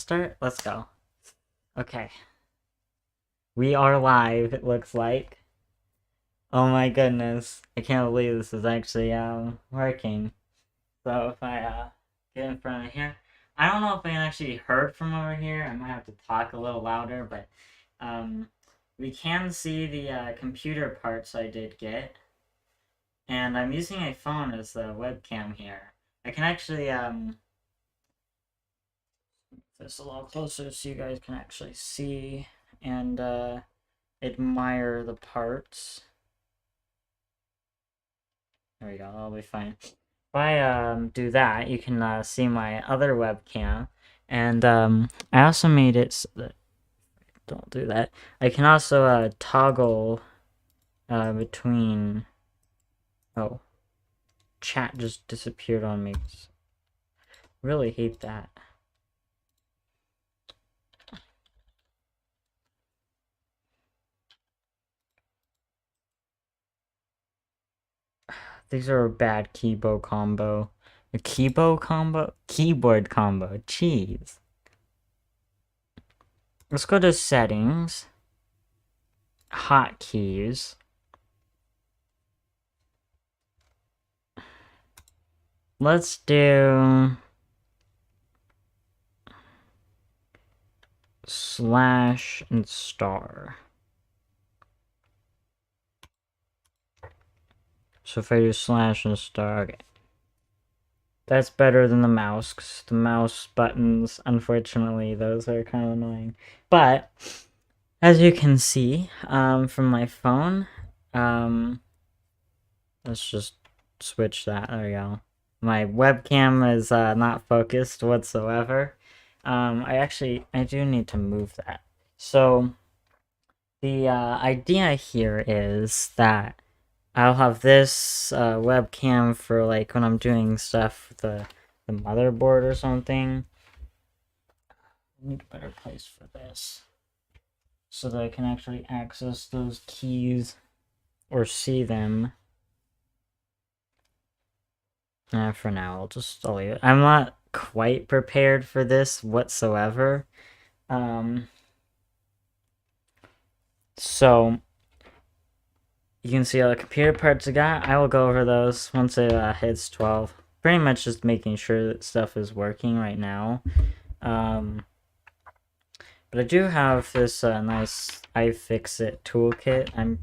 start? Let's go. Okay. We are live, it looks like. Oh my goodness. I can't believe this is actually working. So if I get in front of here. I don't know if I can actually heard from over here. I might have to talk a little louder, but we can see the computer parts I did get. And I'm using a phone as the webcam here. I can actually this a little closer so you guys can actually see and admire the parts. There we go, that'll be fine. If I do that, you can see my other webcam, and I also made it so that, don't do that, I can also toggle between, oh, chat just disappeared on me. Really hate that. These are a bad keyboard combo. A keyboard combo? Keyboard combo. Jeez. Let's go to settings. Hotkeys. Let's do slash and star. So if I do slash and star, okay. That's better than the mouse, because the mouse buttons, unfortunately, those are kind of annoying. But, as you can see from my phone, let's just switch that, there we go. My webcam is not focused whatsoever. I do need to move that. So, the idea here is that I'll have this webcam for like when I'm doing stuff with the motherboard or something. I need a better place for this so that I can actually access those keys or see them. For now, I'll leave it. I'm not quite prepared for this whatsoever. So you can see all the computer parts I got. I will go over those once it hits 12. Pretty much just making sure that stuff is working right now. But I do have this nice iFixit toolkit. I'm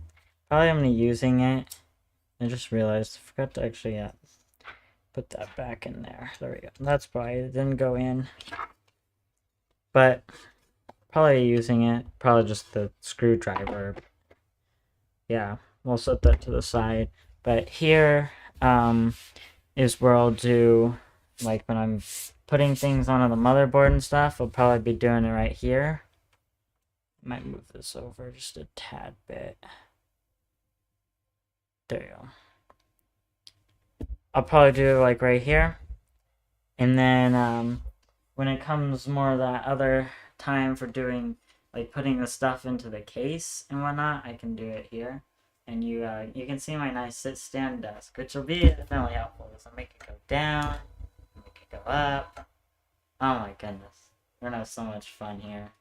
probably going to be using it. I just realized I forgot to actually put that back in there. There we go. That's probably it didn't go in. But probably using it. Probably just the screwdriver. Yeah, we'll set that to the side. But here is where I'll do, like when I'm putting things onto the motherboard and stuff, I'll probably be doing it right here. Might move this over just a tad bit. There you go. I'll probably do it like right here. And then when it comes more that other time for doing, like putting the stuff into the case and whatnot, I can do it here. And you can see my nice sit-stand desk, which will be definitely helpful. So I'll make it go down, make it go up. Oh my goodness. We're gonna have so much fun here.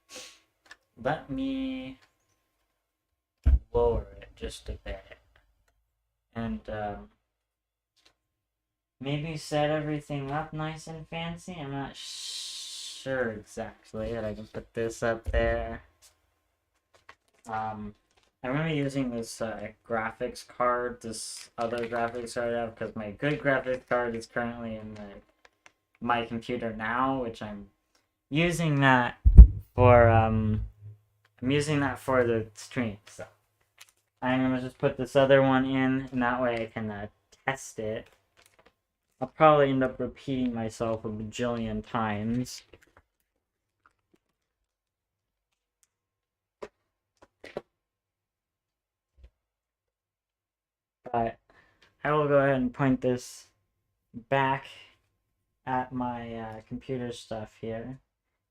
Let me lower it just a bit. And maybe set everything up nice and fancy. I'm not sure exactly that I can put this up there. I'm going to be using this graphics card, this other graphics card I have, because my good graphics card is currently in my computer now, which I'm using that for the stream. So I'm going to just put this other one in, and that way I can test it. I'll probably end up repeating myself a bajillion times. But I will go ahead and point this back at my computer stuff here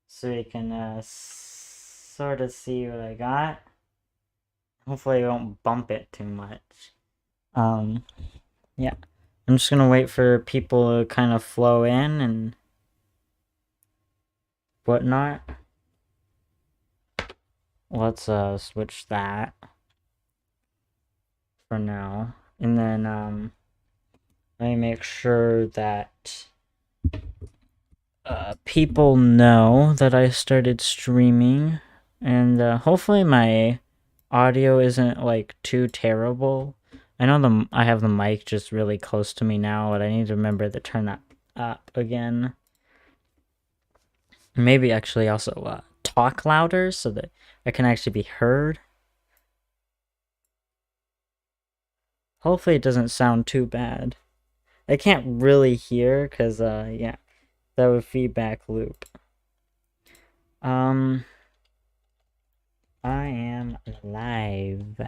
so you can sort of see what I got. Hopefully I won't bump it too much. Yeah. I'm just gonna wait for people to kind of flow in and whatnot. Let's switch that for now. And then let me make sure that people know that I started streaming, and hopefully my audio isn't like too terrible. I know I have the mic just really close to me now, but I need to remember to turn that up again. Maybe actually also talk louder so that I can actually be heard. Hopefully it doesn't sound too bad. I can't really hear because yeah, that would feedback loop. I am live.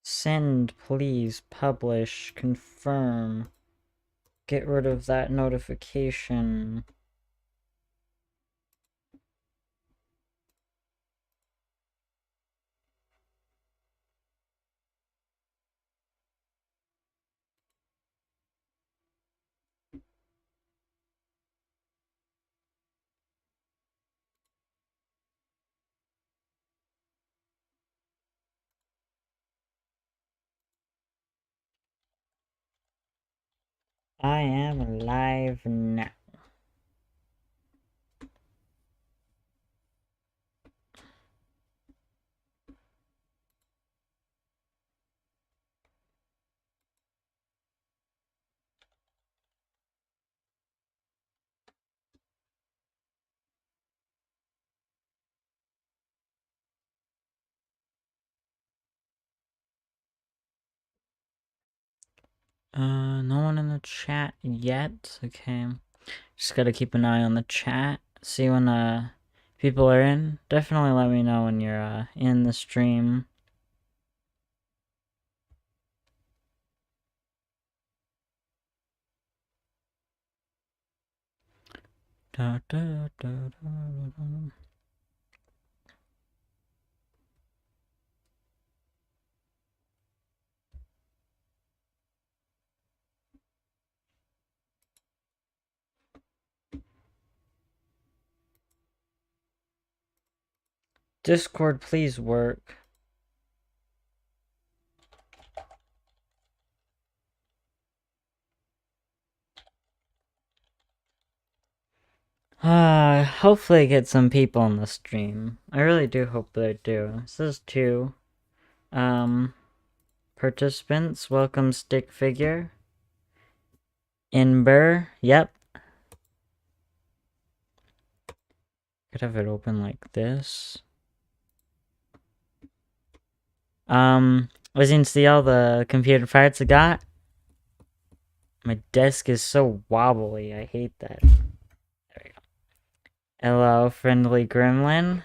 Send, please, publish, confirm. Get rid of that notification. I am live now. No one in the chat yet. Okay. Just gotta keep an eye on the chat. See when people are in. Definitely let me know when you're in the stream. Da, da, da, da. Discord, please work. Hopefully get some people on the stream. I really do hope they do. This is 2. Participants, welcome stick figure. Insberr, yep. Could have it open like this. As you can see all the computer parts I got. My desk is so wobbly, I hate that. There we go. Hello, friendly gremlin.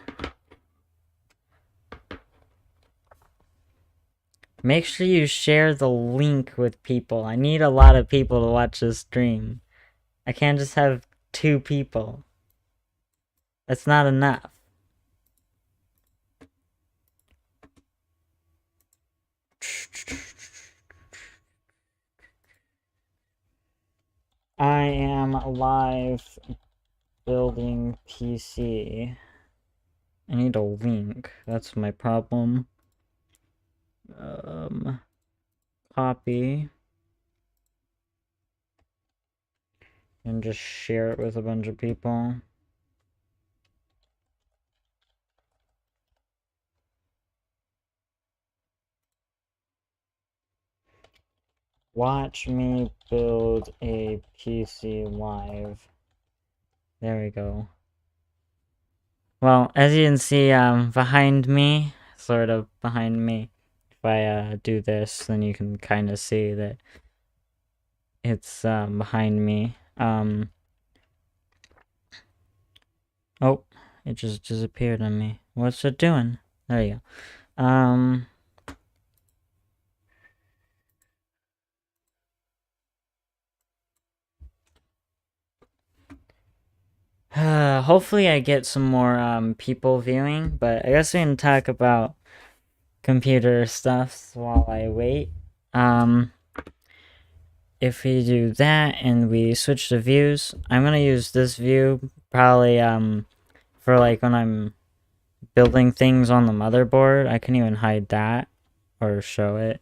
Make sure you share the link with people. I need a lot of people to watch this stream. I can't just have 2 people. That's not enough. I am live building PC. I need a link. That's my problem. Copy. And just share it with a bunch of people. Watch me build a PC live. There we go. Well, as you can see, behind me, sort of behind me, if I do this, then you can kind of see that it's behind me. Oh, it just disappeared on me. What's it doing? There you go. hopefully I get some more people viewing, but I guess we can talk about computer stuff while I wait. Um, if we do that and we switch to views, I'm gonna use this view probably for like when I'm building things on the motherboard. I can even hide that or show it.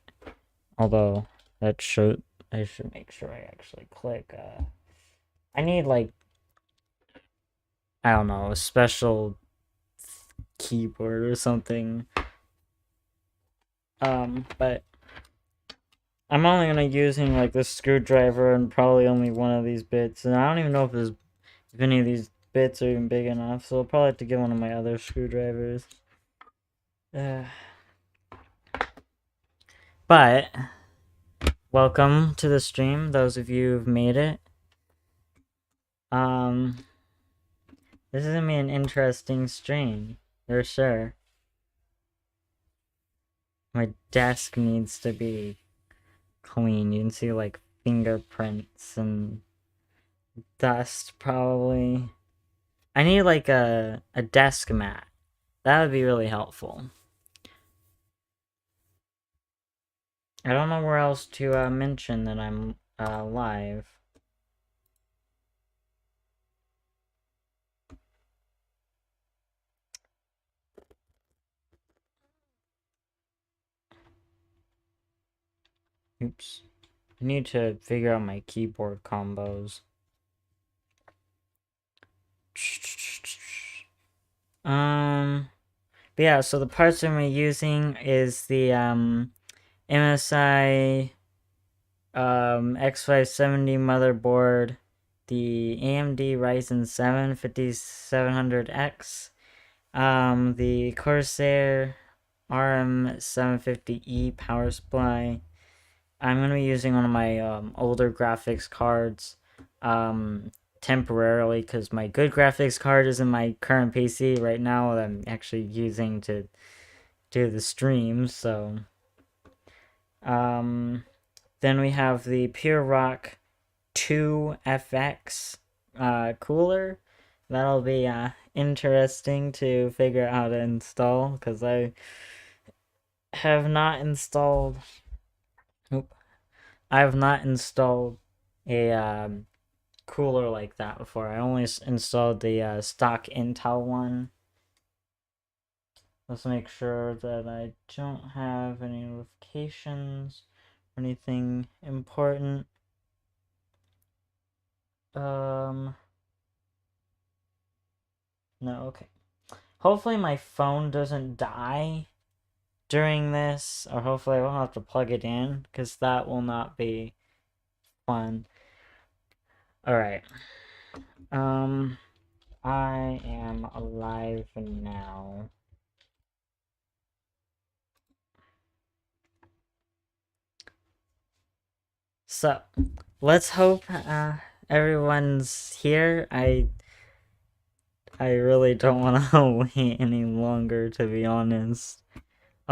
Although that should I should make sure I actually click. I need like I don't know a special keyboard or something. But I'm only gonna using like this screwdriver and probably only one of these bits, and I don't even know if any of these bits are even big enough. So I'll probably have to get one of my other screwdrivers. Uh, but welcome to the stream, those of you who've made it. Um, this is gonna be an interesting stream for sure. My desk needs to be clean. You can see like fingerprints and dust probably. I need like a desk mat. That would be really helpful. I don't know where else to mention that I'm live. Oops. I need to figure out my keyboard combos. But yeah, so the parts I'm using is the MSI X570 motherboard, the AMD Ryzen 7 5700X, the Corsair RM750E power supply. I'm going to be using one of my older graphics cards temporarily because my good graphics card is in my current PC right now that I'm actually using to do the streams. So then we have the Pure Rock 2 FX cooler. That'll be interesting to figure out how to install because I have not installed. Nope. I have not installed a cooler like that before. I only installed the stock Intel one. Let's make sure that I don't have any notifications or anything important. No, okay. Hopefully my phone doesn't die during this, or hopefully I won't have to plug it in, because that will not be fun. Alright. I am alive now. So, let's hope everyone's here. I really don't want to wait any longer, to be honest.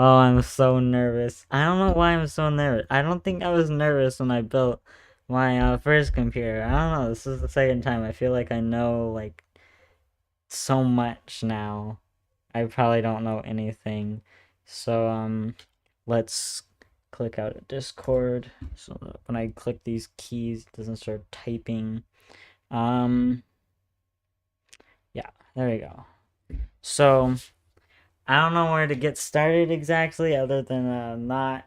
Oh, I'm so nervous. I don't know why I'm so nervous. I don't think I was nervous when I built my first computer. I don't know. This is the second time. I feel like I know like so much now. I probably don't know anything. So let's click out of Discord so that when I click these keys it doesn't start typing. Yeah, there we go. So I don't know where to get started exactly other than not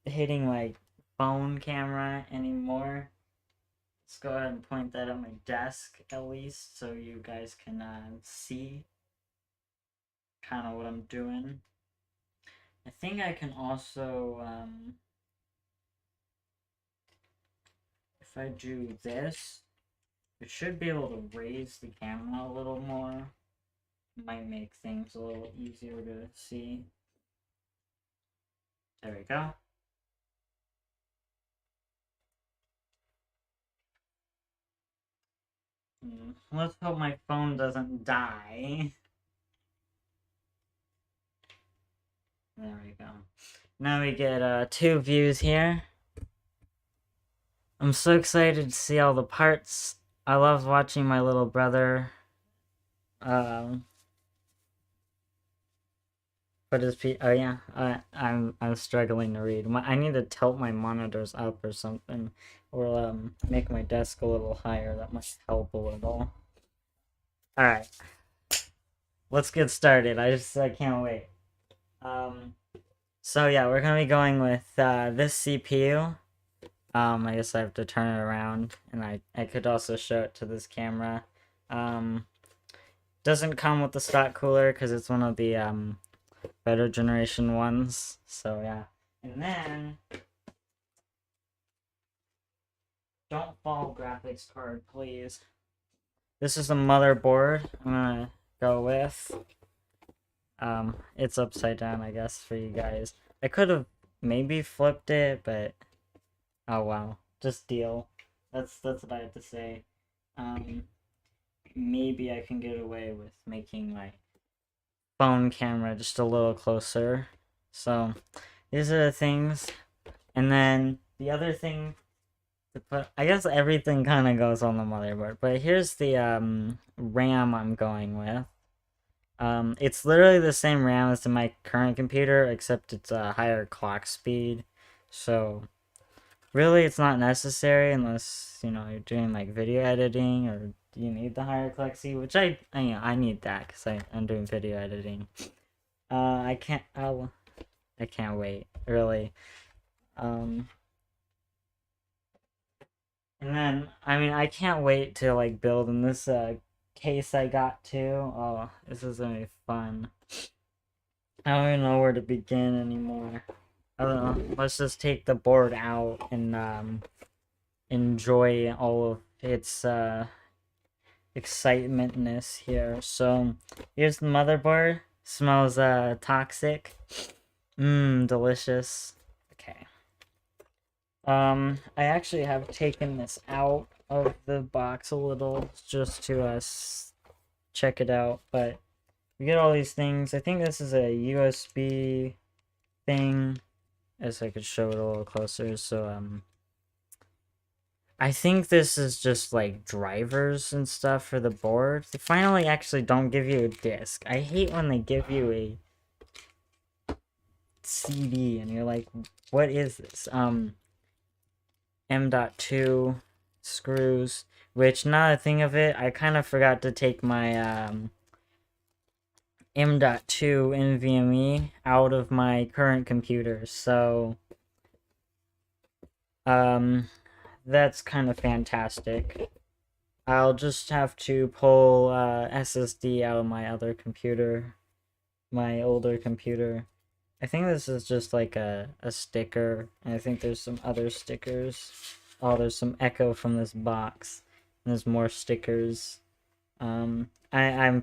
hitting my phone camera anymore. Let's go ahead and point that at my desk at least so you guys can see kind of what I'm doing. I think I can also if I do this, it should be able to raise the camera a little more. Might make things a little easier to see. There we go. Let's hope my phone doesn't die. There we go. Now we get 2 views here. I'm so excited to see all the parts. I love watching my little brother Um, but is oh yeah, I'm struggling to read. I need to tilt my monitors up or something, or make my desk a little higher. That might help a little. All right, let's get started. I can't wait. Um, so yeah, we're gonna be going with this CPU. I guess I have to turn it around, and I could also show it to this camera. Um, doesn't come with the stock cooler because it's one of the better generation ones. So yeah, and then don't fall graphics card, please. This is the motherboard I'm gonna go with. It's upside down, I guess, for you guys. I could have maybe flipped it, but oh well, just deal. That's what I have to say. Um, maybe I can get away with making my phone camera just a little closer. So these are the things, and then the other thing to put. I guess everything kind of goes on the motherboard, but here's the RAM I'm going with. It's literally the same RAM as in my current computer, except it's a higher clock speed. So really, it's not necessary unless you're doing like video editing or you need the higher clock speed, which I need that because I'm doing video editing. I can't wait really. Um, and then I can't wait to like build in this case I got too. Oh, this is gonna be fun. I don't even know where to begin anymore. I don't know. Let's just take the board out and enjoy all of its excitementness here. So here's the motherboard. Smells toxic. Mmm, delicious. Okay. I actually have taken this out of the box a little just to check it out, but we get all these things. I think this is a USB thing, as I could show it a little closer. So I think this is just like drivers and stuff for the board. They finally actually don't give you a disc. I hate when they give you a CD and you're like, what is this? M.2 screws, which now that I think of it, I kind of forgot to take my M.2 NVMe out of my current computer, so that's kind of fantastic. I'll just have to pull SSD out of my other computer, my older computer. I think this is just like a sticker, and I think there's some other stickers. Oh, there's some echo from this box. And there's more stickers. I'm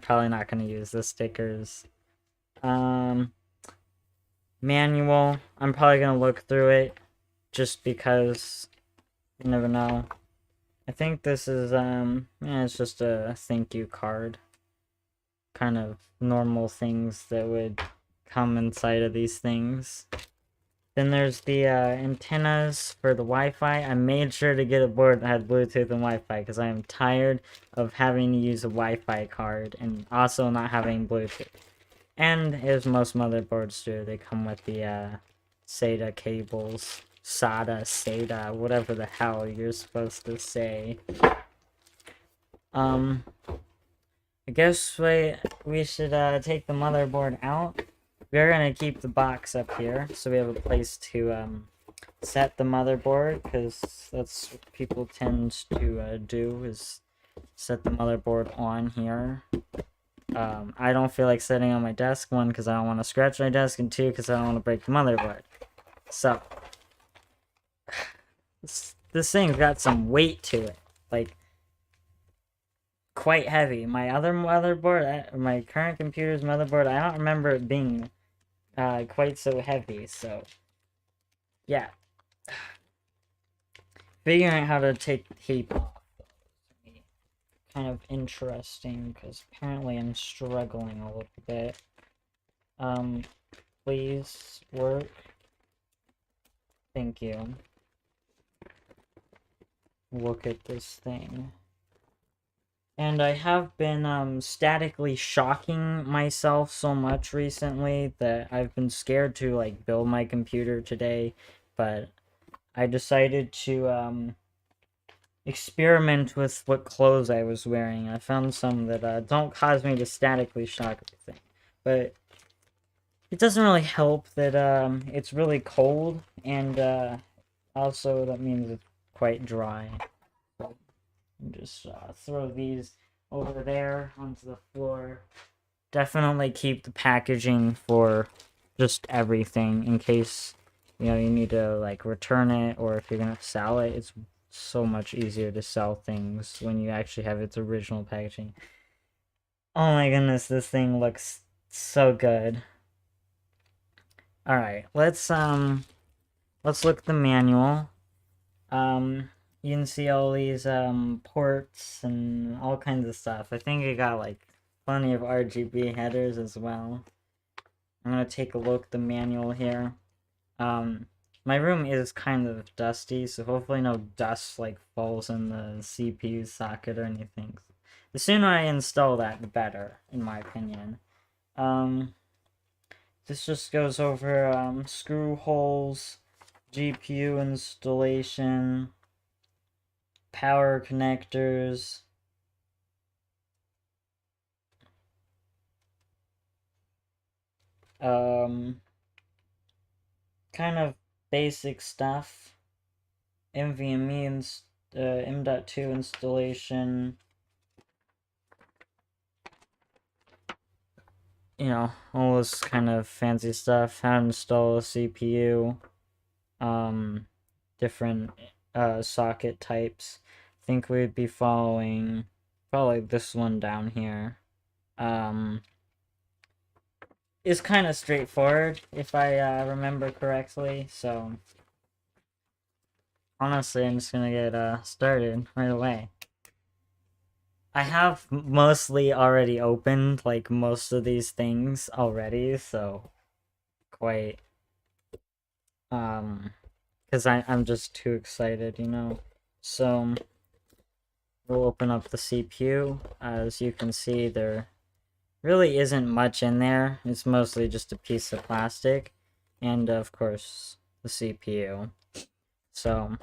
probably not gonna use the stickers. Manual. I'm probably gonna look through it, just because you never know. I think this is yeah, it's just a thank you card. Kind of normal things that would come inside of these things. Then there's the antennas for the Wi-Fi. I made sure to get a board that had Bluetooth and Wi-Fi because I am tired of having to use a Wi-Fi card and also not having Bluetooth. And as most motherboards do, they come with the SATA cables. SATA, whatever the hell you're supposed to say. I guess we should take the motherboard out. We're gonna keep the box up here, so we have a place to set the motherboard, because that's what people tend to do, is set the motherboard on here. I don't feel like setting on my desk, one, because I don't want to scratch my desk, and two, because I don't want to break the motherboard. So, this thing's got some weight to it, like, quite heavy. My other motherboard, my current computer's motherboard, I don't remember it being quite so heavy, so yeah. Figuring out how to take the tape off is kind of interesting, because apparently I'm struggling a little bit. Please work. Thank you. Look at this thing. And I have been statically shocking myself so much recently that I've been scared to like build my computer today, but I decided to experiment with what clothes I was wearing. I found some that don't cause me to statically shock everything. But it doesn't really help that it's really cold, and also that means it's quite dry. So just throw these over there onto the floor. Definitely keep the packaging for just everything in case you need to like return it, or if you're gonna sell it. It's so much easier to sell things when you actually have its original packaging. Oh my goodness, this thing looks so good. All right, let's look at the manual. You can see all these ports and all kinds of stuff. I think it got like plenty of RGB headers as well. I'm gonna take a look at the manual here. Um, my room is kind of dusty, so hopefully no dust like falls in the CPU socket or anything. The sooner I install that, the better, in my opinion. Um, this just goes over screw holes, GPU installation, power connectors, um, kind of basic stuff, NVMe and M.2 installation, all this kind of fancy stuff, how to install a CPU, um, different socket types. I think we'd be following probably this one down here. Is kind of straightforward if I remember correctly, so honestly I'm just gonna get started right away. I have mostly already opened like most of these things already, so quite because I'm just too excited. So we'll open up the CPU. As you can see, there really isn't much in there. It's mostly just a piece of plastic, and of course the CPU. So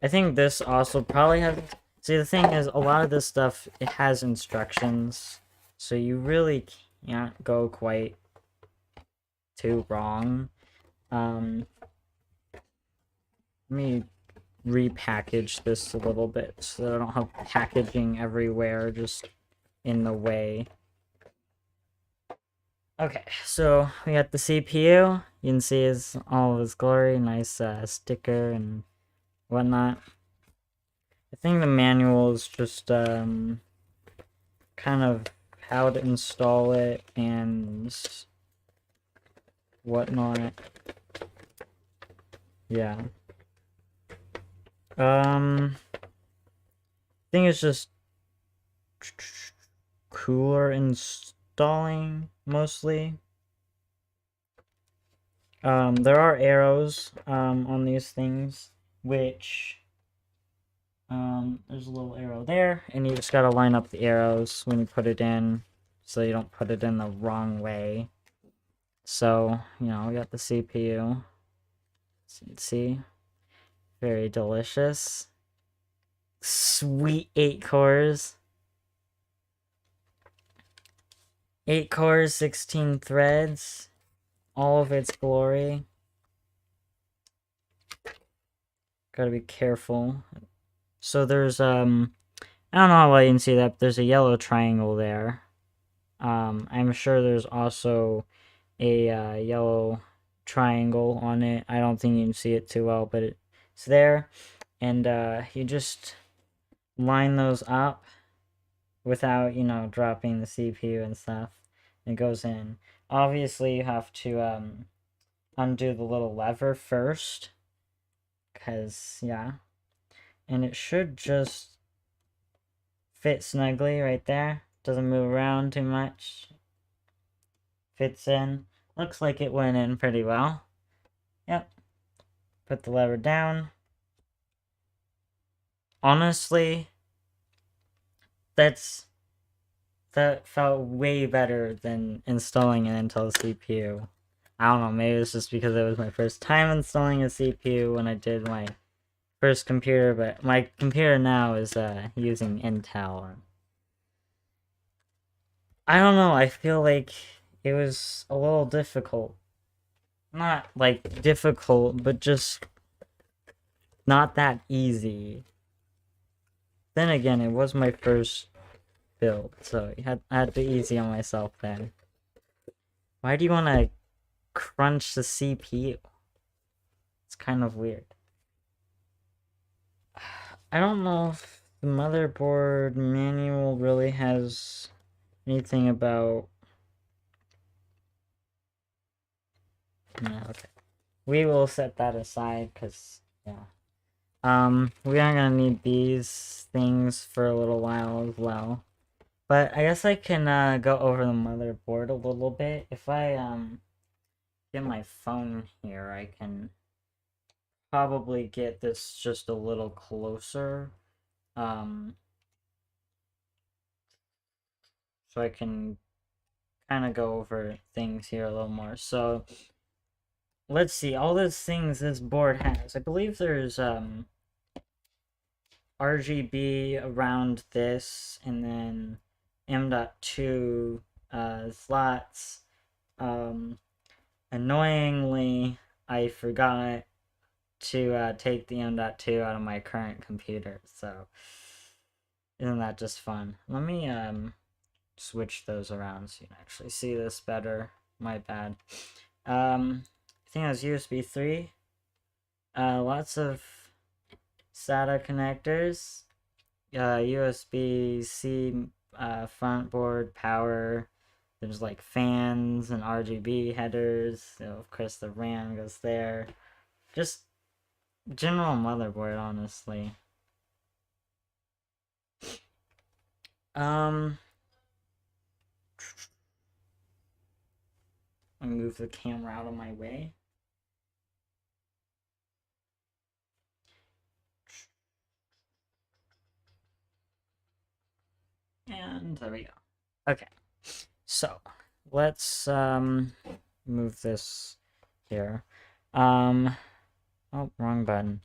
I think this also probably has. See, the thing is, a lot of this stuff it has instructions, so you really can't go quite too wrong. Let me repackage this a little bit so that I don't have packaging everywhere just in the way. Okay, so we got the CPU. You can see it's all of its glory, nice sticker and whatnot. I think the manual is just kind of how to install it and whatnot. Yeah. I think it's just cooler installing mostly. There are arrows on these things, which there's a little arrow there, and you just gotta line up the arrows when you put it in, so you don't put it in the wrong way. So, we got the CPU. See? Very delicious. Sweet 8 cores. 8 cores, 16 threads. All of its glory. Gotta be careful. So there's, I don't know how well you can see that, but there's a yellow triangle there. I'm sure there's also a yellow triangle on it. I don't think you can see it too well, but it's there. And you just line those up without, dropping the CPU and stuff. It goes in. Obviously, you have to undo the little lever first. Because, yeah. And it should just fit snugly right there. Doesn't move around too much. Fits in. Looks like it went in pretty well. Yep. Put the lever down. Honestly, that felt way better than installing an Intel CPU. I don't know, maybe it's just because it was my first time installing a CPU when I did my first computer, but my computer now is using Intel. I don't know, I feel like it was a little difficult. Not like difficult, but just not that easy. Then again, it was my first build, so I had to be easy on myself then. Why do you want to crunch the CPU? It's kind of weird. I don't know if the motherboard manual really has anything about... No, okay. We will set that aside, because, yeah. We are gonna need these things for a little while as well. But I guess I can, go over the motherboard a little bit. If I, get my phone here, I can probably get this just a little closer. So I can kind of go over things here a little more. So, let's see, all those things this board has. I believe there's, RGB around this, and then M.2 slots. Annoyingly, I forgot to take the M.2 out of my current computer, so isn't that just fun? Let me switch those around so you can actually see this better. My bad. I think it was USB 3. Lots of SATA connectors. USB-C front board power. There's like fans and RGB headers. So of course the RAM goes there. Just general motherboard, honestly. Let me move the camera out of my way. And there we go. Okay. So, let's move this here. Oh, wrong button.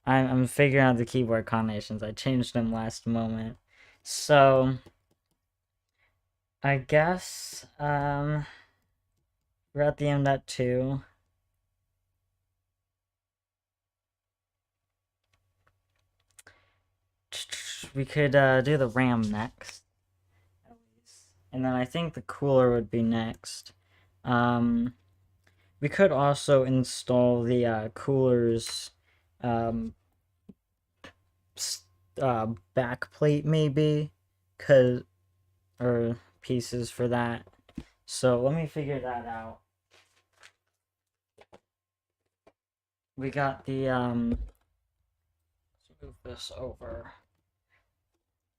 I'm figuring out the keyboard combinations. I changed them last moment. So, I guess we're at the M.2. We could do the RAM next. And then I think the cooler would be next. We could also install the cooler's backplate maybe, or pieces for that. So let me figure that out. We got the let's move this over.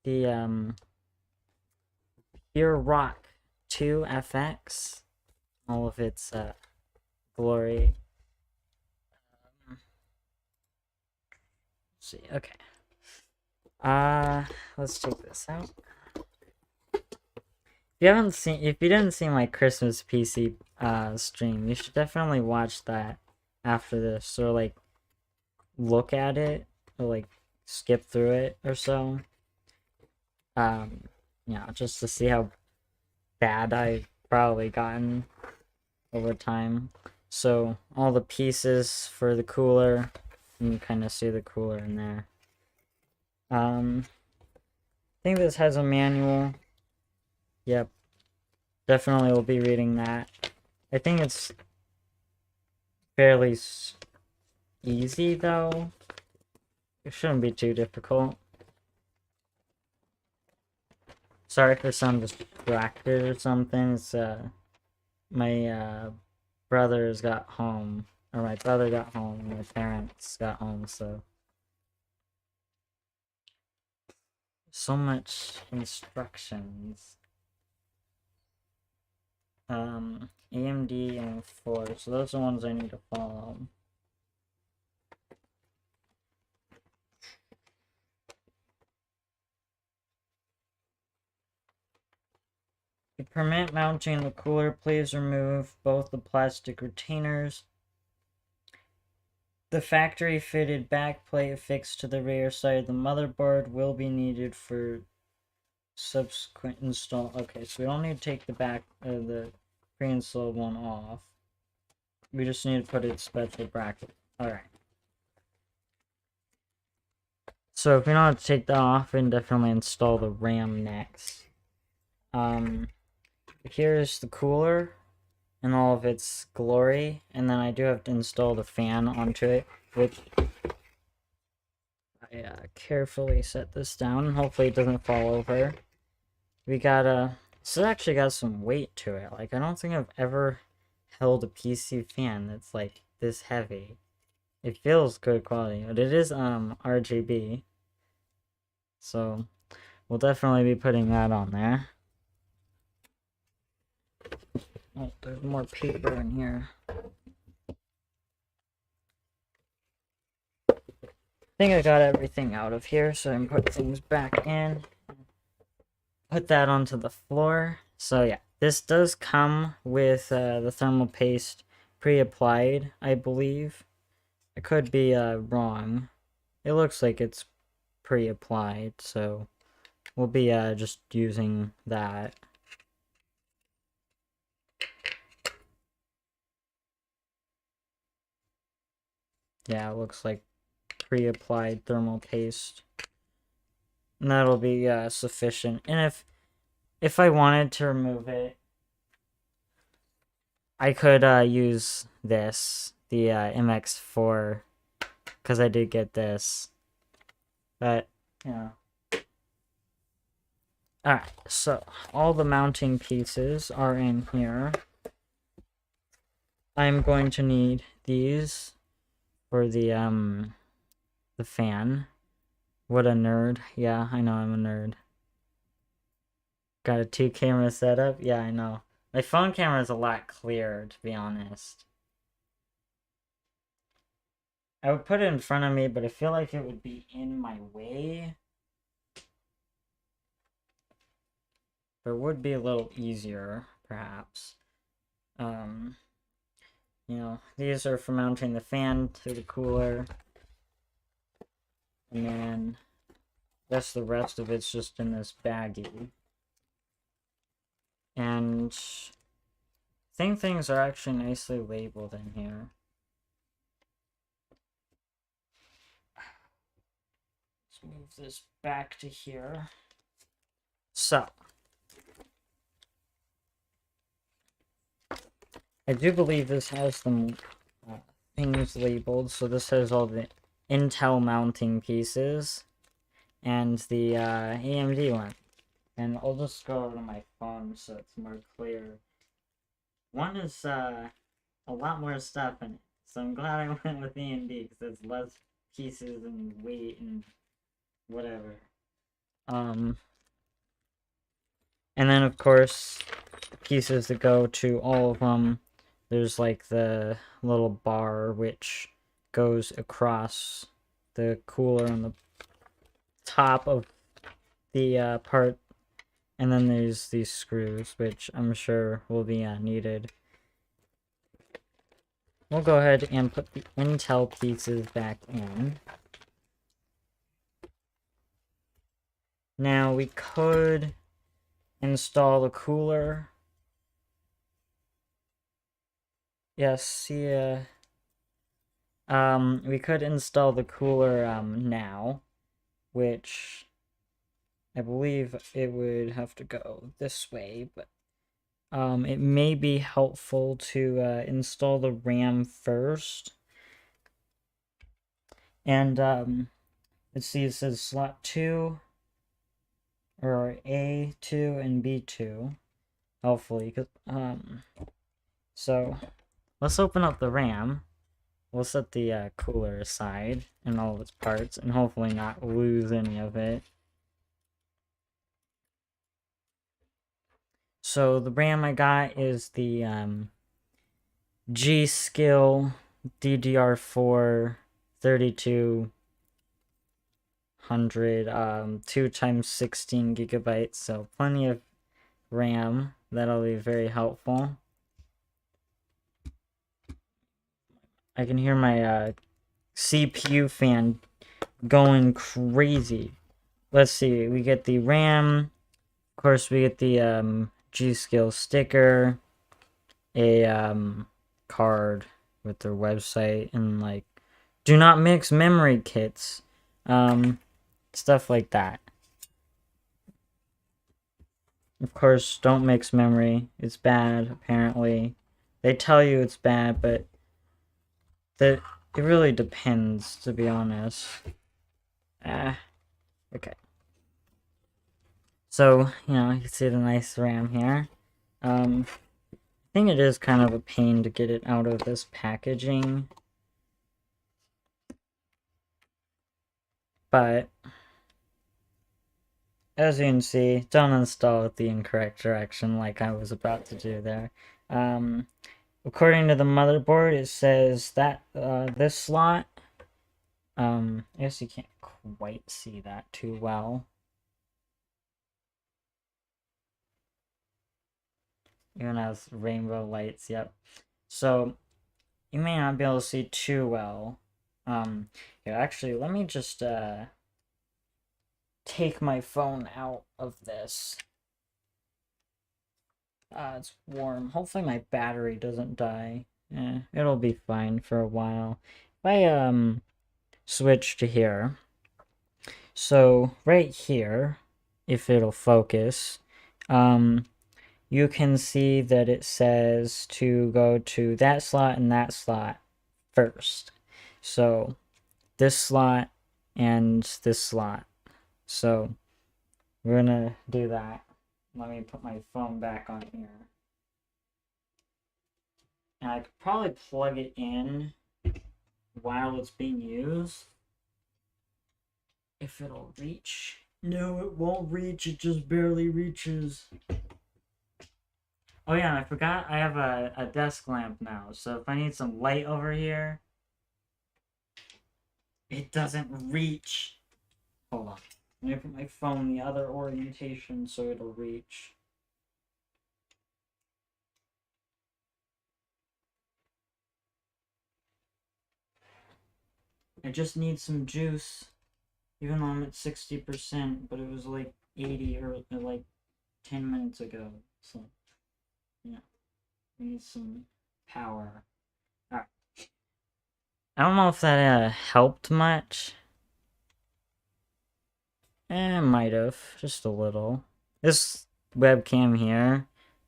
The Pure Rock 2 FX, all of its glory. Let's see, okay. Let's check this out. If you didn't see my Christmas PC stream, you should definitely watch that after this, or like look at it, or like skip through it or so. Yeah, just to see how bad I've probably gotten over time. So all the pieces for the cooler, you can kind of see the cooler in there. I think this has a manual. Yep. Definitely will be reading that. I think it's fairly easy, though. It shouldn't be too difficult. Sorry for some distracted or something. It's, my, brothers got home. Or my brother got home, and my parents got home, so... So much instructions. AMD and 4, so those are the ones I need to follow. To permit mounting the cooler, please remove both the plastic retainers. The factory fitted backplate affixed to the rear side of the motherboard will be needed for subsequent install. Okay, so we don't need to take the pre-installed one off. We just need to put it in special bracket. Alright. So if we don't have to take that off, we can definitely install the RAM next. Here's the cooler in all of its glory, and then I do have to install the fan onto it, which I carefully set this down, and hopefully it doesn't fall over. We got this actually got some weight to it. Like, I don't think I've ever held a PC fan that's like this heavy. It feels good quality, but it is RGB. So we'll definitely be putting that on there. Oh, there's more paper in here. I think I got everything out of here, so I can put things back in. Put that onto the floor. So yeah, this does come with the thermal paste pre-applied, I believe. I could be wrong. It looks like it's pre-applied, so we'll be just using that. Yeah, it looks like pre-applied thermal paste. And that'll be sufficient. And if I wanted to remove it, I could use this, the MX4, because I did get this. But, yeah. Alright, so all the mounting pieces are in here. I'm going to need these for the fan. What a nerd. Yeah, I know I'm a nerd. Got a 2-camera setup? Yeah, I know. My phone camera is a lot clearer, to be honest. I would put it in front of me, but I feel like it would be in my way. But it would be a little easier, perhaps. You know, these are for mounting the fan to the cooler. And then that's the rest of it's just in this baggie. And I think things are actually nicely labeled in here. Let's move this back to here. So, I do believe this has some things labeled. So this has all the Intel mounting pieces and the AMD one. And I'll just go over to my phone so it's more clear. One is a lot more stuff in it. So I'm glad I went with AMD because there's less pieces and weight and whatever. And then of course pieces that go to all of them. There's like the little bar which goes across the cooler on the top of the part. And then there's these screws, which I'm sure will be needed. We'll go ahead and put the Intel pieces back in. Now we could install the cooler. Yes, yeah. We could install the cooler now, which I believe it would have to go this way, but it may be helpful to install the RAM first. And let's see, it says slot 2 or A2 and B2. Hopefully, so let's open up the RAM. We'll set the cooler aside and all of its parts and hopefully not lose any of it. So the RAM I got is the g.skill DDR4 3200 2 times 16 gigabytes, so plenty of RAM. That'll be very helpful. I can hear my CPU fan going crazy. Let's see, we get the RAM. Of course, we get the g.skill sticker, a card with their website, and like, do not mix memory kits, stuff like that. Of course, don't mix memory. It's bad, apparently. They tell you it's bad, but it really depends, to be honest. Okay. So, you know, you can see the nice RAM here. I think it is kind of a pain to get it out of this packaging. But, as you can see, don't install it the incorrect direction like I was about to do there. According to the motherboard, it says that this slot, I guess you can't quite see that too well. Even has rainbow lights, yep. So, you may not be able to see too well. Here, actually, let me just, take my phone out of this. It's warm. Hopefully my battery doesn't die. It'll be fine for a while. If I, switch to here. So, right here, if it'll focus, you can see that it says to go to that slot and that slot first. So, this slot and this slot. So, we're gonna do that. Let me put my phone back on here. And I could probably plug it in while it's being used. If it'll reach. No, it won't reach. It just barely reaches. Oh yeah, and I forgot I have a desk lamp now. So if I need some light over here, it doesn't reach. Hold on. Let me put my phone the other orientation so it'll reach. I just need some juice. Even though I'm at 60%, but it was like 80 or like 10 minutes ago. So, yeah. We need some power. Alright. I don't know if that helped much. It might have. Just a little. This webcam here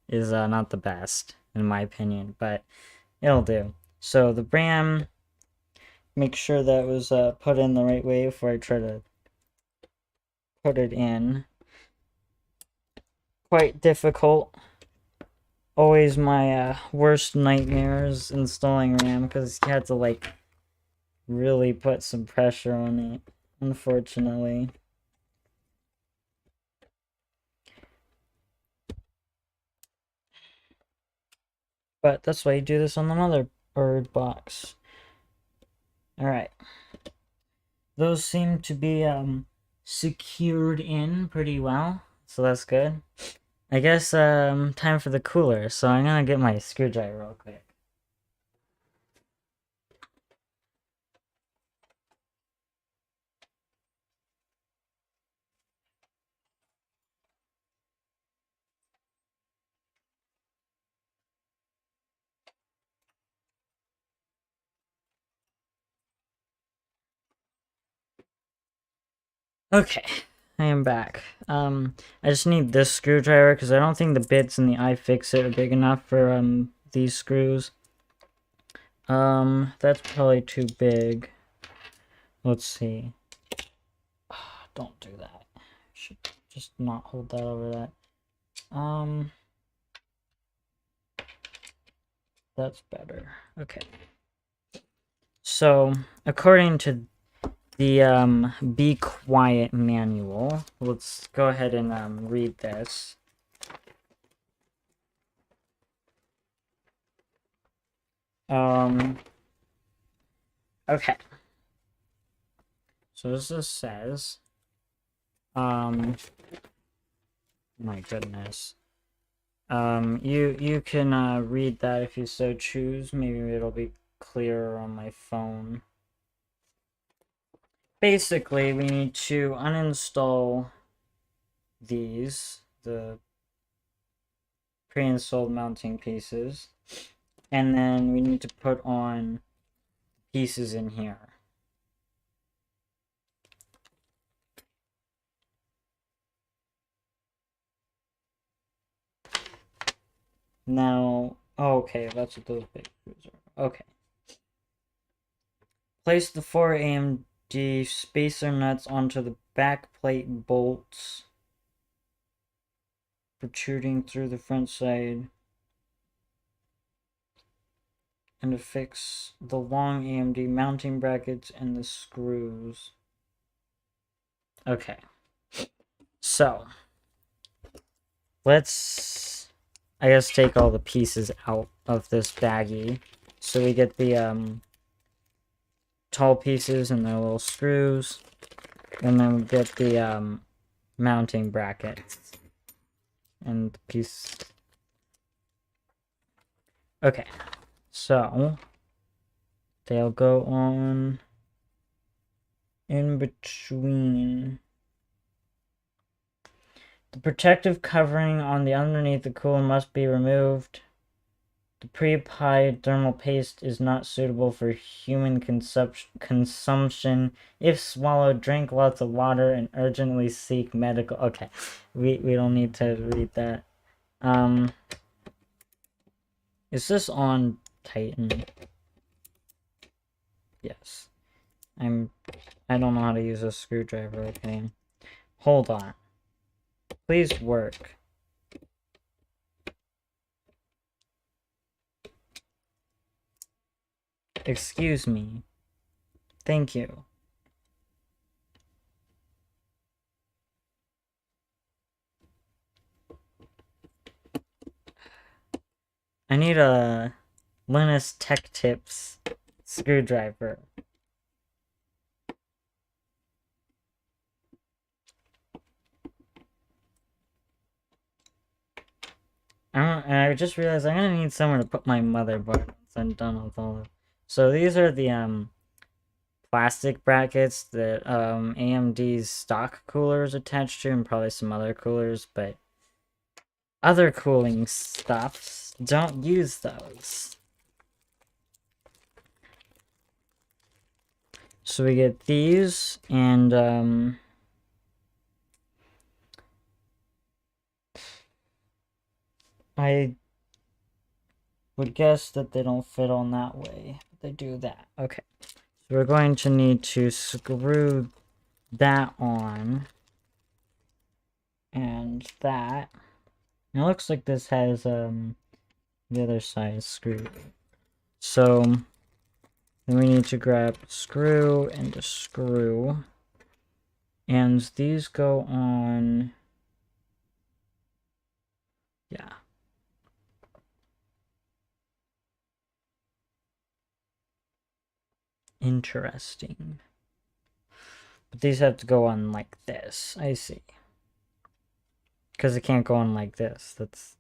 is not the best, in my opinion, but it'll do. So the RAM, make sure that was put in the right way before I try to put it in. Quite difficult. Always my worst nightmares installing RAM because you had to like really put some pressure on it, unfortunately. But that's why you do this on the motherboard box. Alright. Those seem to be secured in pretty well, so that's good. I guess time for the cooler, so I'm gonna get my screwdriver real quick. Okay, I am back. I just need this screwdriver because I don't think the bits in the iFixit are big enough for these screws. That's probably too big. Let's see. Don't do that. Should just not hold that over that. That's better. Okay. So, according to the Be Quiet manual, let's go ahead and read this. Okay. So this just says, my goodness. You can read that if you so choose. Maybe it'll be clearer on my phone. Basically, we need to uninstall the pre-installed mounting pieces, and then we need to put on pieces in here. Now, okay, that's what those big screws are. Okay. Place the 4 AMD spacer nuts onto the back plate bolts protruding through the front side and affix the long AMD mounting brackets and the screws. Okay. So, let's, I guess, take all the pieces out of this baggie. So we get the tall pieces and their little screws, and then we get the mounting brackets and the piece. Okay, so they'll go on in between. The protective covering on the underneath the cooler must be removed. The pre-applied thermal paste is not suitable for human consumption. If swallowed, drink lots of water and urgently seek medical. Okay, we don't need to read that. Is this on Titan? Yes. I don't know how to use a screwdriver. Okay, hold on. Please work. Excuse me. Thank you. I need a Linus Tech Tips screwdriver. And I just realized I'm gonna need somewhere to put my motherboard once I'm done with all of. So these are the plastic brackets that AMD's stock coolers attached to, and probably some other coolers, but other cooling stuffs don't use those. So we get these, and I would guess that they don't fit on that way, but they do that. Okay, so we're going to need to screw that on, and that. It looks like this has the other side screwed. So then we need to grab a screw and a screw, and these go on. Yeah. Interesting. But these have to go on like this. I see. Because it can't go on like this.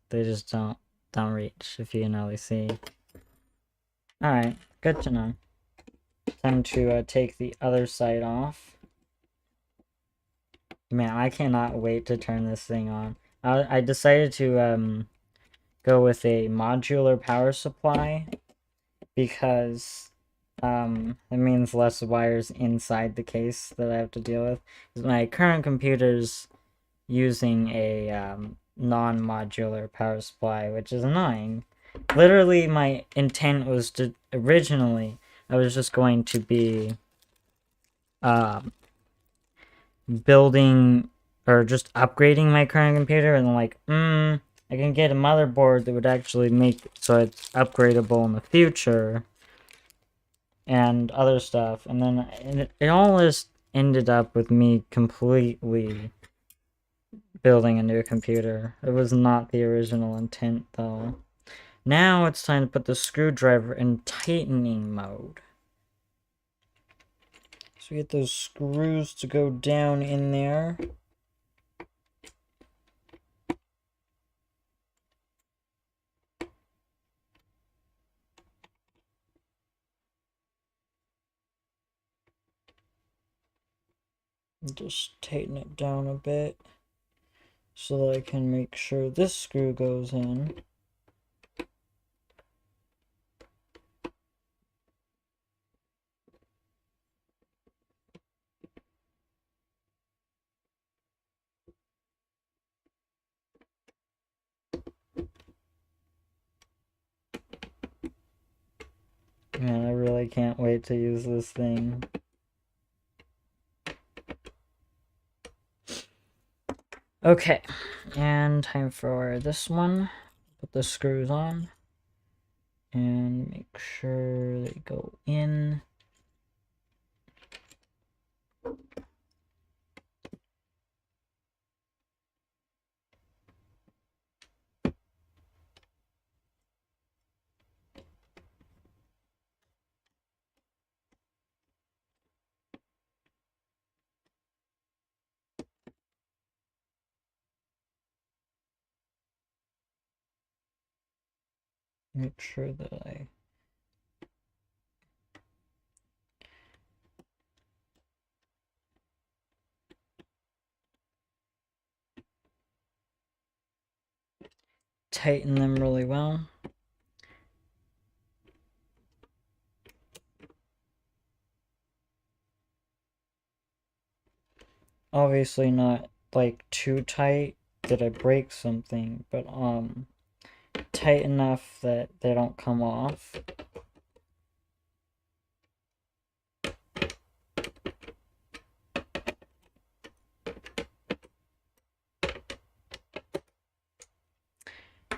They just don't reach, if you know, see. Alright, good to know. Time to take the other side off. Man, I cannot wait to turn this thing on. I decided to go with a modular power supply because it means less wires inside the case that I have to deal with. Because my current computer's using a non-modular power supply, which is annoying. Literally, my intent was to originally I was just going to be building or just upgrading my current computer, and like, I can get a motherboard that would actually make it so it's upgradable in the future and other stuff. And then it all just ended up with me completely building a new computer. It was not the original intent, though. Now it's time to put the screwdriver in tightening mode. So we get those screws to go down in there. Just tighten it down a bit so that I can make sure this screw goes in. Man, I really can't wait to use this thing. Okay, and time for this one. Put the screws on and make sure they go in. Make sure that I tighten them really well. Obviously not like too tight that I break something, but tight enough that they don't come off.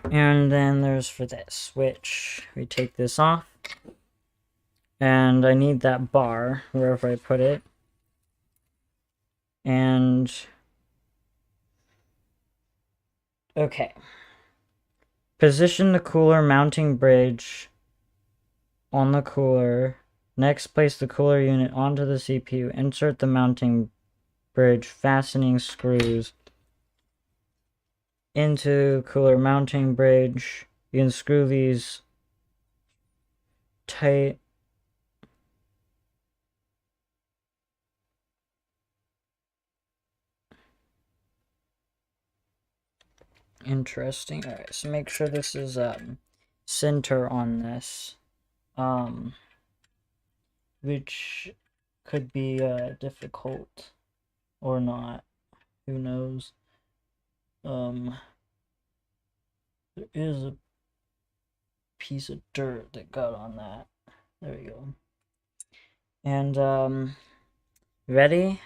And then there's for this, which we take this off. And I need that bar wherever I put it. And okay. Position the cooler mounting bridge on the cooler. Next, place the cooler unit onto the CPU. Insert the mounting bridge fastening screws into cooler mounting bridge. You can screw these tight. Interesting. Alright, so make sure this is center on this. Which could be difficult or not. Who knows? There is a piece of dirt that got on that. There we go. And ready?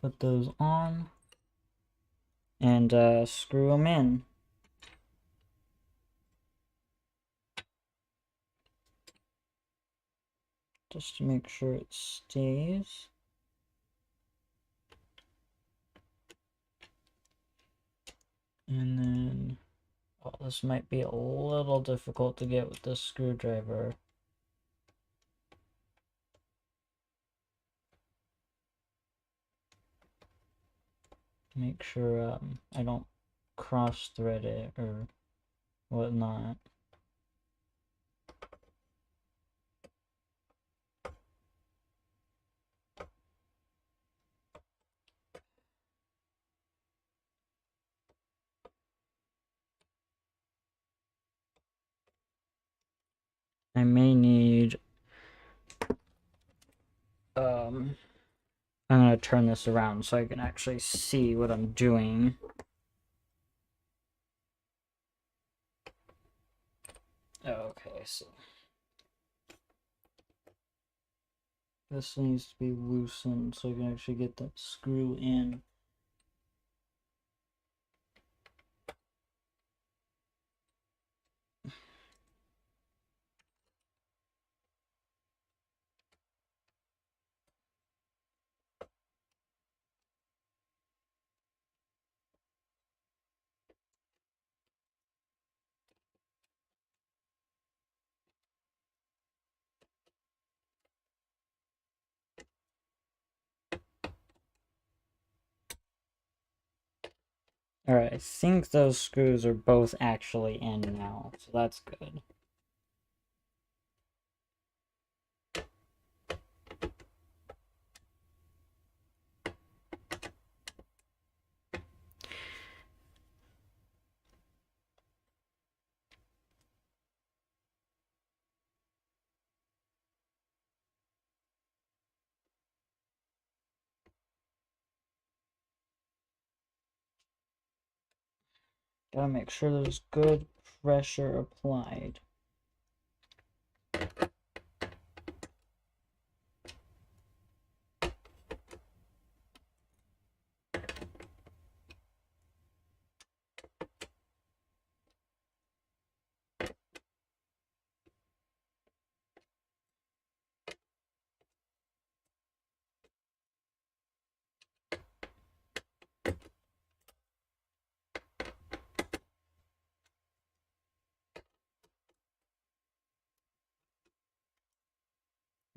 Put those on and screw them in. Just to make sure it stays. And then, oh, this might be a little difficult to get with this screwdriver. Make sure I don't cross thread it or whatnot. I may need I'm gonna turn this around so I can actually see what I'm doing. Okay, so this needs to be loosened so I can actually get that screw in. Alright, I think those screws are both actually in now, so that's good. Gotta make sure there's good pressure applied.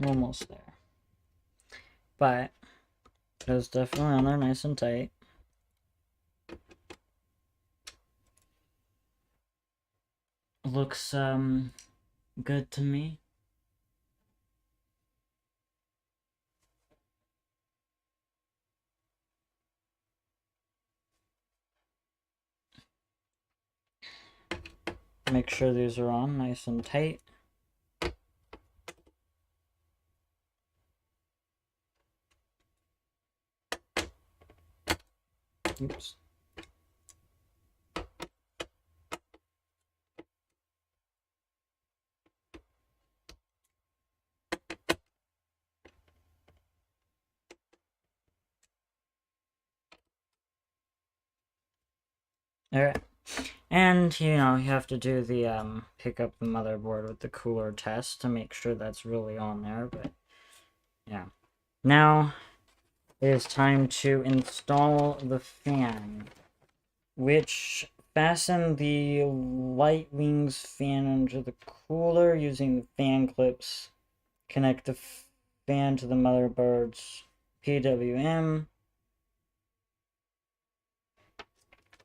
Almost there. But it's definitely on there nice and tight. Looks good to me. Make sure these are on nice and tight. Oops. Alright. And, you know, you have to do the, pick up the motherboard with the cooler test to make sure that's really on there, but, yeah. Now, it is time to install the fan, which fasten the light wings fan under the cooler using the fan clips. Connect the fan to the motherboard's PWM.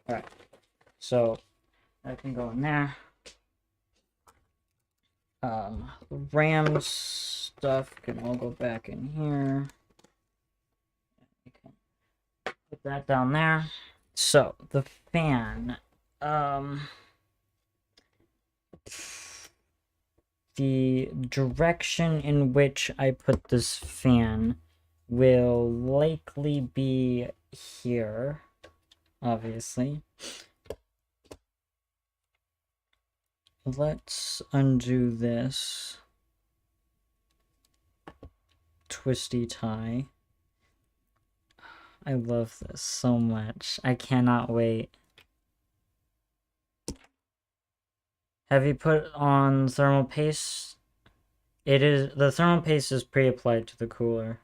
Alright, so that can go in there. RAM stuff can all go back in here. We can put that down there. So, the fan. The direction in which I put this fan will likely be here, obviously. Let's undo this twisty tie. I love this so much. I cannot wait. Have you put on thermal paste? The thermal paste is pre-applied to the cooler.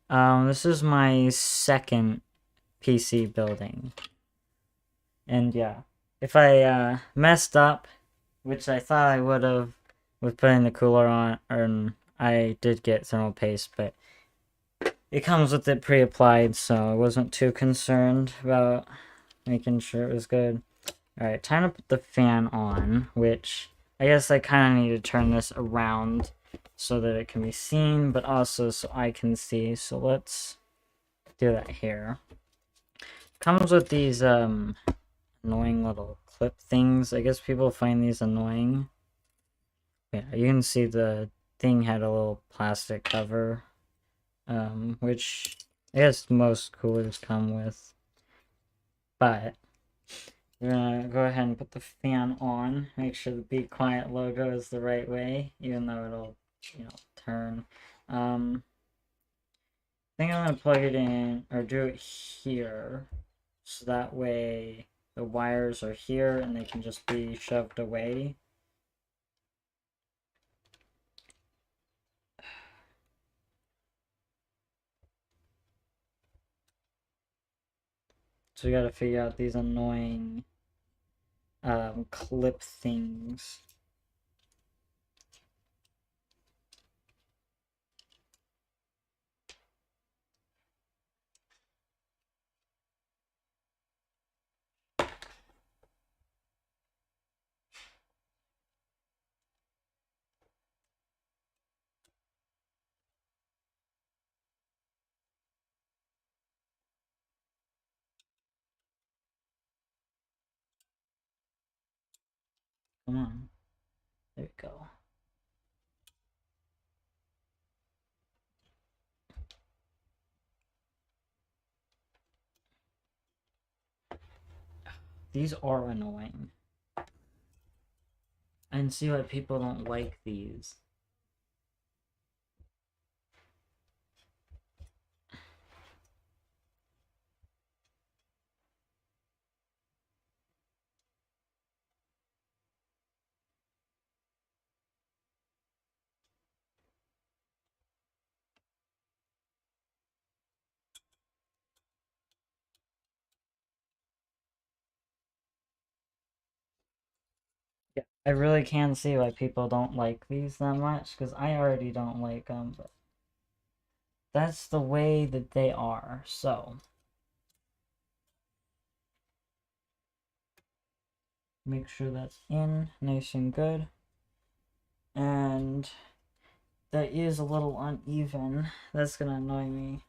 This is my second PC building. And yeah, if I messed up, which I thought I would have with putting the cooler on, or I did get thermal paste, but it comes with it pre-applied, so I wasn't too concerned about making sure it was good. Alright, time to put the fan on, which I guess I kind of need to turn this around so that it can be seen, but also so I can see. So let's do that here. Comes with these annoying little clip things. I guess people find these annoying. Yeah, you can see the thing had a little plastic cover, which I guess most coolers come with. But we're gonna go ahead and put the fan on. Make sure the Be Quiet logo is the right way, even though it'll, you know, turn. I think I'm gonna plug it in, or do it here, so that way the wires are here and they can just be shoved away. So we gotta figure out these annoying clip things. Come on. There we go. These are annoying. I can see why people don't like these. Yeah, I really can see why people don't like these that much, because I already don't like them, but that's the way that they are, so. Make sure that's in, nice and good. And that is a little uneven. That's gonna annoy me.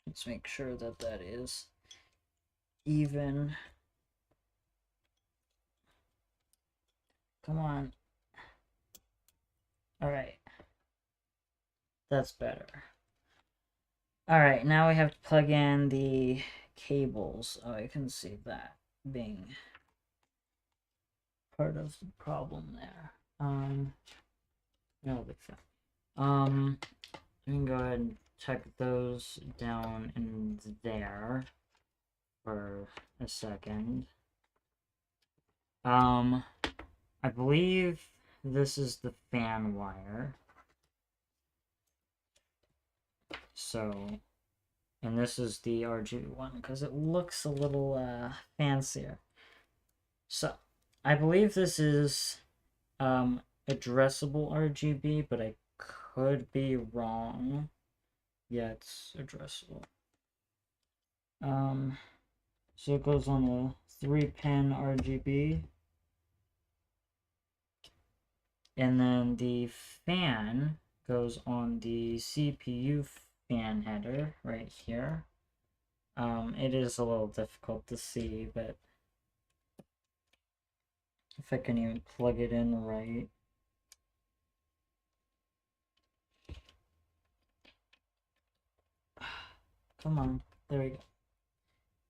Let's make sure that that is even. Come on. Alright. That's better. Alright, now we have to plug in the cables. Oh, I can see that being part of the problem there. No, we can go ahead and check those down in there for a second. I believe this is the fan wire. So, and this is the RGB one because it looks a little fancier. So, I believe this is addressable RGB, but I could be wrong. Yeah, it's addressable. So it goes on a 3-pin RGB. And then the fan goes on the CPU fan header right here. It is a little difficult to see, but if I can even plug it in right. Come on, there we go.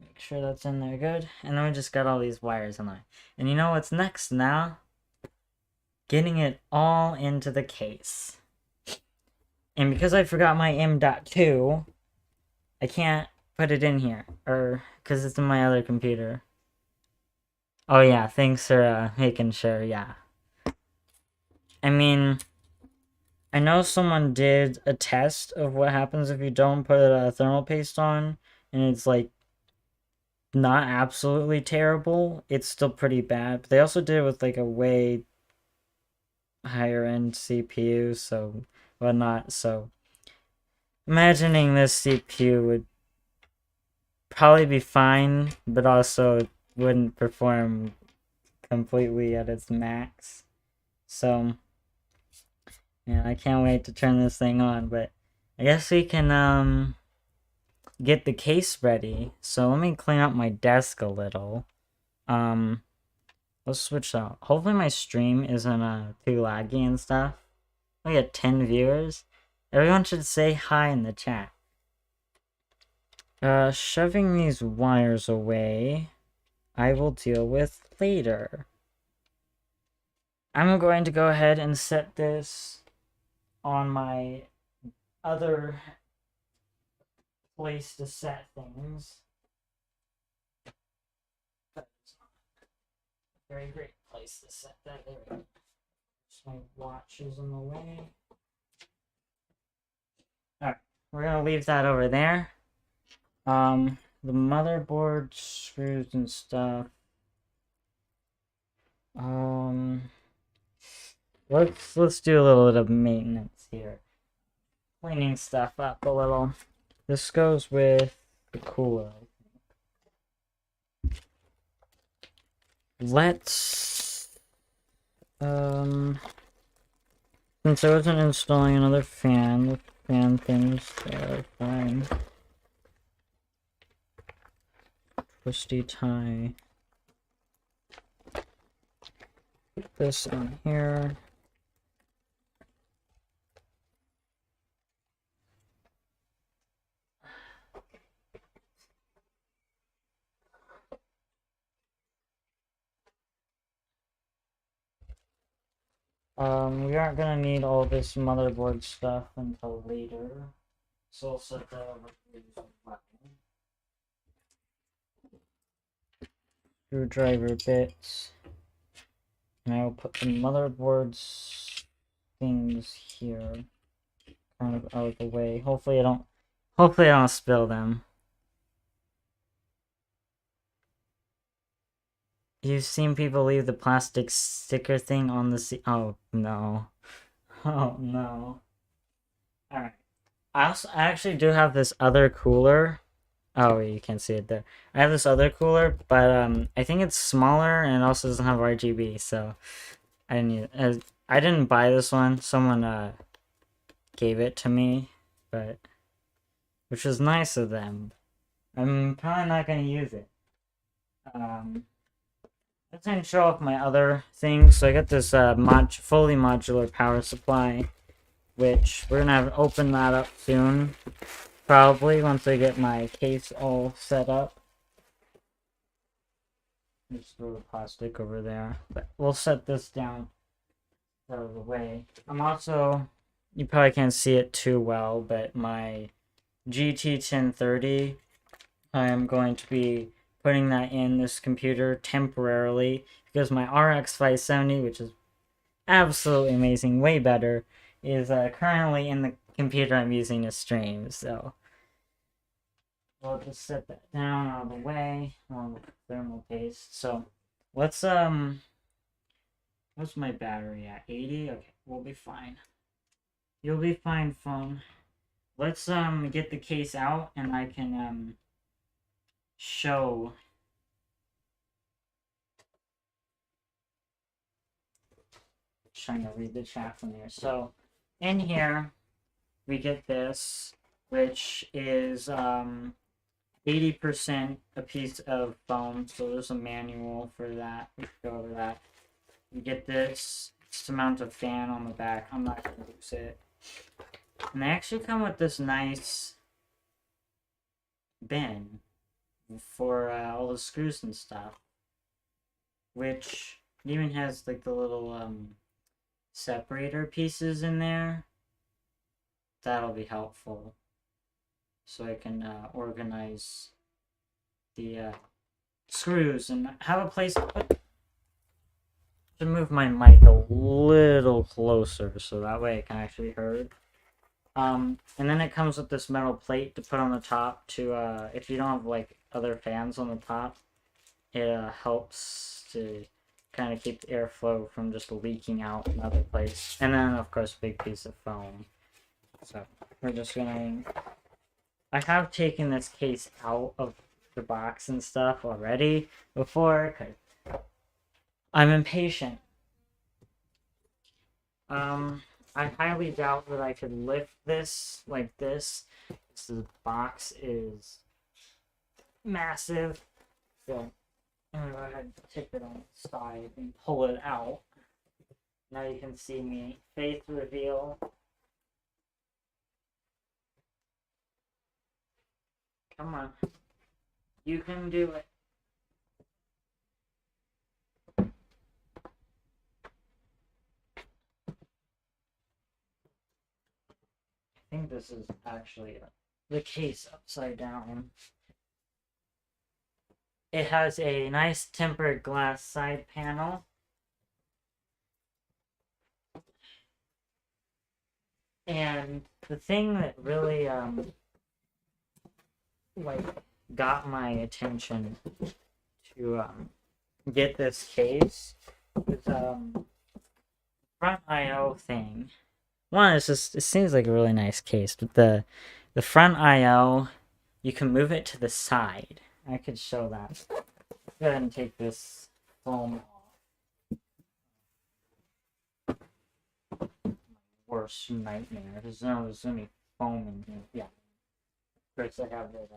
Make sure that's in there good. And then we just got all these wires in there. And you know what's next now? Getting it all into the case. And because I forgot my M.2, I can't put it in here. Or, because it's in my other computer. Oh yeah, thanks for making sure, yeah. I mean, I know someone did a test of what happens if you don't put a thermal paste on, and it's like not absolutely terrible. It's still pretty bad. But they also did it with like a way higher end CPU, so whatnot. So imagining this CPU would probably be fine, but also wouldn't perform completely at its max. So yeah, I can't wait to turn this thing on, but I guess we can get the case ready. So let me clean up my desk a little. Let's switch out. Hopefully my stream isn't too laggy and stuff. We got 10 viewers. Everyone should say hi in the chat. Shoving these wires away, I will deal with later. I'm going to go ahead and set this on my other place to set things. But it's not a very great place to set that. There we go. Just my watch is in the way. Alright, we're gonna leave that over there. The motherboard screws and stuff. Let's do a little bit of maintenance here. Cleaning stuff up a little. This goes with the cooler. Let's since I wasn't installing another fan, the fan things are fine. twisty tie. Put this on here. We aren't gonna need all this motherboard stuff until later, so I'll set that over here as well. Screwdriver bits, and I will put the motherboard's things here, kind of out of the way. Hopefully I don't spill them. You've seen people leave the plastic sticker thing on the seat. Oh no. Oh no. Alright. I actually do have this other cooler. Oh, you can't see it there. I have this other cooler, but I think it's smaller and it also doesn't have RGB, so I didn't buy this one. Someone gave it to me, but which was nice of them. I'm probably not gonna use it. Let's then show off my other things. So I got this fully modular power supply, which we're gonna open that up soon, probably once I get my case all set up. Just throw the plastic over there, but we'll set this down out of the way. I'm also, you probably can't see it too well, but my GT1030, I am going to be putting that in this computer temporarily because my RX 570, which is absolutely amazing, way better, is currently in the computer I'm using to stream. So we'll just set that down out of the way along with thermal paste. So let's what's my battery at? 80? Okay, we'll be fine. You'll be fine, phone. Let's get the case out and I can show. Trying to read the chat from here. So in here we get this, which is 80% a piece of foam. So there's a manual for that. We can go over that. We get this to mount a fan on the back. I'm not gonna use it. And they actually come with this nice bin for all the screws and stuff, which even has like the little separator pieces in there. That'll be helpful, so I can organize the screws and have a place to move my mic a little closer so that way it can actually be heard. And then it comes with this metal plate to put on the top to if you don't have like other fans on the top, it helps to kind of keep the airflow from just leaking out in other place. And then of course a big piece of foam. So we're just gonna, I have taken this case out of the box and stuff already before because I'm impatient. I highly doubt that I could lift this like this. This box is massive. So I'm gonna go ahead and tip it on the side and pull it out. Now you can see me face reveal. Come on. You can do it. I think this is actually the case upside down. It has a nice tempered glass side panel. And the thing that really like got my attention to get this case was front IO thing. One, it's just, it seems like a really nice case, but the front IO, you can move it to the side. I could show that. Go ahead and take this foam off. Worst nightmare. There's any foam in here. Yeah. First I have it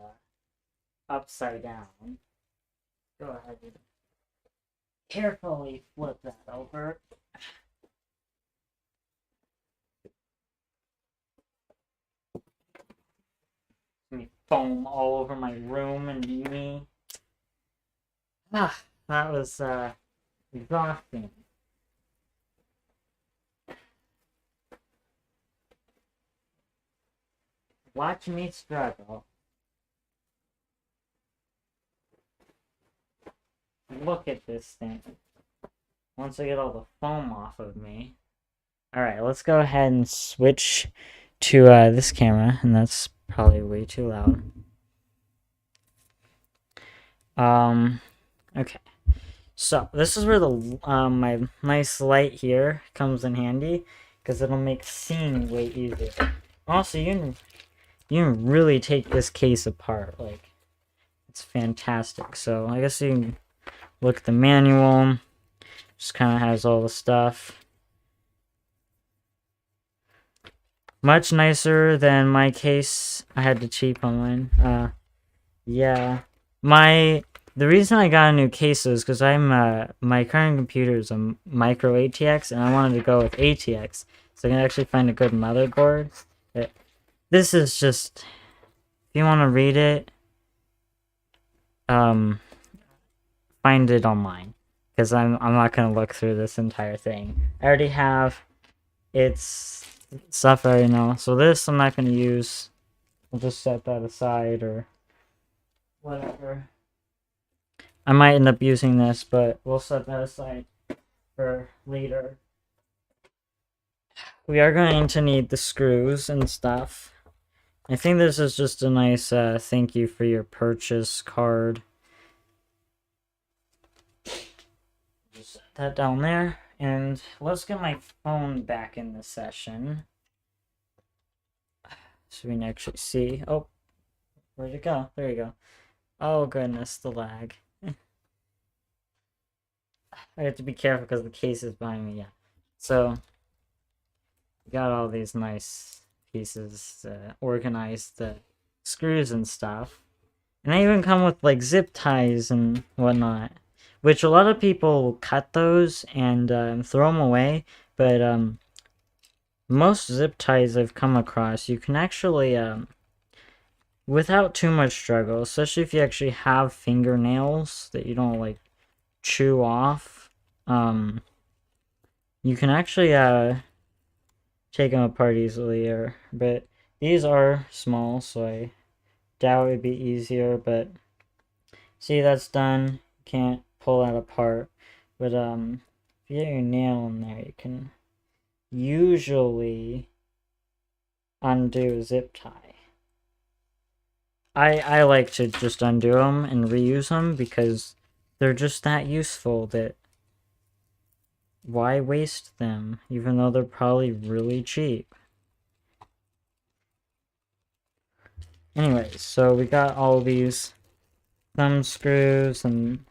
upside down. Go ahead and carefully flip that over. Me foam all over my room and me. Ah, that was exhausting. Watch me struggle. Look at this thing. Once I get all the foam off of me. Alright, let's go ahead and switch to this camera, and that's probably way too loud. Okay. So, this is where the my nice light here comes in handy, because it'll make seeing way easier. Also, you can really take this case apart, like, it's fantastic. So, I guess you can look at the manual, just kind of has all the stuff. Much nicer than my case. I had to cheap on mine. Yeah. The reason I got a new case is because my current computer is a micro ATX, and I wanted to go with ATX, so I can actually find a good motherboard. This is just, if you want to read it, find it online, because I'm not gonna look through this entire thing. I already have its stuff I already know, so this I'm not gonna use. I'll just set that aside or whatever. I might end up using this, but we'll set that aside for later. We are going to need the screws and stuff. I think this is just a nice thank you for your purchase card. Just set that down there. And let's get my phone back in the session, so we can actually see. Oh, where'd it go? There you go. Oh goodness, the lag. I have to be careful because the case is behind me. Yeah. So, got all these nice pieces organized, screws and stuff. And they even come with like zip ties and whatnot, which a lot of people cut those and throw them away. But most zip ties I've come across, you can actually, without too much struggle, especially if you actually have fingernails that you don't like chew off, you can actually take them apart easily. But these are small, so I doubt it'd be easier. But see, that's done. Can't pull that apart. But if you get your nail in there, you can usually undo a zip tie. I like to just undo them and reuse them because they're just that useful that why waste them, even though they're probably really cheap. Anyways, so we got all these thumb screws and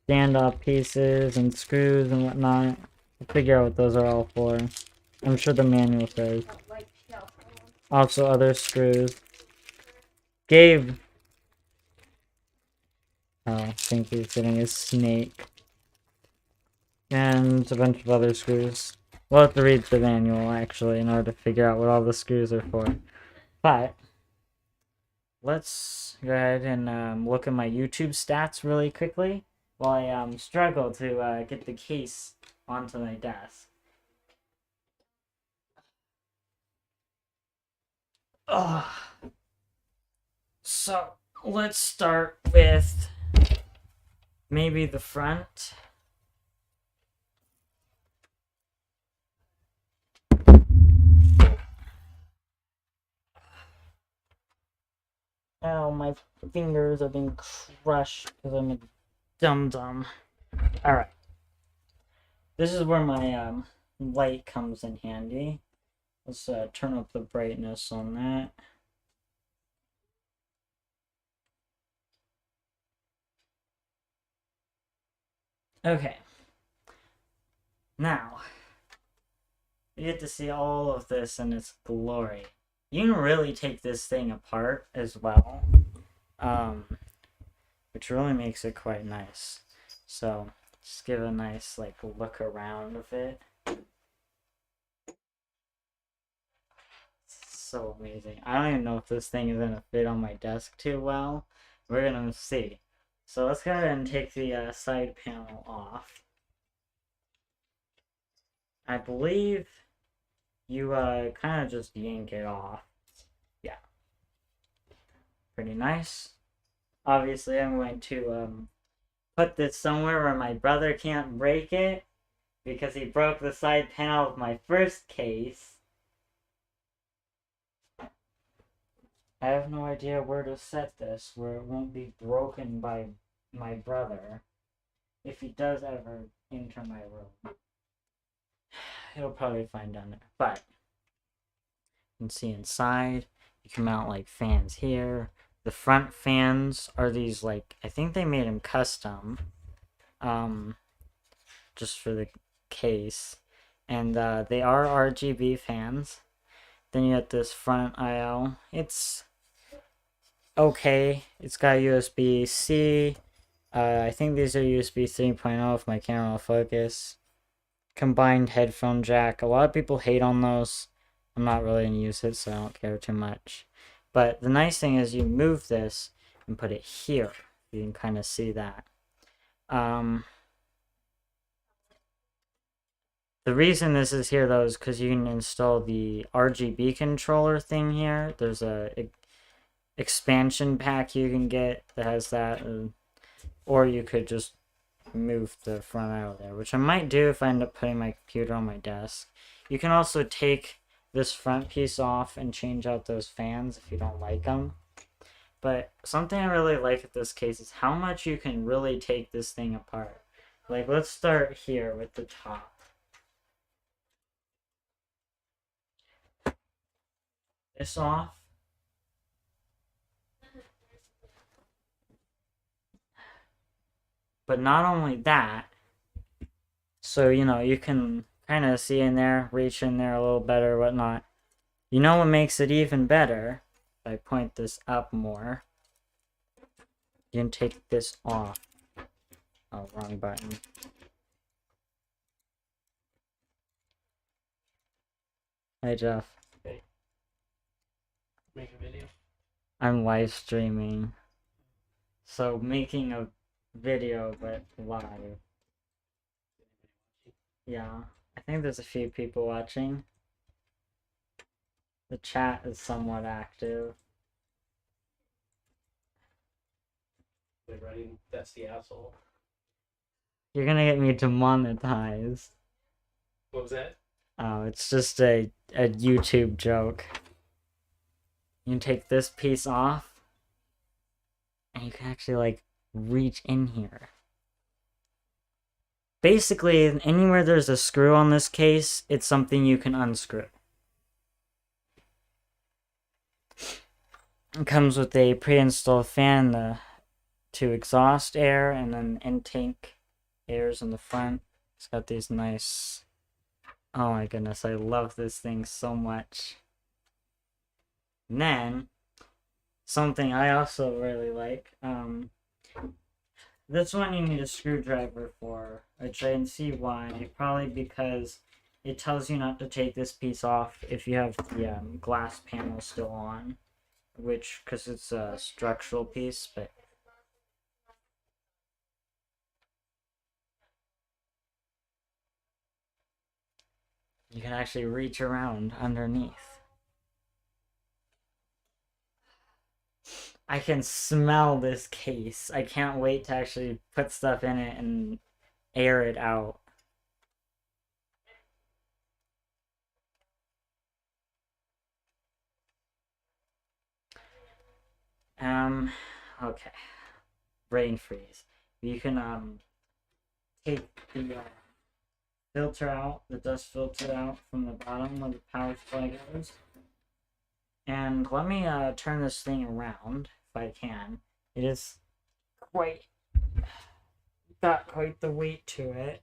stand-off pieces and screws and whatnot. We'll figure out what those are all for. I'm sure the manual says. Also other screws. Gabe. Oh, I think he's getting his snake. And a bunch of other screws. We'll have to read the manual, actually, in order to figure out what all the screws are for. But let's go ahead and look at my YouTube stats really quickly while I struggle to get the case onto my desk. Ugh. So let's start with maybe the front. Oh, my fingers are being crushed because I'm a dum-dum. Alright. This is where my light comes in handy. Let's turn up the brightness on that. Okay. Now, you get to see all of this in its glory. You can really take this thing apart as well. which really makes it quite nice. So just give a nice like look around of it. It's so amazing. I don't even know if this thing is gonna fit on my desk too well. We're gonna see. So let's go ahead and take the side panel off. I believe you kind of just yank it off. Yeah, pretty nice. Obviously, I'm going to put this somewhere where my brother can't break it, because he broke the side panel of my first case. I have no idea where to set this where it won't be broken by my brother if he does ever enter my room. He'll probably find down there. But you can see inside, you can mount like fans here. The front fans are these like, I think they made them custom, just for the case, and they are RGB fans. Then you have this front IO. It's okay. It's got USB-C. I think these are USB 3.0 if my camera will focus. Combined headphone jack. A lot of people hate on those. I'm not really going to use it, so I don't care too much. But the nice thing is you move this and put it here. You can kind of see that. The reason this is here, though, is because you can install the RGB controller thing here. There's a expansion pack you can get that has that. Or you could just move the front out of there, which I might do if I end up putting my computer on my desk. You can also take this front piece off and change out those fans if you don't like them. But something I really like at this case is how much you can really take this thing apart. Like, let's start here with the top. This off. But not only that, so, you know, you can kind of see in there, reach in there a little better, whatnot. You know what makes it even better? If I point this up more, you can take this off. Oh, wrong button. Hey, Jeff. Hey. Make a video? I'm live streaming. So, making a video, but live. Yeah. I think there's a few people watching. The chat is somewhat active. They're writing, that's the asshole. You're gonna get me demonetized. What was that? Oh, it's just a YouTube joke. You can take this piece off, and you can actually, like, reach in here. Basically, anywhere there's a screw on this case, it's something you can unscrew. It comes with a pre-installed fan to exhaust air, and then intake airs in the front. It's got these nice... Oh my goodness, I love this thing so much. And then, something I also really like, this one you need a screwdriver for, which I can see why. Probably because it tells you not to take this piece off if you have the glass panel still on, which, because it's a structural piece, but you can actually reach around underneath. I can smell this case. I can't wait to actually put stuff in it and air it out. Okay. Brain freeze. You can, take the filter out, the dust filter out from the bottom where the power supply goes. And let me, turn this thing around, if I can. It is got quite the weight to it.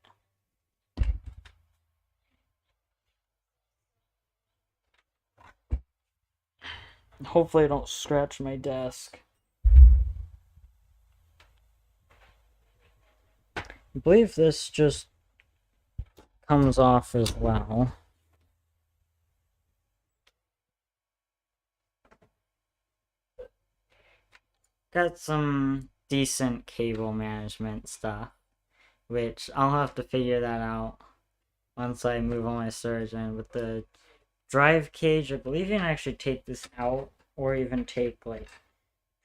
Hopefully I don't scratch my desk. I believe this just comes off as well. Got some decent cable management stuff, which I'll have to figure that out once I move all my storage in. With the drive cage, I believe you can actually take this out, or even take like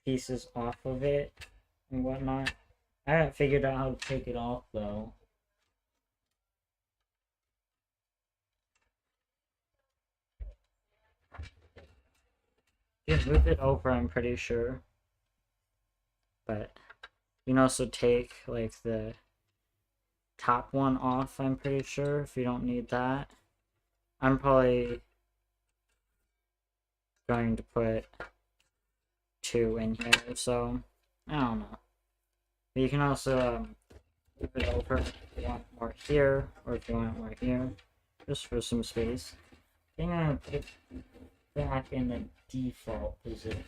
pieces off of it and whatnot. I haven't figured out how to take it off though. You can move it over, I'm pretty sure. But you can also take like the top one off, I'm pretty sure, if you don't need that. I'm probably going to put 2 in here, so I don't know. But you can also move it over if you want more here, or if you want more here, just for some space. I think I'm gonna put it back in the default position.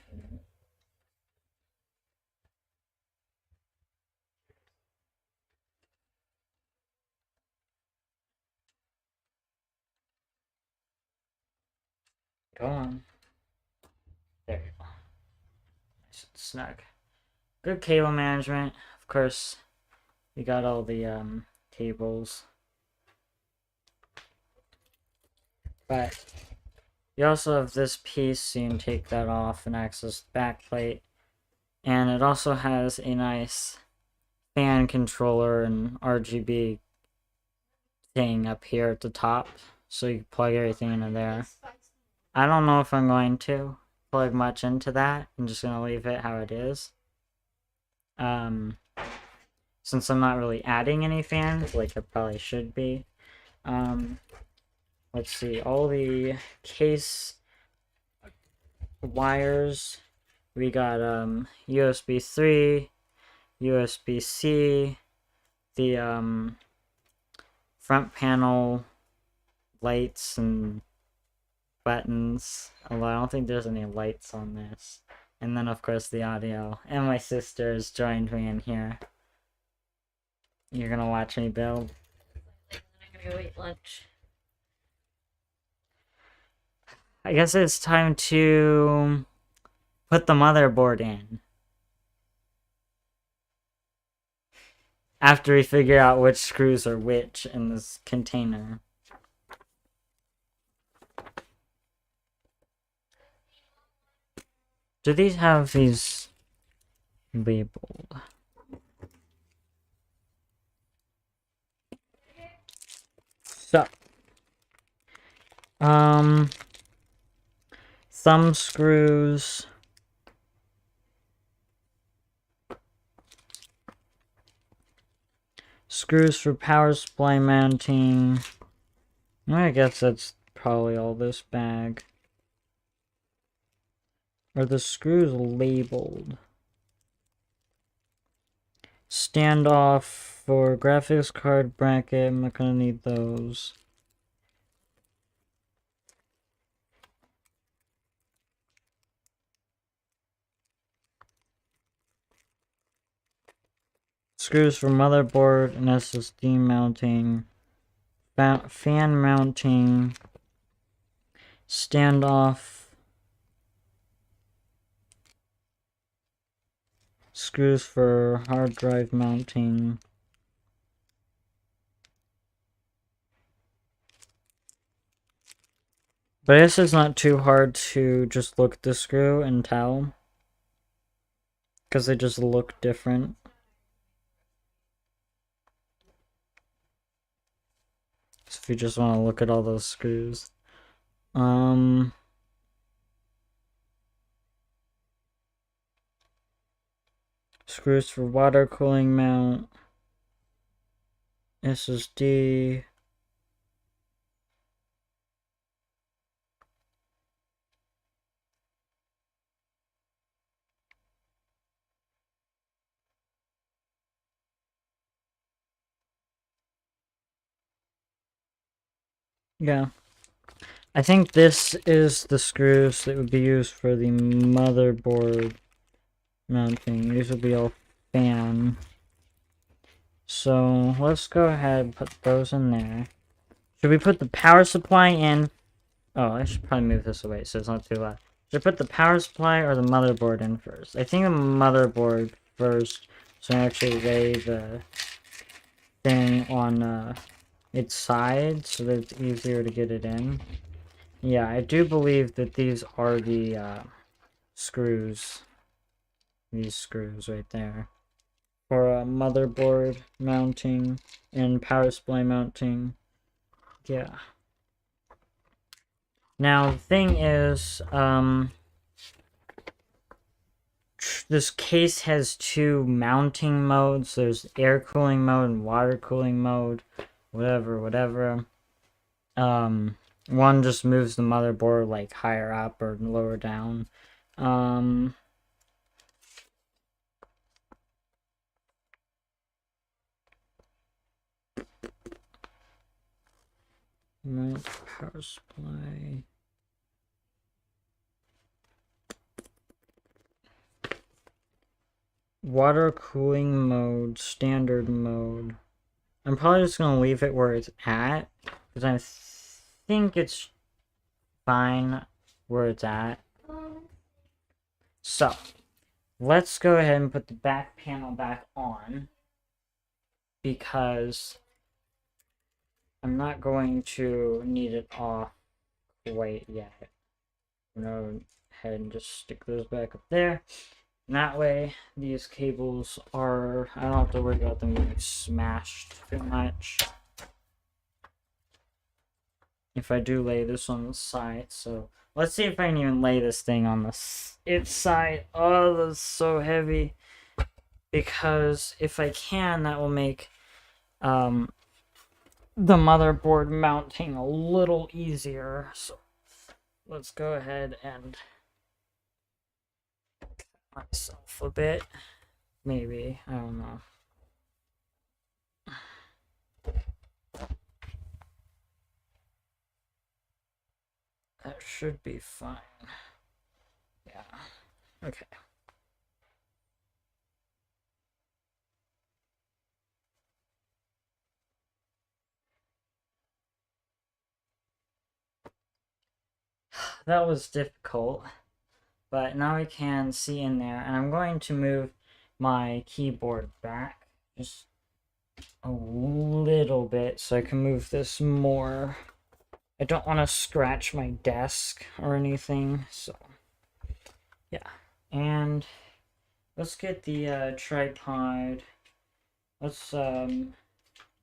Go on. There you go. Nice and snug. Good cable management. Of course, you got all the cables. But you also have this piece, so you can take that off and access the backplate. And it also has a nice fan controller and RGB thing up here at the top, so you can plug everything into there. I don't know if I'm going to plug much into that. I'm just going to leave it how it is. Since I'm not really adding any fans, like I probably should be. Let's see, all the case wires, we got USB 3, USB-C, the front panel lights and buttons, although I don't think there's any lights on this. And then of course the audio, and my sister's joined me in here. You're gonna watch me build? I'm gonna go eat lunch. I guess it's time to put the motherboard in. After we figure out which screws are which in this container. Do these have these labeled? So, thumb screws. Screws for power supply mounting. I guess that's probably all this bag. Are the screws labeled? Standoff for graphics card bracket. I'm not gonna need those. Screws for motherboard and SSD mounting. Fan mounting. Standoff. Screws for hard drive mounting. But I guess it's not too hard to just look at the screw and tell, because they just look different. So if you just want to look at all those screws. Screws for water cooling mount. SSD. Yeah. I think this is the screws that would be used for the motherboard mounting. These would be all fan So let's go ahead and put those in there. Should we put the power supply in? Oh, I should probably move this away so it's not too loud. Should I put the power supply or the motherboard in first? I think the motherboard first, so I actually lay the thing on its side so that it's easier to get it in. Yeah, I do believe that these are the screws. These screws right there. For motherboard mounting and power supply mounting. Yeah. Now, the thing is, this case has two mounting modes. There's air cooling mode and water cooling mode. Whatever. One just moves the motherboard like higher up or lower down. Right, power supply. Water cooling mode, standard mode. I'm probably just gonna leave it where it's at, because I think it's fine where it's at. So, let's go ahead and put the back panel back on, because I'm not going to need it off quite yet. I'm gonna go ahead and just stick those back up there. And that way, these cables are, I don't have to worry about them getting smashed too much. If I do lay this on the side, so let's see if I can even lay this thing on its side. Oh, that's so heavy. Because if I can, that will make the motherboard mounting a little easier. So let's go ahead and myself a bit. Maybe, I don't know. That should be fine. Yeah. Okay. That was difficult. But now I can see in there. And I'm going to move my keyboard back. Just a little bit so I can move this more. I don't want to scratch my desk or anything, so yeah. And let's get the tripod. Let's go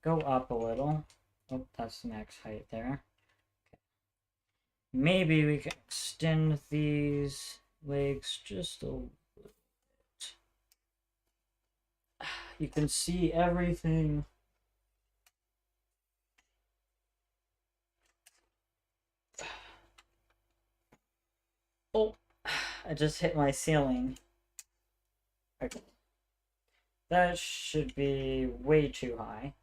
up a little. Oh, that's the max height there. Maybe we can extend these legs just a little bit. You can see everything. Oh, I just hit my ceiling. Okay. That should be way too high.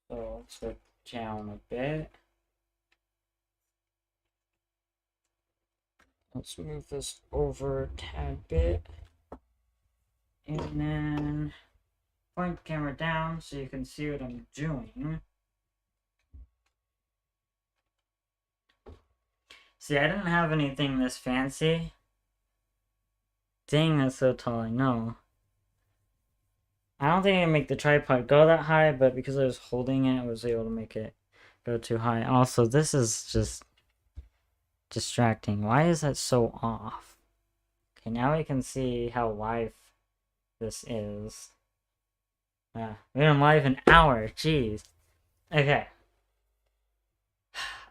So let's go down a bit. Let's move this over a tad bit. And then point the camera down so you can see what I'm doing. See, I didn't have anything this fancy. Dang, that's so tall, I know. I don't think I can make the tripod go that high, but because I was holding it, I was able to make it go too high. Also, this is just distracting. Why is that so off? Okay, now we can see how live this is. We've been live an hour, jeez. Okay.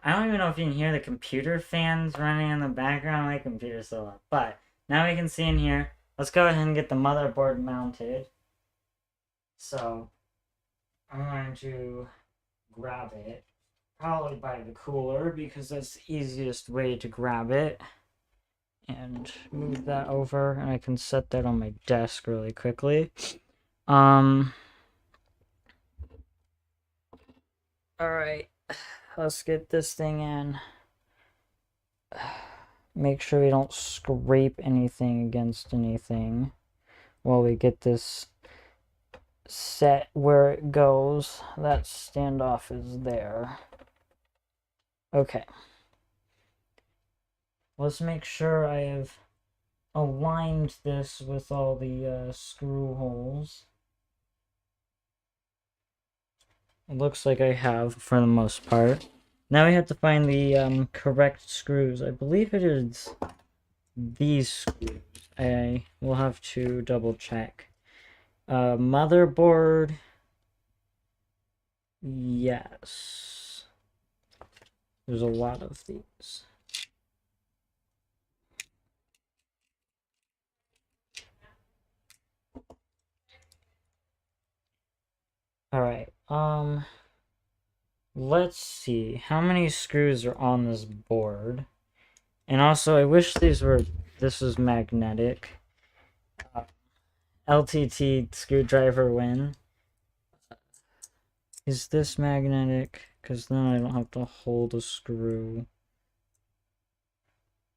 I don't even know if you can hear the computer fans running in the background. My computer's so loud. But now we can see in here. Let's go ahead and get the motherboard mounted. So I'm going to grab it. Probably by the cooler because that's the easiest way to grab it. And move that over. And I can set that on my desk really quickly. Alright. Let's get this thing in. Make sure we don't scrape anything against anything while we get this set where it goes. That standoff is there. Okay. Let's make sure I have aligned this with all the screw holes. It looks like I have for the most part. Now we have to find the correct screws. I believe it is these screws. I will have to double check. Motherboard. Yes. There's a lot of these. Alright, let's see. How many screws are on this board? And also, I wish this was magnetic. LTT screwdriver win. Is this magnetic? Because then I don't have to hold a screw.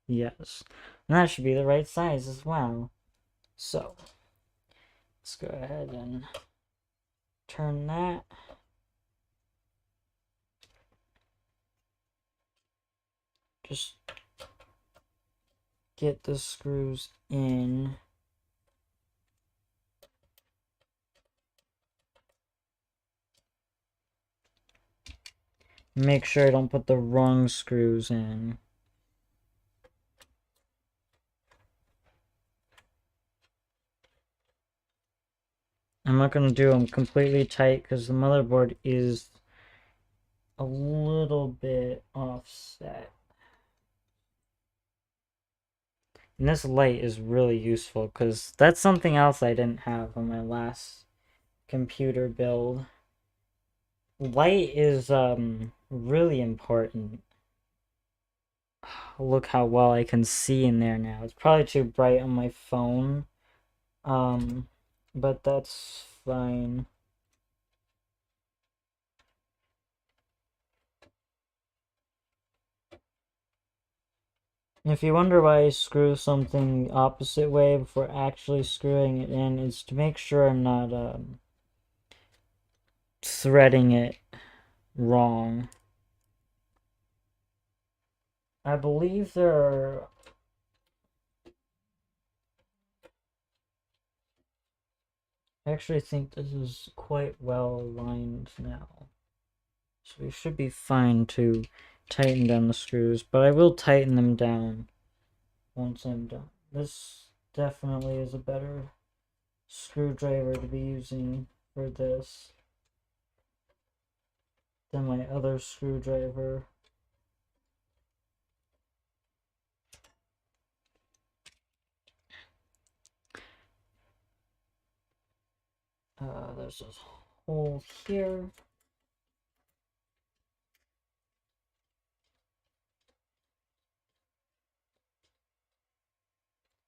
Yes. And that should be the right size as well. So, let's go ahead and turn that. Just get the screws in. Make sure I don't put the wrong screws in. I'm not going to do them completely tight because the motherboard is a little bit offset. And this light is really useful because that's something else I didn't have on my last computer build. Light is really important. Look how well I can see in there now. It's probably too bright on my phone. But that's fine. If you wonder why I screw something the opposite way before actually screwing it in, it's to make sure I'm not threading it wrong. I believe there are... I actually think this is quite well aligned now. So we should be fine to tighten down the screws, but I will tighten them down once I'm done. This definitely is a better screwdriver to be using for this than my other screwdriver. There's this hole here.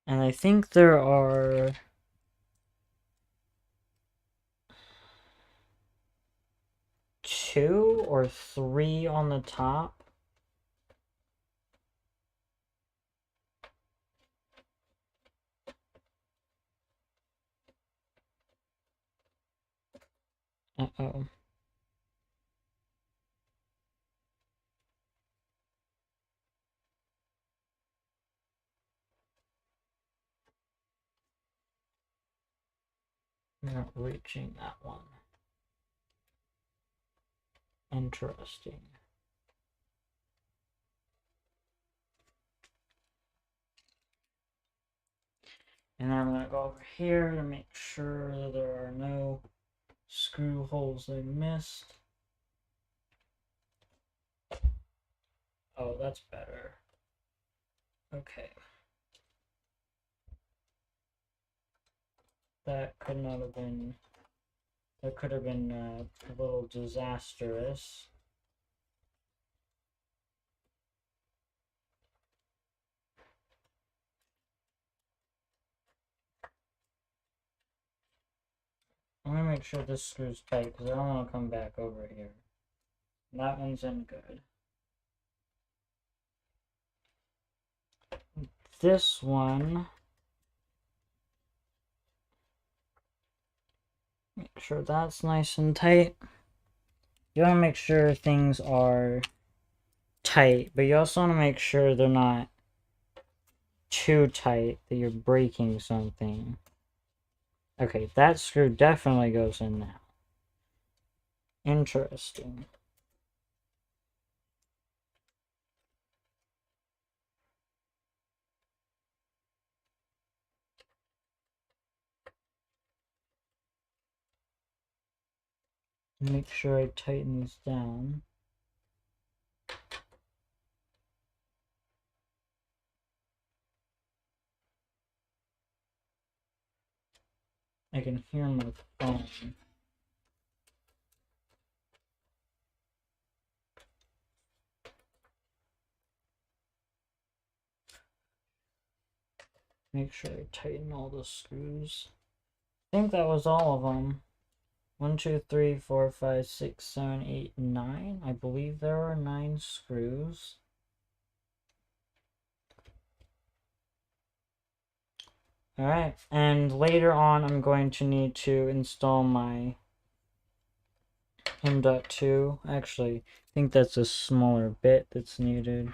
And I think there are 2 or 3 on the top. Uh-oh. Not reaching that one. Interesting. And I'm going to go over here to make sure that there are no screw holes I missed. Oh, that's better. Okay. That could not have been... That could have been a little disastrous. I'm gonna make sure this screw's tight because I don't want to come back over here. That one's in good. This one, make sure that's nice and tight. You want to make sure things are tight, but you also want to make sure they're not too tight that you're breaking something. Okay, that screw definitely goes in now. Interesting. Make sure I tighten these down. I can hear my phone. Make sure I tighten all the screws. I think that was all of them. 1, 2, 3, 4, 5, 6, 7, 8, 9. I believe there were 9 screws. Alright, and later on I'm going to need to install my M.2. Actually, I think that's a smaller bit that's needed.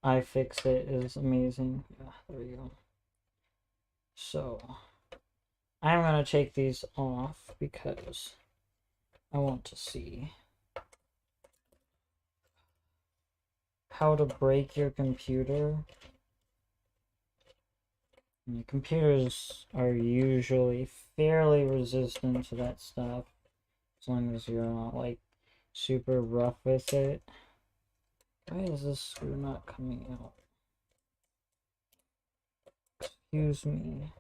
iFixit is amazing. Yeah, there we go. So, I'm going to take these off because I want to see how to break your computer. And computers are usually fairly resistant to that stuff, as long as you're not like super rough with it. Why is this screw not coming out? Excuse me.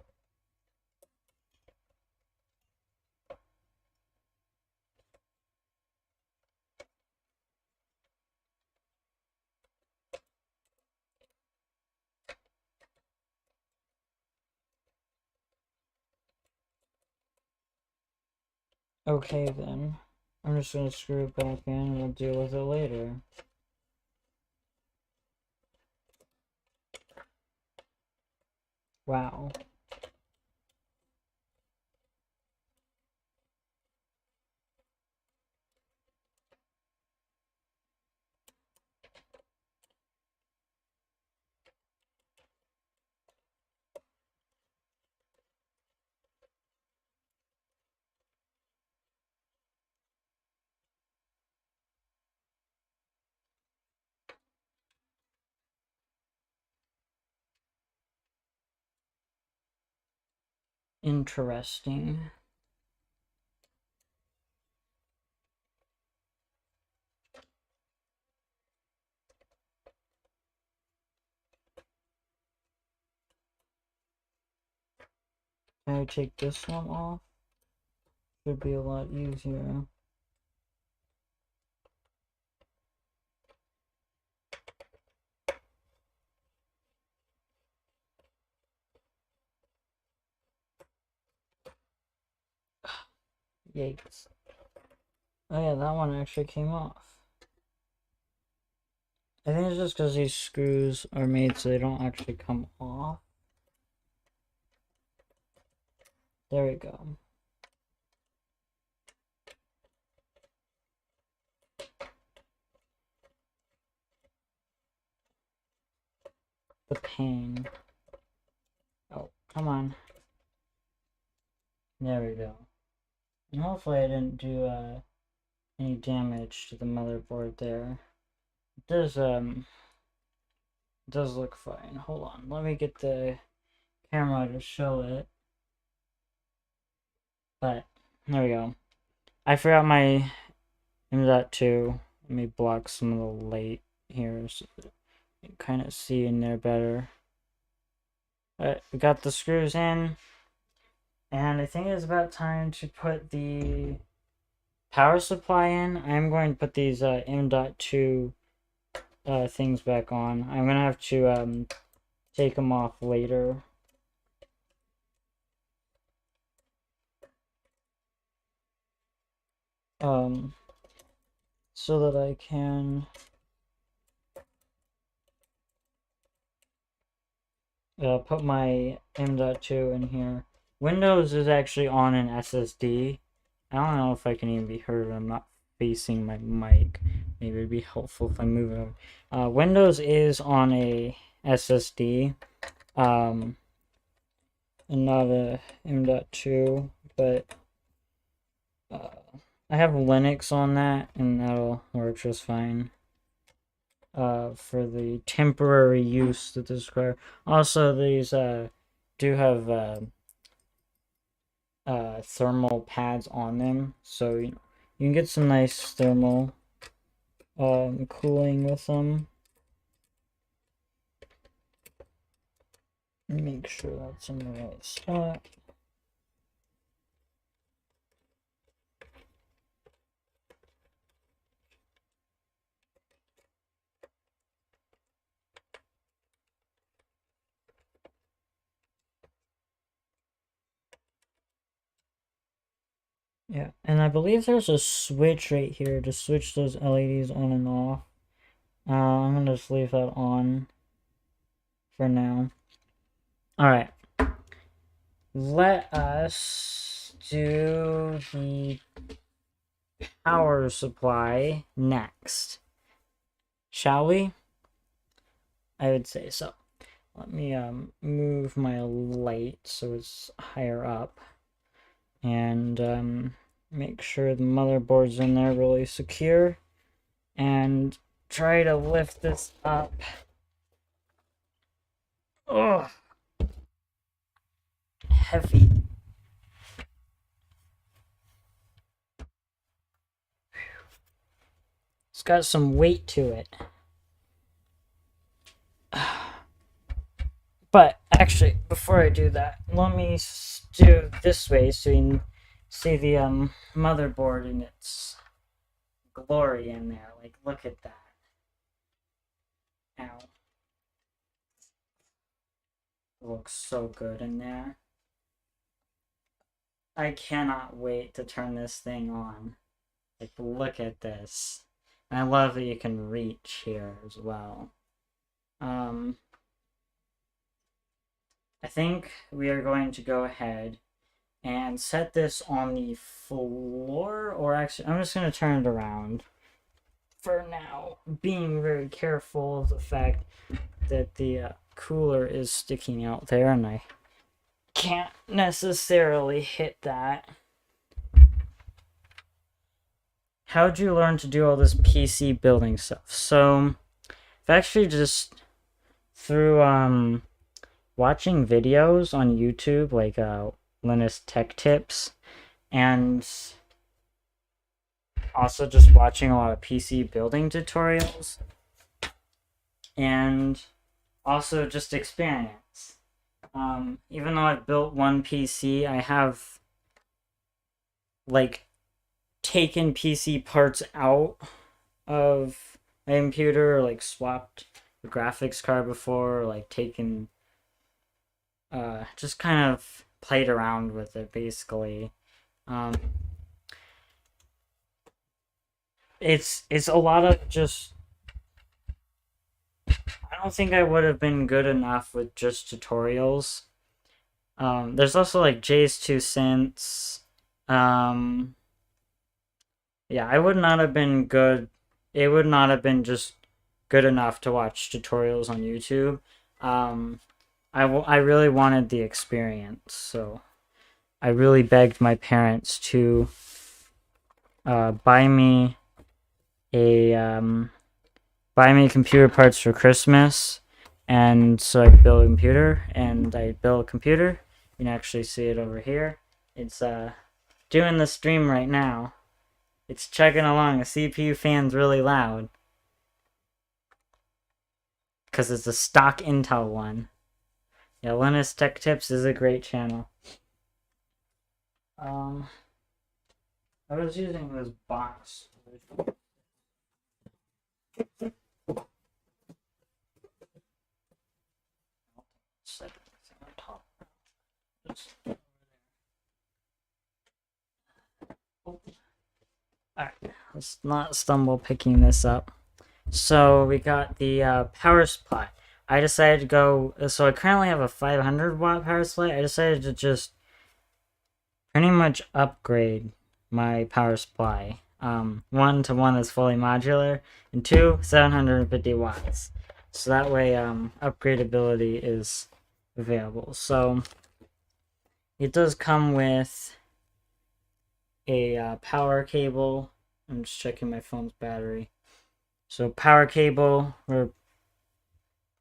Okay then. I'm just gonna screw it back in and we'll deal with it later. Wow. Interesting. Can I take this one off? Should be a lot easier. Yikes. Oh yeah, that one actually came off. I think it's just because these screws are made so they don't actually come off. There we go. The pain. Oh, come on. There we go. And hopefully I didn't do any damage to the motherboard there. It does look fine. Hold on, let me get the camera to show it. But there we go. I forgot my M.2. Let me block some of the light here so that you can kind of see in there better. Alright, we got the screws in. And I think it's about time to put the power supply in. I'm going to put these M.2 things back on. I'm going to have to take them off later. So that I can put my M.2 in here. Windows is actually on an SSD. I don't know if I can even be heard. I'm not facing my mic. Maybe it'd be helpful if I move it over. Windows is on a SSD. And not a M.2, but I have Linux on that, and that'll work just fine. For the temporary use that this require. Also, these do have thermal pads on them, so you can get some nice thermal cooling with them. Make sure that's in the right spot. Yeah, and I believe there's a switch right here to switch those LEDs on and off. I'm gonna just leave that on for now. Alright. Let us do the power supply next. Shall we? I would say so. Let me move my light so it's higher up. And make sure the motherboard's in there really secure. And try to lift this up. Ugh. Heavy. It's got some weight to it. But actually, before I do that, let me do this way so you can see the motherboard in its glory in there. Like, look at that. Ow. It looks so good in there. I cannot wait to turn this thing on. Like, look at this. And I love that you can reach here as well. I think we are going to go ahead and set this on the floor, or actually, I'm just going to turn it around for now, being very careful of the fact that the cooler is sticking out there and I can't necessarily hit that. How'd you learn to do all this PC building stuff? So, I've actually just through watching videos on YouTube, like Linus Tech Tips, and also just watching a lot of PC building tutorials, and also just experience. Even though I've built one PC, I have like taken PC parts out of my computer, or like swapped the graphics card before, or like taken just kind of played around with it basically. It's a lot of just, I don't think I would have been good enough with just tutorials. There's also like Jay's 2 cents. Yeah, I would not have been good. It would not have been just good enough to watch tutorials on YouTube. I really wanted the experience, so I really begged my parents to buy me computer parts for Christmas, and so I could build a computer, and I built a computer. You can actually see it over here. It's doing the stream right now. It's chugging along. The CPU fan's really loud because it's a stock Intel one. Yeah, Linus Tech Tips is a great channel. I was using this box. Set everything on top. Alright, let's not stumble picking this up. So we got the power supply. I decided to go, so I currently have a 500 watt power supply. I decided to just pretty much upgrade my power supply. 1 is fully modular, and 2, 750 watts. So that way, upgradability is available. So it does come with a power cable. I'm just checking my phone's battery. So power cable, I'm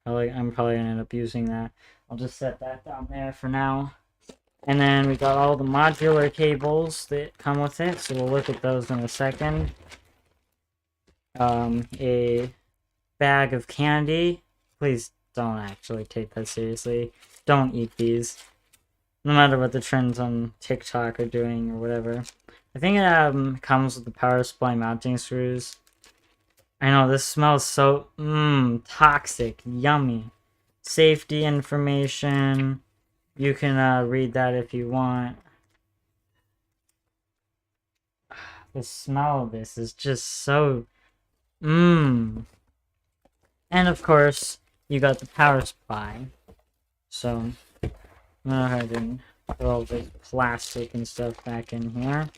probably gonna end up using that. I'll just set that down there for now. And then we got all the modular cables that come with it, so we'll look at those in a second. A bag of candy. Please don't actually take that seriously. Don't eat these. No matter what the trends on TikTok are doing or whatever. I think it comes with the power supply mounting screws. I know, this smells so toxic. Yummy. Safety information. You can read that if you want. The smell of this is just so and of course you got the power supply. So I'm gonna go ahead and throw all the plastic and stuff back in here.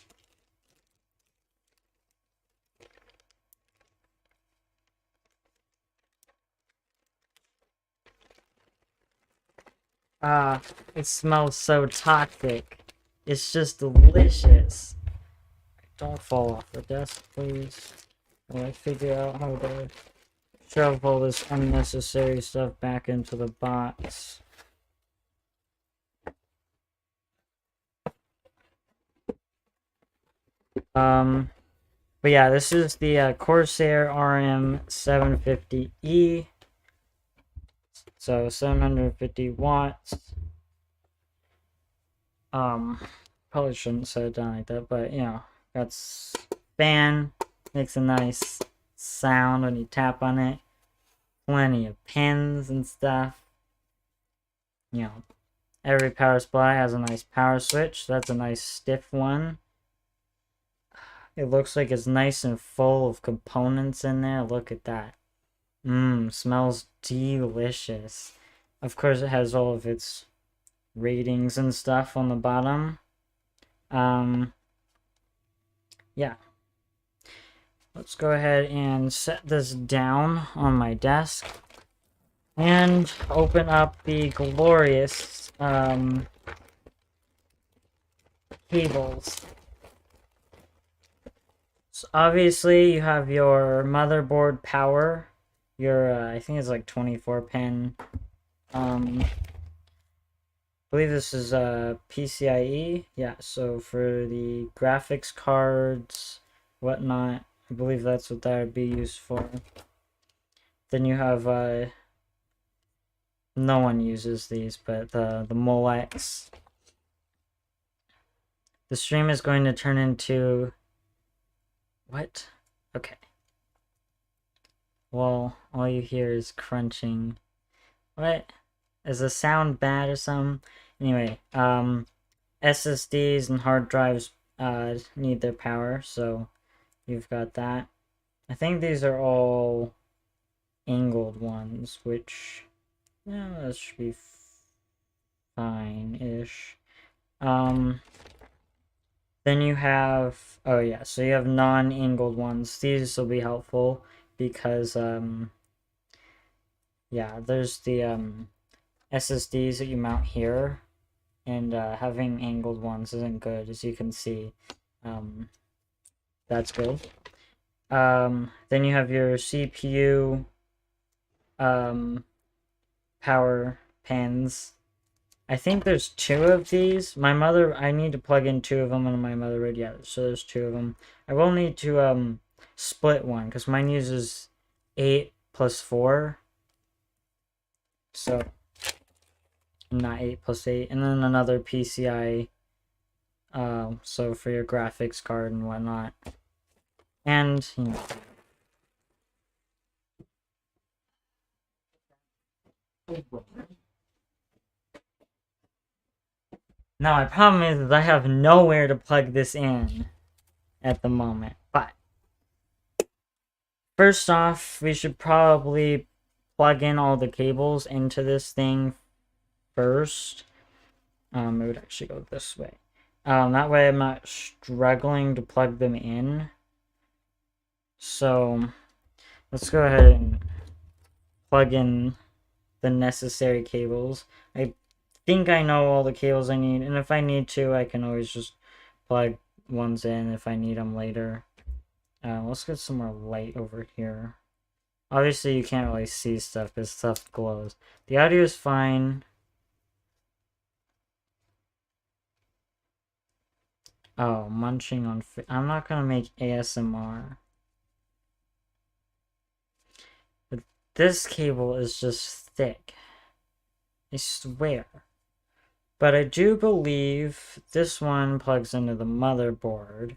It smells so toxic. It's just delicious. Don't fall off the desk, please. While I figure out how to shove all this unnecessary stuff back into the box. But yeah, this is the Corsair RM750E. So 750 watts. Probably shouldn't set it down like that, but you know, that's fan, makes a nice sound when you tap on it. Plenty of pins and stuff. You know, every power supply has a nice power switch. That's a nice stiff one. It looks like it's nice and full of components in there. Look at that. Smells delicious. Of course, it has all of its ratings and stuff on the bottom. Yeah. Let's go ahead and set this down on my desk. And open up the glorious, cables. So obviously, you have your motherboard power. Your, I think it's like 24 pin. I believe this is PCIe. Yeah, so for the graphics cards, whatnot, I believe that's what that would be used for. Then you have, no one uses these, but the Molex. The stream is going to turn into... What? Okay. Well, all you hear is crunching. What? Is the sound bad or something? Anyway, SSDs and hard drives need their power, so you've got that. I think these are all angled ones, which, yeah, that should be fine-ish. Then you have, oh yeah, so you have non-angled ones. These will be helpful because, yeah, there's the SSDs that you mount here, and having angled ones isn't good, as you can see. That's good. Then you have your CPU power pins. I think there's 2 of these. I need to plug in 2 of them on my motherboard. Yeah, so there's 2 of them. I will need to split one because mine uses 8 plus 4. So not 8 plus 8, and then another PCI. So for your graphics card and whatnot, and you know. Now, my problem is I have nowhere to plug this in at the moment, but first off, we should probably plug in all the cables into this thing first. It would actually go this way. That way I'm not struggling to plug them in. So let's go ahead and plug in the necessary cables. I think I know all the cables I need, and if I need to, I can always just plug ones in if I need them later. Let's get some more light over here. Obviously, you can't really see stuff because stuff glows. The audio is fine. Oh, munching on I'm not gonna make ASMR. But this cable is just thick. I swear. But I do believe this one plugs into the motherboard.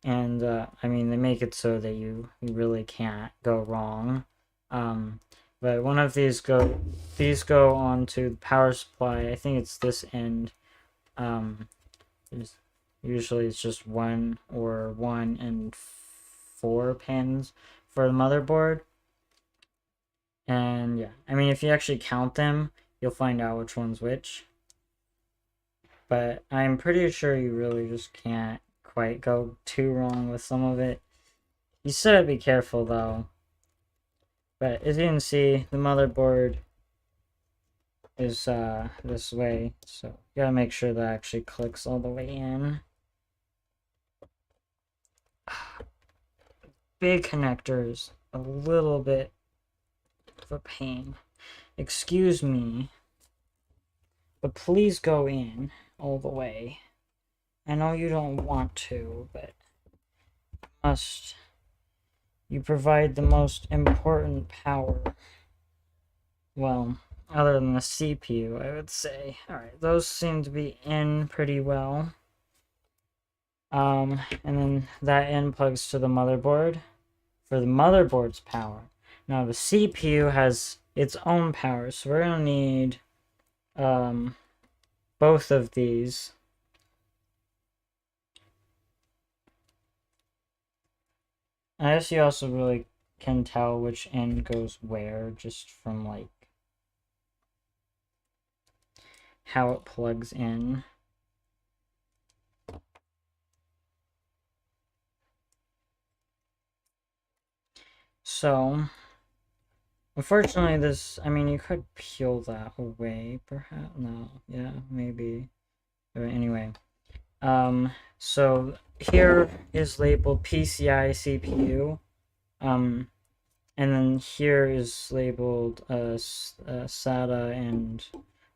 And, I mean, they make it so that you really can't go wrong. But one of these go onto the power supply. I think it's this end. Usually it's just one and 4 pins for the motherboard. And yeah, I mean, if you actually count them, you'll find out which one's which. But I'm pretty sure you really just can't quite go too wrong with some of it. You still gotta be careful though. But as you can see, the motherboard is this way, so you gotta make sure that actually clicks all the way in. Big connectors, a little bit of a pain. Excuse me, but please go in all the way. I know you don't want to, but must. You provide the most important power. Well, other than the CPU, I would say. Alright, those seem to be in pretty well. And then that in plugs to the motherboard for the motherboard's power. Now the CPU has its own power, so we're gonna need both of these. I guess you also really can tell which end goes where just from like how it plugs in. So, unfortunately this, I mean, you could peel that away, perhaps. No, yeah, maybe. But anyway, so here is labeled PCI CPU, and then here is labeled SATA and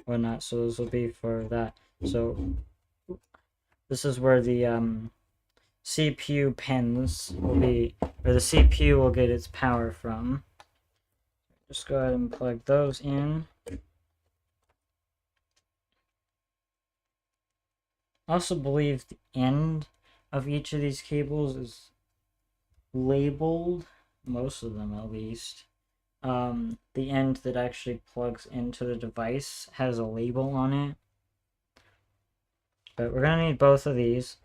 whatnot, so those will be for that. So this is where the CPU pins will be, or the CPU will get its power from. Just go ahead and plug those in. I also believe the end of each of these cables is labeled, most of them at least. The end that actually plugs into the device has a label on it. But we're gonna need both of these.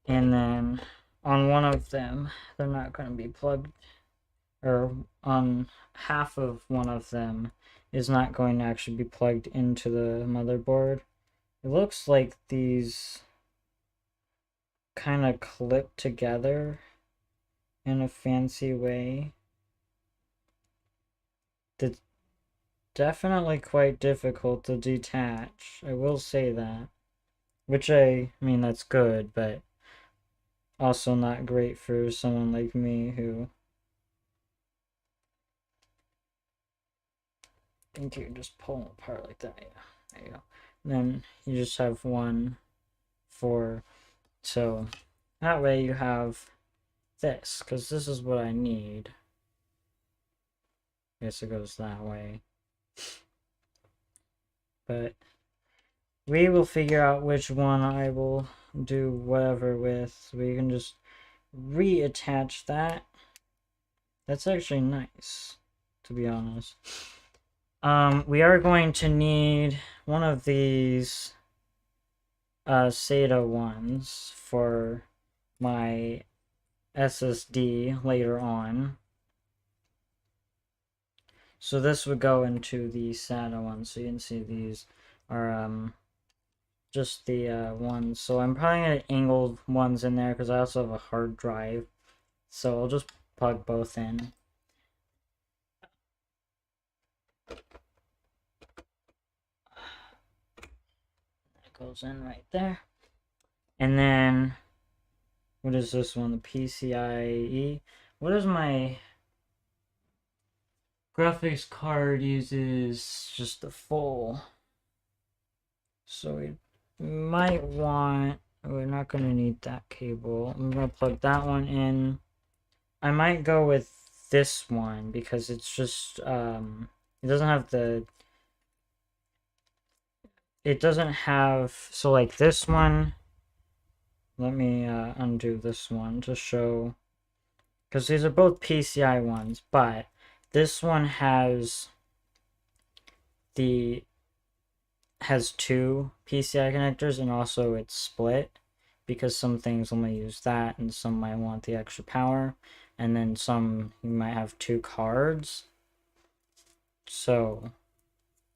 And then on one of them, they're not gonna be plugged, or on half of one of them is not going to actually be plugged into the motherboard. It looks like these kind of clip together in a fancy way. That's definitely quite difficult to detach, I will say that. Which I mean, that's good, but also not great for someone like me who I think you can just pull them apart like that. Yeah, there you go. And then you just have one for, so that way you have this, because this is what I need. I guess it goes that way. But we will figure out which one I will do whatever with. We can just reattach that. That's actually nice, to be honest. We are going to need one of these SATA ones for my SSD later on. So this would go into the SATA one. So you can see these are just the ones. So I'm probably gonna angle ones in there because I also have a hard drive. So I'll just plug both in. That goes in right there. And then, what is this one? The PCIe. What is my graphics card uses just the full. So we might want, we're not going to need that cable. I'm going to plug that one in. I might go with this one because it's just, it doesn't have the, it doesn't have, so like this one, let me undo this one to show, because these are both PCI ones, but this one has two PCI connectors, and also it's split because some things only use that and some might want the extra power, and then some you might have two cards, so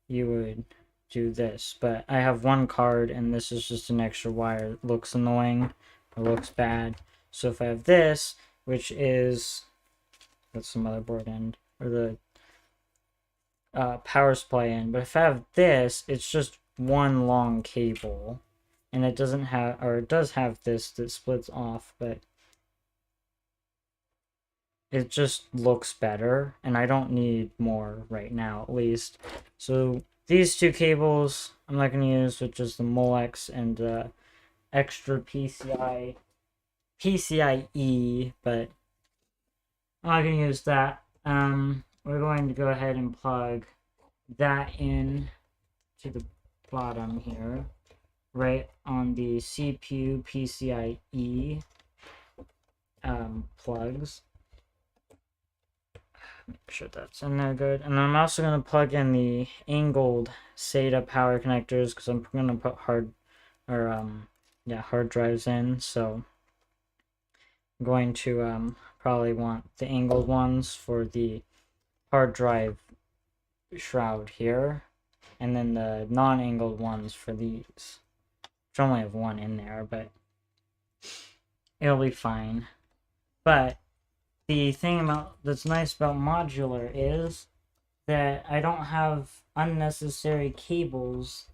you would do this. But I have one card and this is just an extra wire. It looks annoying, it looks bad. So if I have this, which is, that's the motherboard end, or the power supply end, but if I have this, it's just one long cable, and it doesn't have, or it does have this that splits off, but it just looks better, and I don't need more right now, at least. So these two cables I'm not going to use, which is the Molex and extra PCIe, but I'm not going to use that. We're going to go ahead and plug that in to the bottom here, right on the CPU PCIe plugs. Make sure that's in there good. And I'm also going to plug in the angled SATA power connectors because I'm going to put hard drives in. So I'm going to probably want the angled ones for the hard drive shroud here, and then the non-angled ones for these, which only have one in there, but it'll be fine. But the thing that's nice about modular is that I don't have unnecessary cables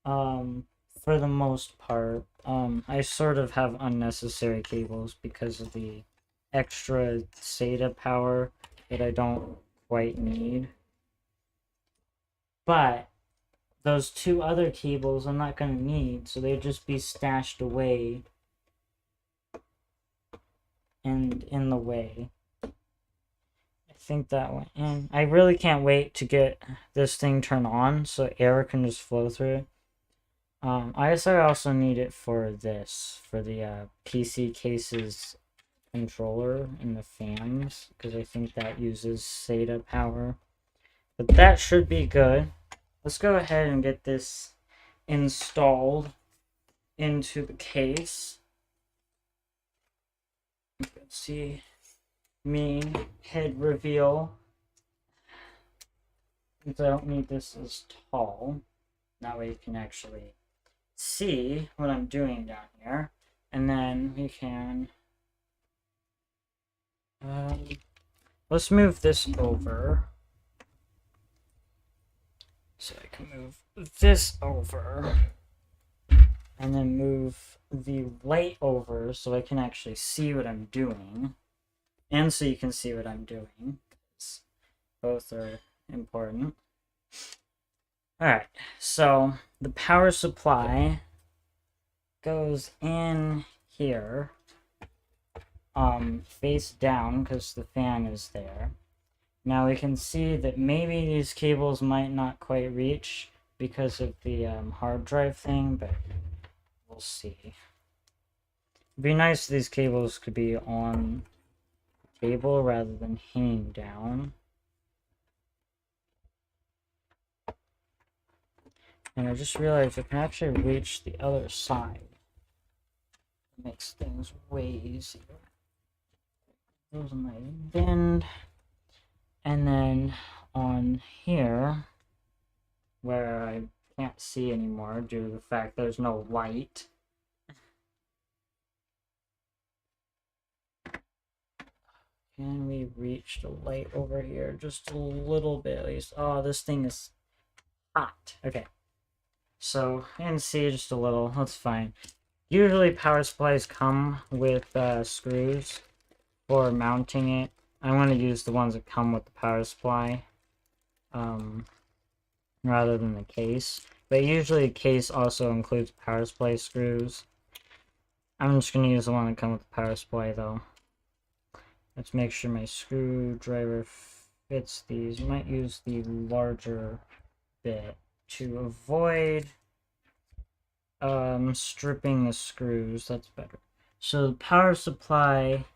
for the most part. I sort of have unnecessary cables because of the extra SATA power that I don't quite need. But those two other cables I'm not going to need, so they'd just be stashed away and in the way. I think that went in. I really can't wait to get this thing turned on so air can just flow through it. I guess I also need it for this, for the PC cases controller and the fans, because I think that uses SATA power. But that should be good. Let's go ahead and get this installed into the case. Let's see me head reveal. Since I don't need this as tall, that way you can actually see what I'm doing down here. And then we can let's move this over. So I can move this over, and then move the light over so I can actually see what I'm doing, and so you can see what I'm doing. Both are important. Alright, so the power supply goes in here, face down because the fan is there. Now we can see that maybe these cables might not quite reach because of the hard drive thing, but we'll see. It'd be nice if these cables could be on the table rather than hanging down. And I just realized I can actually reach the other side. It makes things way easier. Those are my bend. And then on here, where I can't see anymore due to the fact there's no light. Can we reach the light over here just a little bit at least? Oh, this thing is hot. Okay. So, and see just a little. That's fine. Usually power supplies come with screws for mounting it. I'm going to use the ones that come with the power supply rather than the case. But usually the case also includes power supply screws. I'm just going to use the one that comes with the power supply though. Let's make sure my screwdriver fits these. Might use the larger bit to avoid stripping the screws. That's better. So the power supply,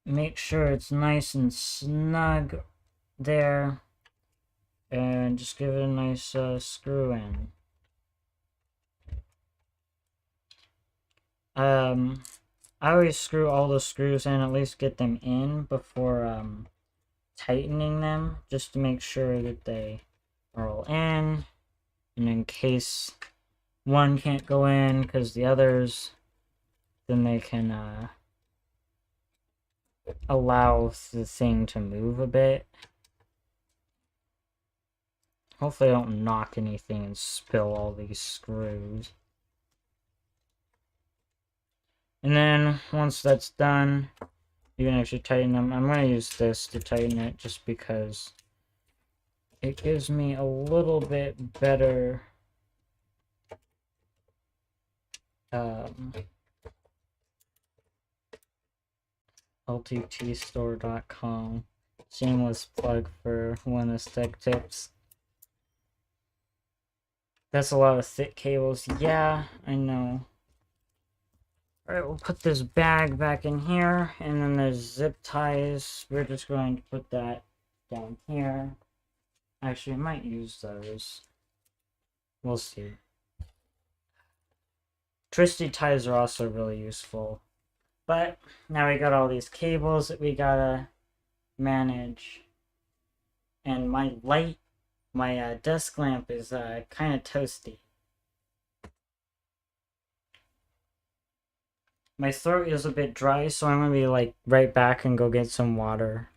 make sure it's nice and snug there, and just give it a nice screw in. I always screw all the screws in, at least get them in before tightening them, just to make sure that they are all in, and in case one can't go in because the others, then they can allow the thing to move a bit. Hopefully I don't knock anything and spill all these screws. And then once that's done, you can actually tighten them. I'm going to use this to tighten it just because it gives me a little bit better lttstore.com. Shameless plug for Linus Tech Tips. That's a lot of thick cables. Yeah, I know. Alright, we'll put this bag back in here, and then there's zip ties. We're just going to put that down here. Actually, I might use those. We'll see. Twisty ties are also really useful. But now we got all these cables that we gotta manage. And my light, my desk lamp is kind of toasty. My throat is a bit dry, so I'm gonna be like right back and go get some water.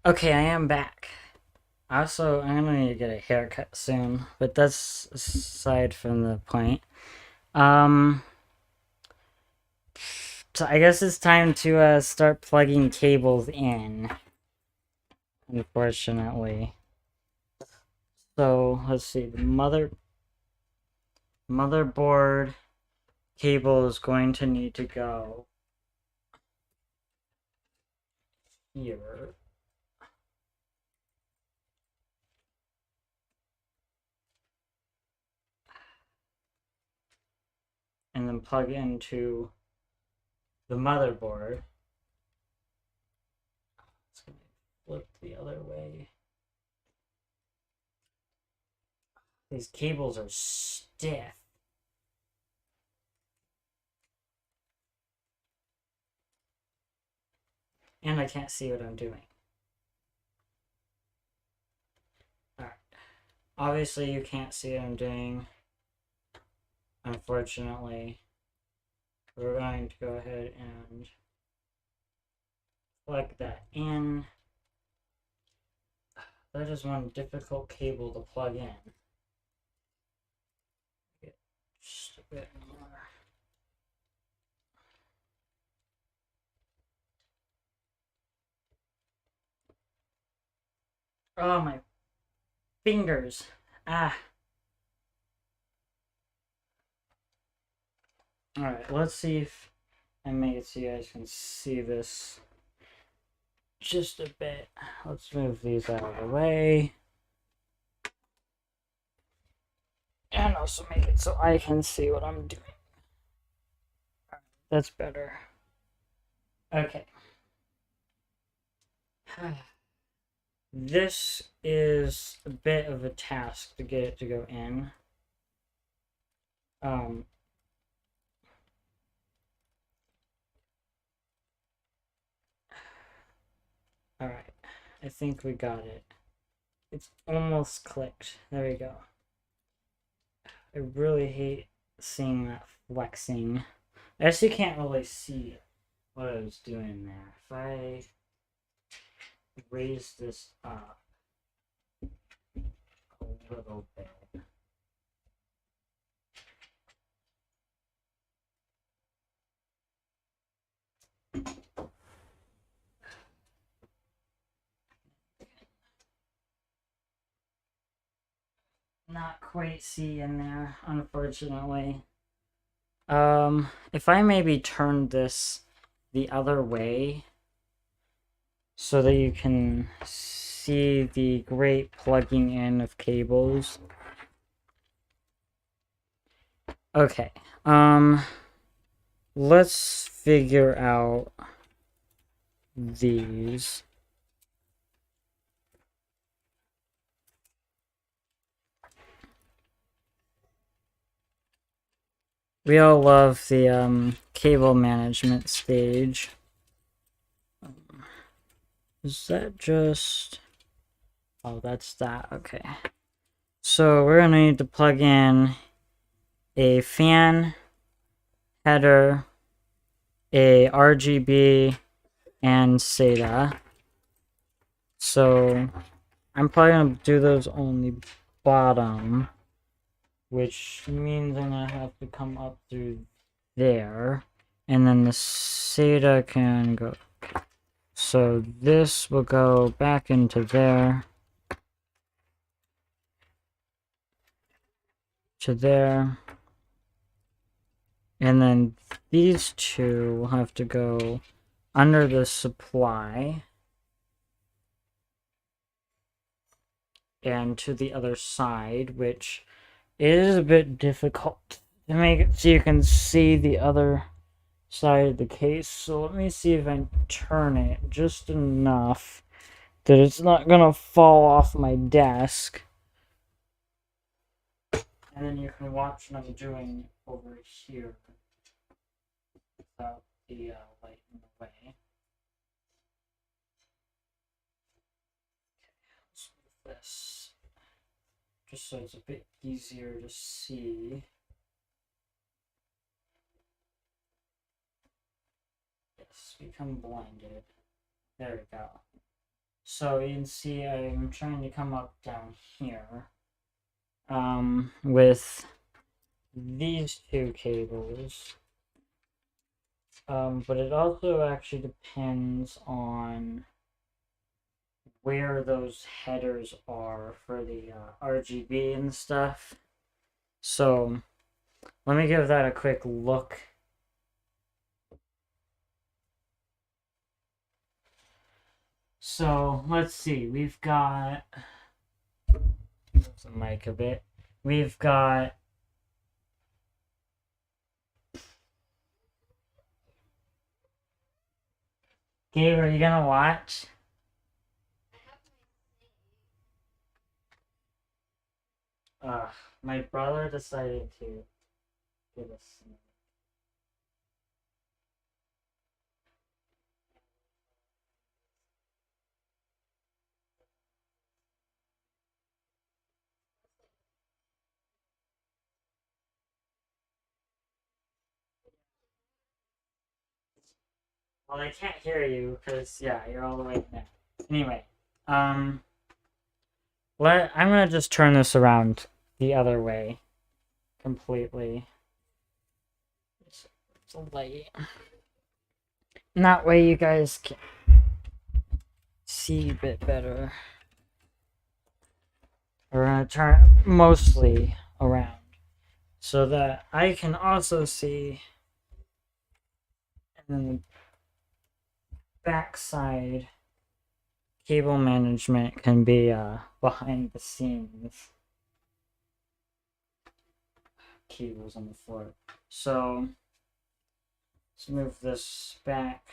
Okay, I am back. Also, I'm gonna need to get a haircut soon, but that's aside from the point. So I guess it's time to start plugging cables in. Unfortunately. So let's see. The motherboard cable is going to need to go here. can plug into the motherboard. It's going to flip the other way. These cables are stiff. And I can't see what I'm doing. Alright. Obviously you can't see what I'm doing. Unfortunately. We're going to go ahead and plug that in. That is one difficult cable to plug in. Get just a bit more. Oh, my fingers. Ah. Alright, let's see if I make it so you guys can see this just a bit. Let's move these out of the way. And also make it so I can see what I'm doing. That's better. Okay. This is a bit of a task to get it to go in. Alright. I think we got it. It's almost clicked. There we go. I really hate seeing that flexing. I guess you can't really see what I was doing there. If I raise this up a little bit. Not quite see in there, unfortunately. If I maybe turn this the other way so that you can see the great plugging in of cables. Okay, let's figure out these. We all love the cable management stage. Is that just... Oh, that's that. Okay. So we're going to need to plug in a fan, header, a RGB, and SATA. So I'm probably going to do those on the bottom, which means I'm going to have to come up through there. And then the SATA can go... So this will go back into there. To there. And then these two will have to go under the supply. And to the other side, which is a bit difficult to make it so you can see the other side of the case. So let me see if I turn it just enough that it's not gonna fall off my desk. And then you can watch what I'm doing over here without the light in the way. Let's move this just so it's a bit easier to see. Yes, become blinded. There we go. So you can see I'm trying to come up down here with these two cables. But it also actually depends on where those headers are for the RGB and stuff. So let me give that a quick look. So let's see, we've got the mic a bit. We've got Gabe, are you gonna watch? My brother decided to give us. Well, I can't hear you because yeah, you're all the way there. Anyway, I'm gonna just turn this around the other way completely. It's a light. And that way you guys can see a bit better. We're gonna turn it mostly around so that I can also see, and then the backside cable management can be behind the scenes. Cables on the floor. So let's move this back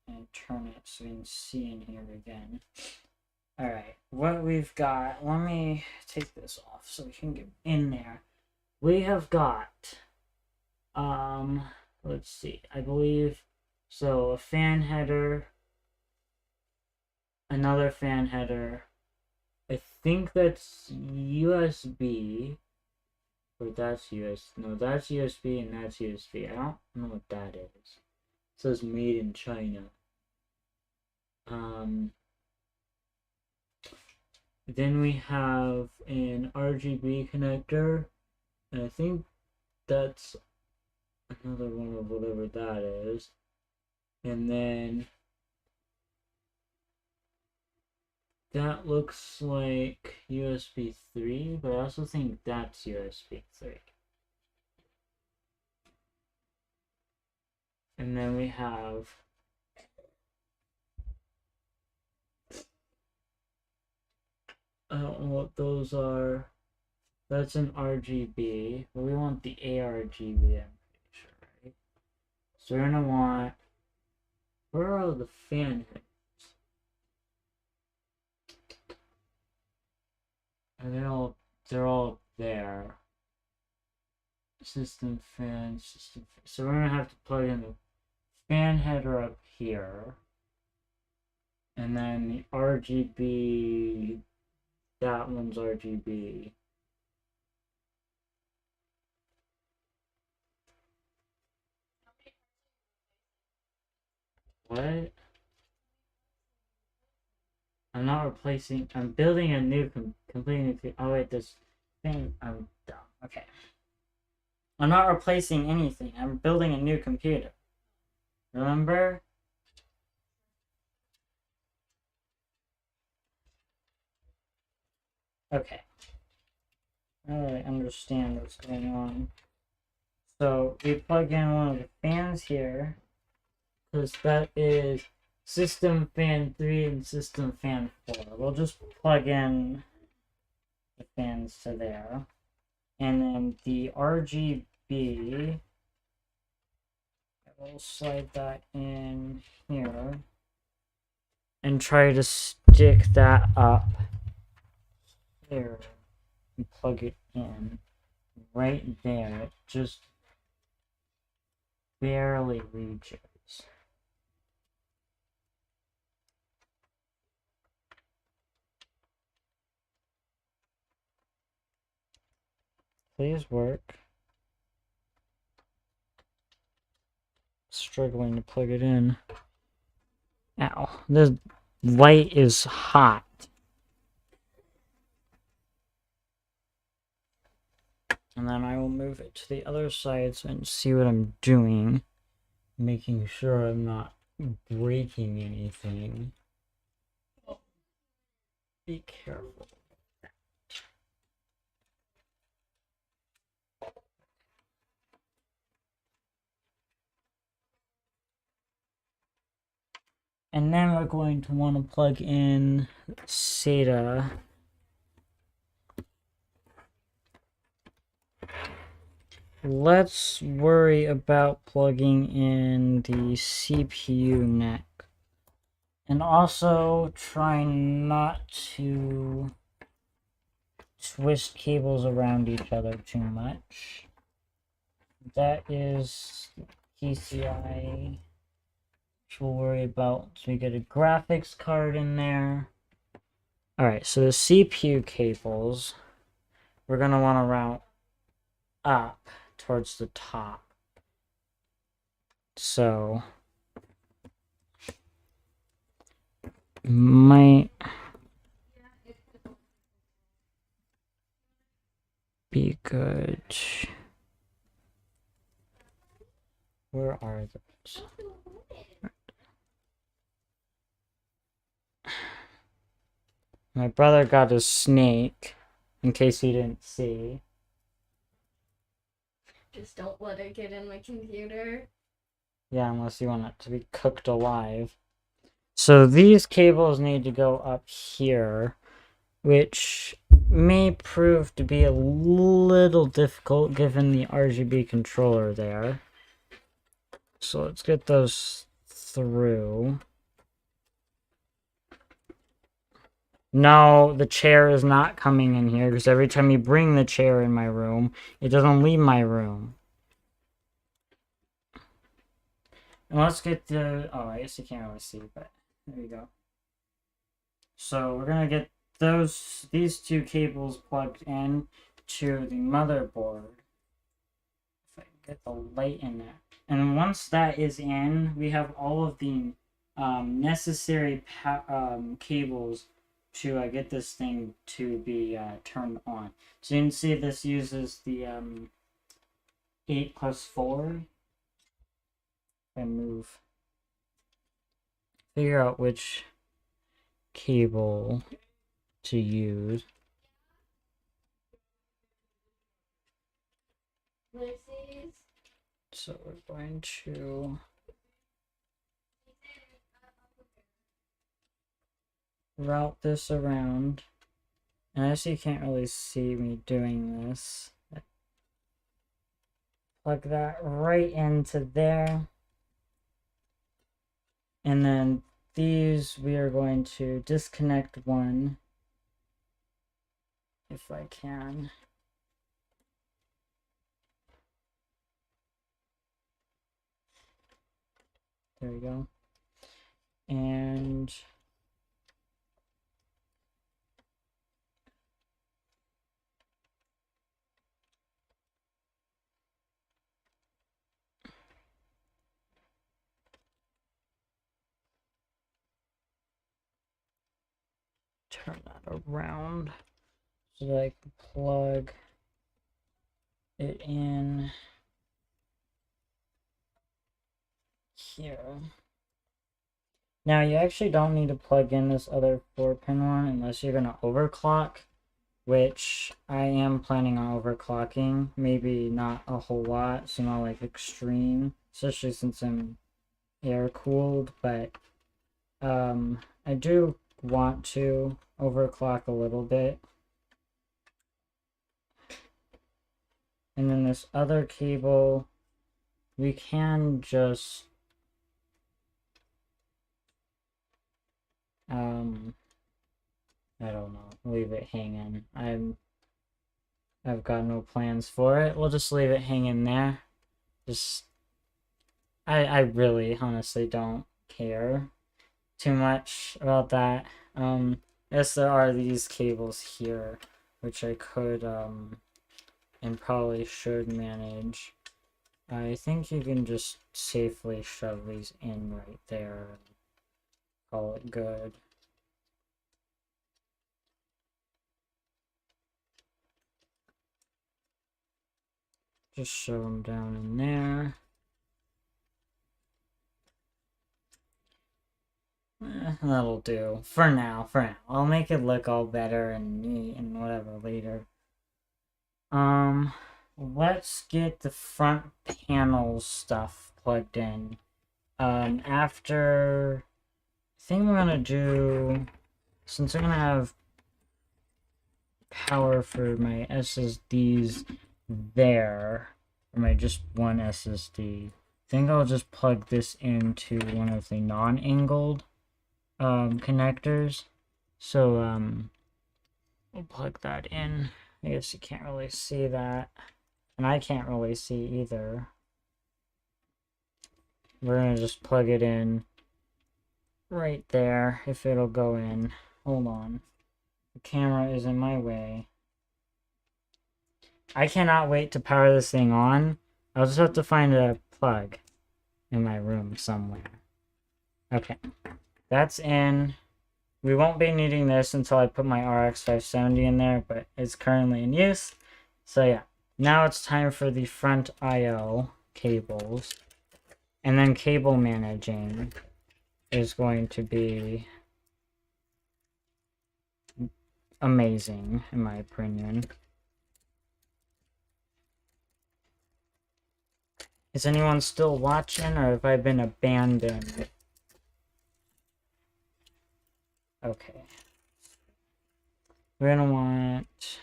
and turn it so we can see in here again. Alright, what we've got, let me take this off so we can get in there. We have got, let's see, I believe, so a fan header, another fan header, I think that's USB, or that's no, that's USB and that's USB, I don't know what that is. It says made in China. Then we have an RGB connector, and I think that's another one of whatever that is. And then that looks like USB 3, but I also think that's USB 3. And then we have I don't know what those are. That's an RGB, but we want the ARGB, I'm pretty sure, right? So we're gonna want, where are the fan heads? And they're all there. System fan. So we're gonna have to plug in the fan header up here. And then the RGB, that one's RGB. What? I'm not replacing, I'm building a new, completely new, oh wait, this thing, I'm dumb, okay. I'm not replacing anything, I'm building a new computer. Remember? Okay. I don't really understand what's going on. So we plug in one of the fans here, because that is system fan 3 and system fan 4. We'll just plug in the fans to there. And then the RGB, we'll slide that in here and try to stick that up here and plug it in right there. It just barely reaches. Please work. Struggling to plug it in. Ow. This light is hot. And then I will move it to the other side so I can see what I'm doing. Making sure I'm not breaking anything. Be careful. And then we're going to want to plug in SATA. Let's worry about plugging in the CPU neck And also try not to twist cables around each other too much. That is PCI, which we'll worry about. So we get a graphics card in there. Alright, so the CPU cables, we're going to want to route up towards the top. So, might be good. Where are those? My brother got a snake, in case you didn't see. Just don't let it get in my computer. Yeah, unless you want it to be cooked alive. So these cables need to go up here, which may prove to be a little difficult given the RGB controller there. So let's get those through. No, the chair is not coming in here because every time you bring the chair in my room, it doesn't leave my room. And let's get the... Oh, I guess you can't really see, but there you go. So we're going to get these two cables plugged in to the motherboard. If I can get the light in there. And once that is in, we have all of the necessary cables to get this thing to be turned on. So you can see this uses the 8 plus 4. If I move, figure out which cable to use. So we're going to route this around. And as you can't really see me doing this, plug that right into there. And then these we are going to disconnect one, if I can. There we go. And turn that around so that I can plug it in here. Now you actually don't need to plug in this other 4-pin one unless you're going to overclock, which I am planning on overclocking. Maybe not a whole lot, so not like extreme, especially since I'm air cooled, but I do want to overclock a little bit. And then this other cable, we can just I don't know, leave it hanging. I've got no plans for it. We'll just leave it hanging there. Just I really honestly don't care too much about that. Yes, there are these cables here, which I could and probably should manage. I think you can just safely shove these in right there and call it good. Just shove them down in there. That'll do. For now. I'll make it look all better and neat and whatever later. Let's get the front panel stuff plugged in. After... I think we're gonna do... Since I'm gonna have power for my SSDs there, or my just one SSD, I think I'll just plug this into one of the non-angled connectors. So we'll plug that in. I guess you can't really see that, and I can't really see either. We're gonna just plug it in right there, if it'll go in. Hold on. The camera is in my way. I cannot wait to power this thing on. I'll just have to find a plug in my room somewhere. Okay. That's in. We won't be needing this until I put my RX 570 in there, but it's currently in use. So yeah. Now it's time for the front I/O cables. And then cable managing is going to be amazing, in my opinion. Is anyone still watching, or have I been abandoned? Okay. We're gonna want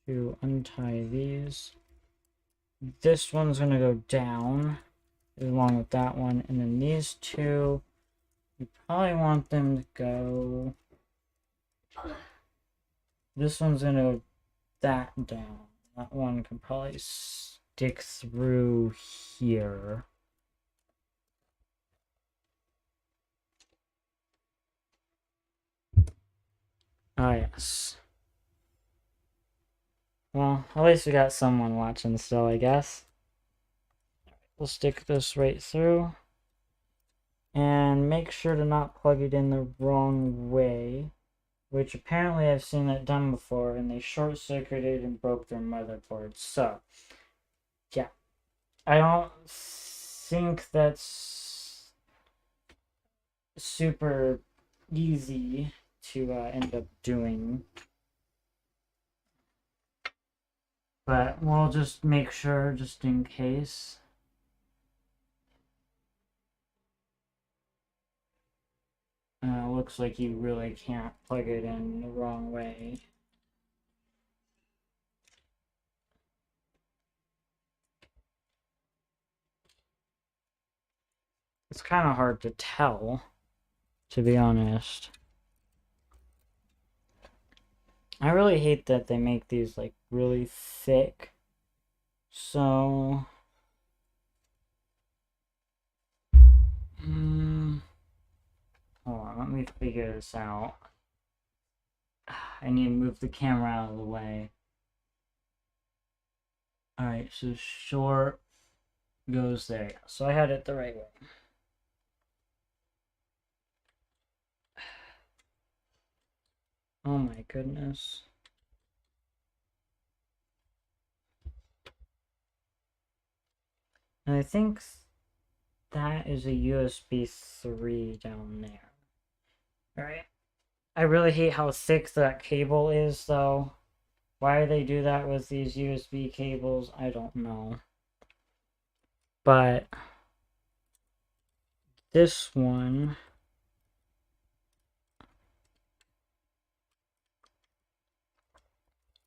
to untie these. This one's gonna go down, along with that one, and then these two, you probably want them to go... This one's gonna go that down. That one can probably stick through here. Ah, yes. Well, at least we got someone watching still, I guess. We'll stick this right through. And make sure to not plug it in the wrong way. Which apparently I've seen that done before, and they short-circuited and broke their motherboard. So, yeah. I don't think that's super easy to end up doing. But we'll just make sure, just in case. Looks like you really can't plug it in the wrong way. It's kind of hard to tell, to be honest. I really hate that they make these like really thick. So hold on, let me figure this out. I need to move the camera out of the way. Alright, so short goes there. So I had it the right way. Oh my goodness. And I think that is a USB 3 down there. Alright. I really hate how thick that cable is, though. Why they do that with these USB cables, I don't know. But this one...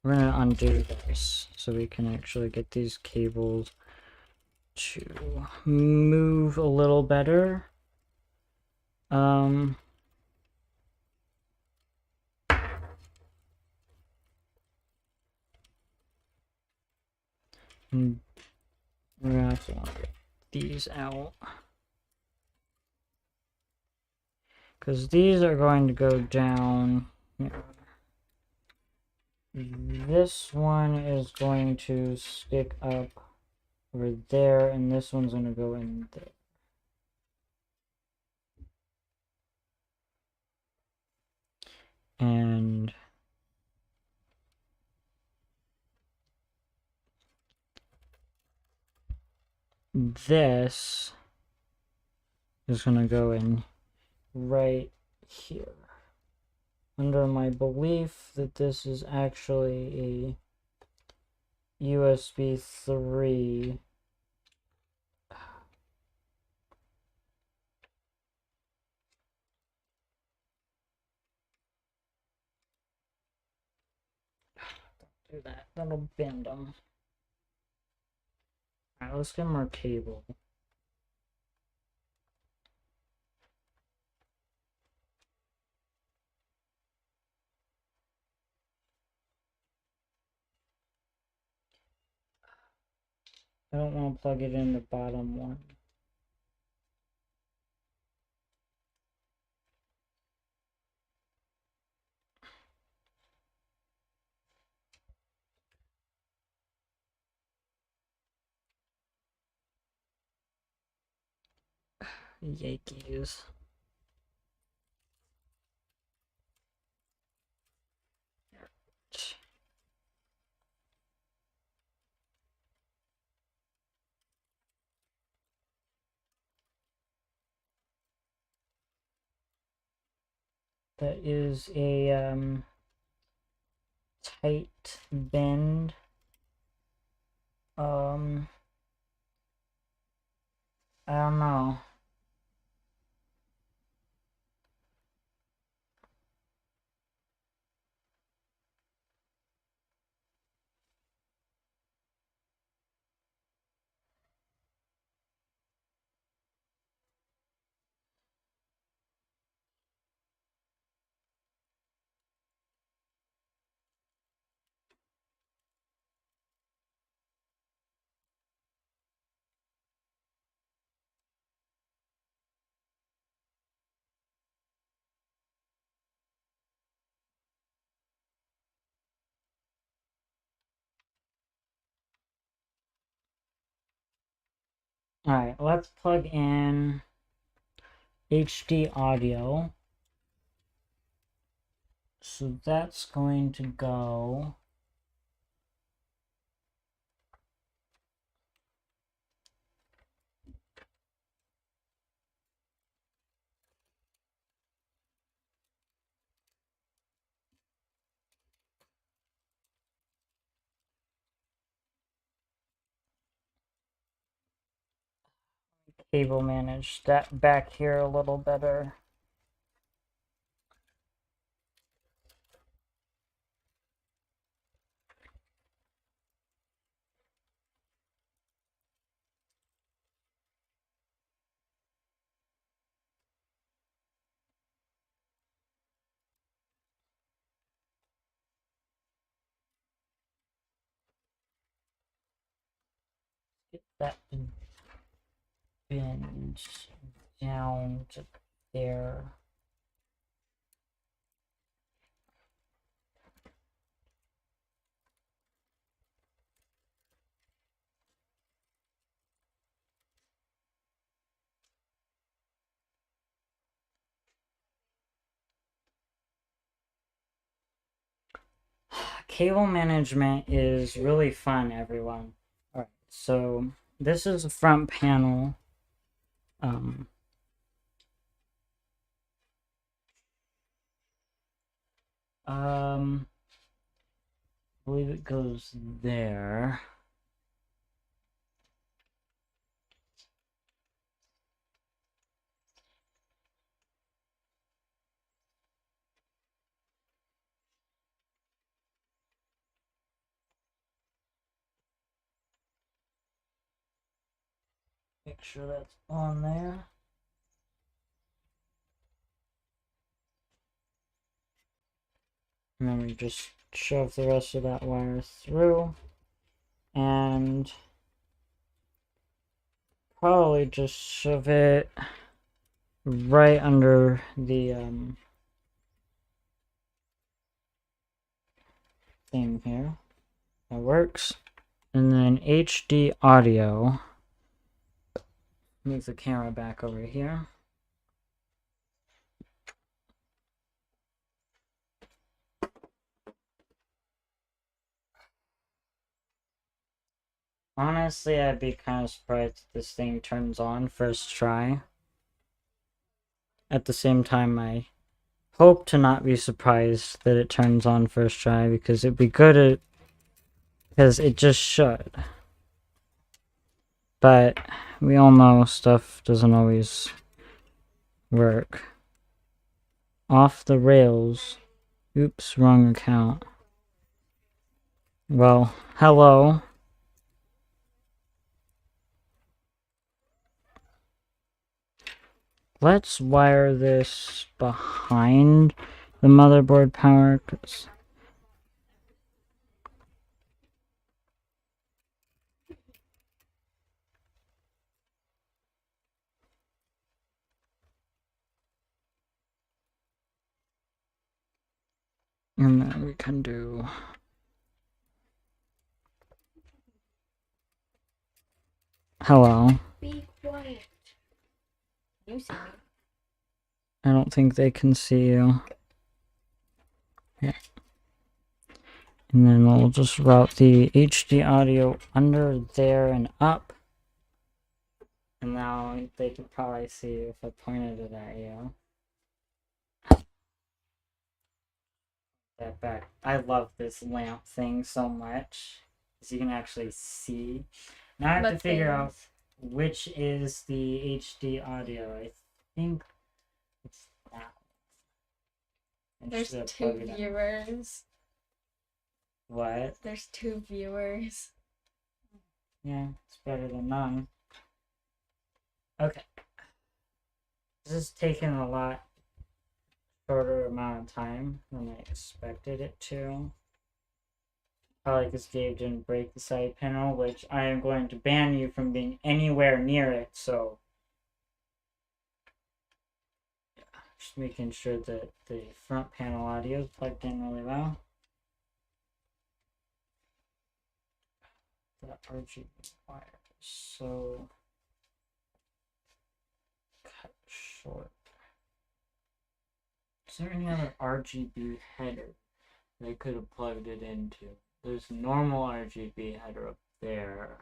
We're gonna undo this so we can actually get these cables to move a little better. And we're gonna have to get these out, because these are going to go down here. This one is going to stick up over there, and this one's going to go in there. And this is going to go in right here. Under my belief that this is actually a USB 3. Don't do that. That'll bend them. Alright, let's get more cable. I don't want to plug it in the bottom one. Yankees. That is a tight bend. I don't know. Alright, let's plug in HD audio. So that's going to go cable manage that back here a little better. Get that bend down to there. Cable management is really fun, everyone. Alright, so this is the front panel. I believe it goes there. Make sure that's on there. And then we just shove the rest of that wire through. And probably just shove it right under the thing here. That works. And then HD audio. Move the camera back over here. Honestly, I'd be kind of surprised if this thing turns on first try. At the same time, I hope to not be surprised that it turns on first try, because it'd be good at... because it just should. But we all know stuff doesn't always work. Off the rails. Oops, wrong account. Well, hello. Let's wire this behind the motherboard power. And then we can do... Hello. Be quiet. You see me. I don't think they can see you. Yeah. And then we'll just route the HD audio under there and up. And now they could probably see you if I pointed it at you. That back. I love this lamp thing so much. Because you can actually see. Now I have to figure out which is the HD audio. I think it's that one. There's 2 viewers. What? There's 2 viewers. Yeah, it's better than none. Okay. This is taking a lot shorter amount of time than I expected it to. Probably because Gabe didn't break the side panel, which I am going to ban you from being anywhere near it, so... Yeah, just making sure that the front panel audio is plugged in really well. The RGB wire is so... cut short. Is there any other RGB header they could have plugged it into? There's normal RGB header up there.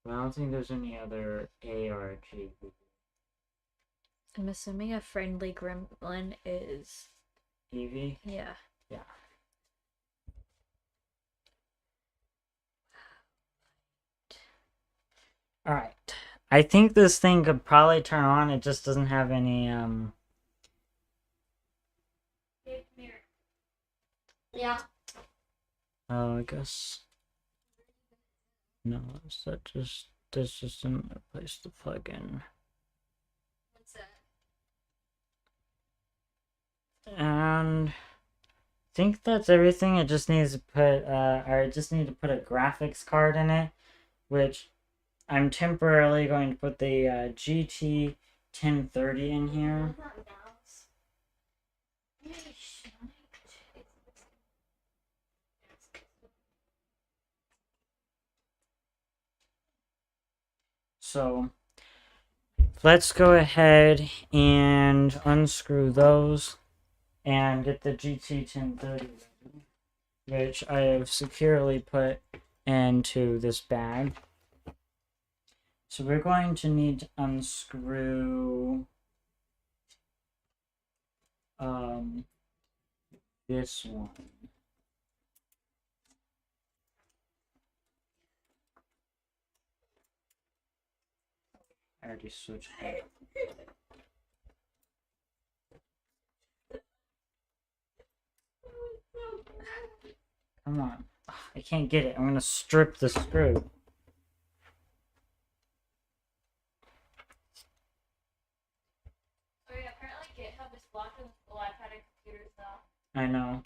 But I don't think there's any other ARGB. I'm assuming a friendly gremlin is... Eevee? Yeah. Yeah. Alright. I think this thing could probably turn on. It just doesn't have any, Yeah. Oh, I guess... No, there's just another place to plug in. What's that? And... I think that's everything. It just needs to put, I just need to put a graphics card in it, which I'm temporarily going to put the GT 1030 in here. So let's go ahead and unscrew those and get the GT 1030 ready, which I have securely put into this bag. So we're going to need to unscrew this one. I already switched it. Come on. I can't get it. I'm gonna strip the screw. Oh yeah, apparently GitHub is blocking the iPad and computers now. I know.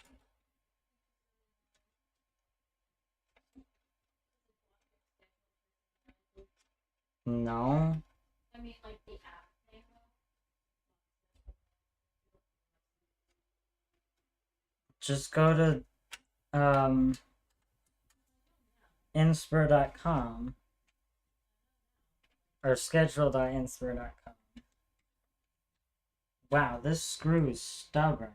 No. I mean, like the app thing. Just go to Insberr.com or schedule.insberr.com. Wow, this screw is stubborn.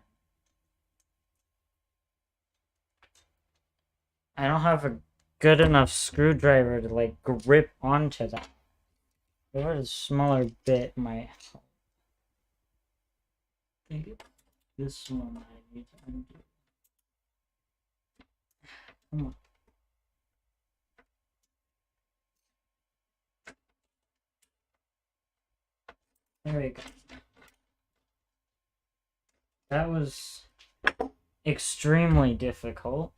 I don't have a good enough screwdriver to like grip onto that. If a smaller bit might help. I think this one I need to undo. Come on. There we go. That was extremely difficult.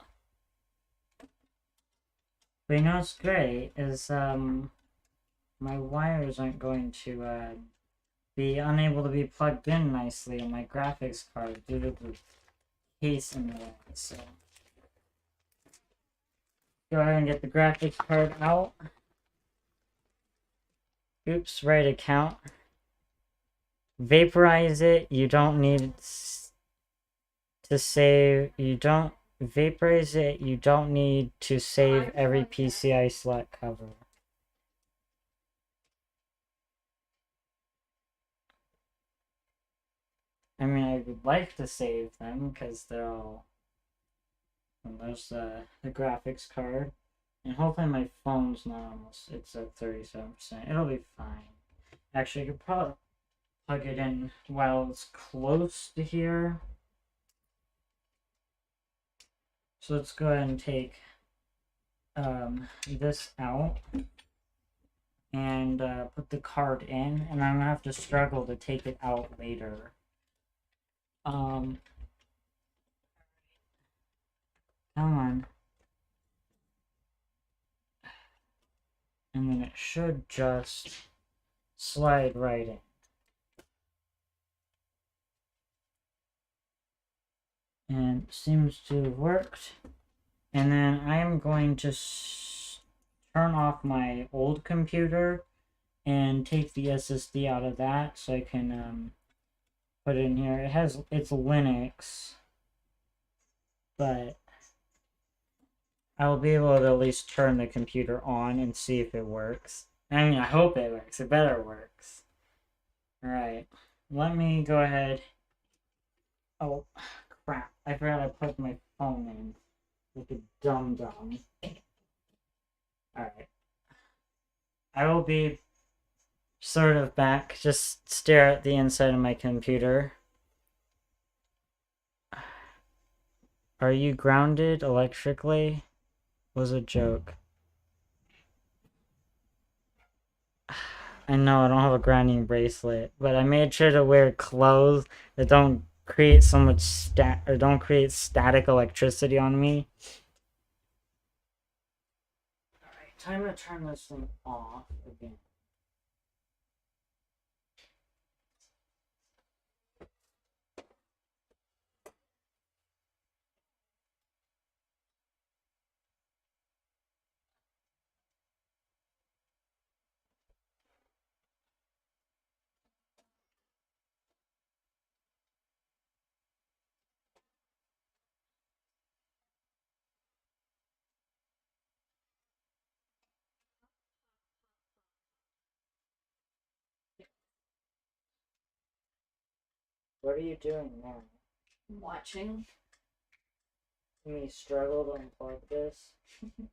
But you know what's great is my wires aren't going to be unable to be plugged in nicely on my graphics card due to the case in the way. So go ahead and get the graphics card out. Oops, right account. Vaporize it. You don't need to to save. You don't vaporize it. You don't need to save every PCI slot cover. I mean, I would like to save them because they're all. And there's the graphics card. And hopefully my phone's not almost. It's at 37%. It'll be fine. Actually, I could probably plug it in while it's close to here. So let's go ahead and take this out and put the card in, and I'm gonna have to struggle to take it out later. Come on. And then it should just slide right in. And it seems to have worked. And then I am going to turn off my old computer and take the SSD out of that so I can put it in here. It's Linux, but I'll be able to at least turn the computer on and see if it works. I mean, I hope it works. It better works. Alright, let me go ahead. Oh, crap. I forgot I put my phone in. Like a dum-dum. Alright. I will be sort of back. Just stare at the inside of my computer. Are you grounded electrically? Was a joke. I know I don't have a grounding bracelet, but I made sure to wear clothes that don't create so much don't create static electricity on me. Alright, time to turn this thing off again. What are you doing now? Watching. Me struggle to unplug this? I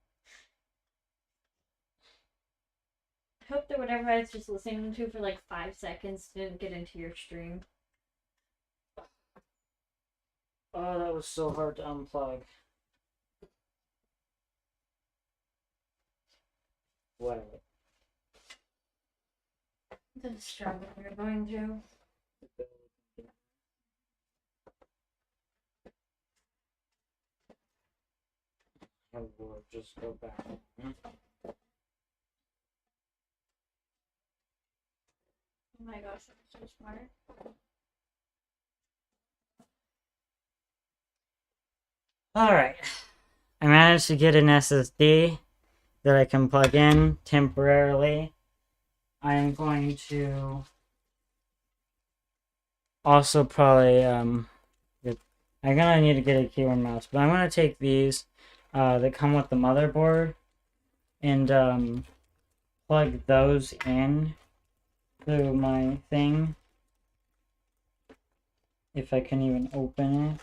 hope that whatever I was just listening to for like 5 seconds didn't get into your stream. Oh, that was so hard to unplug. What? The struggle you're going through. I will just go back. Oh my gosh, I'm so smart. Alright. I managed to get an SSD that I can plug in temporarily. I'm going to also probably I'm gonna need to get a keyboard mouse, but I'm gonna take these that come with the motherboard and plug those in through my thing. If I can even open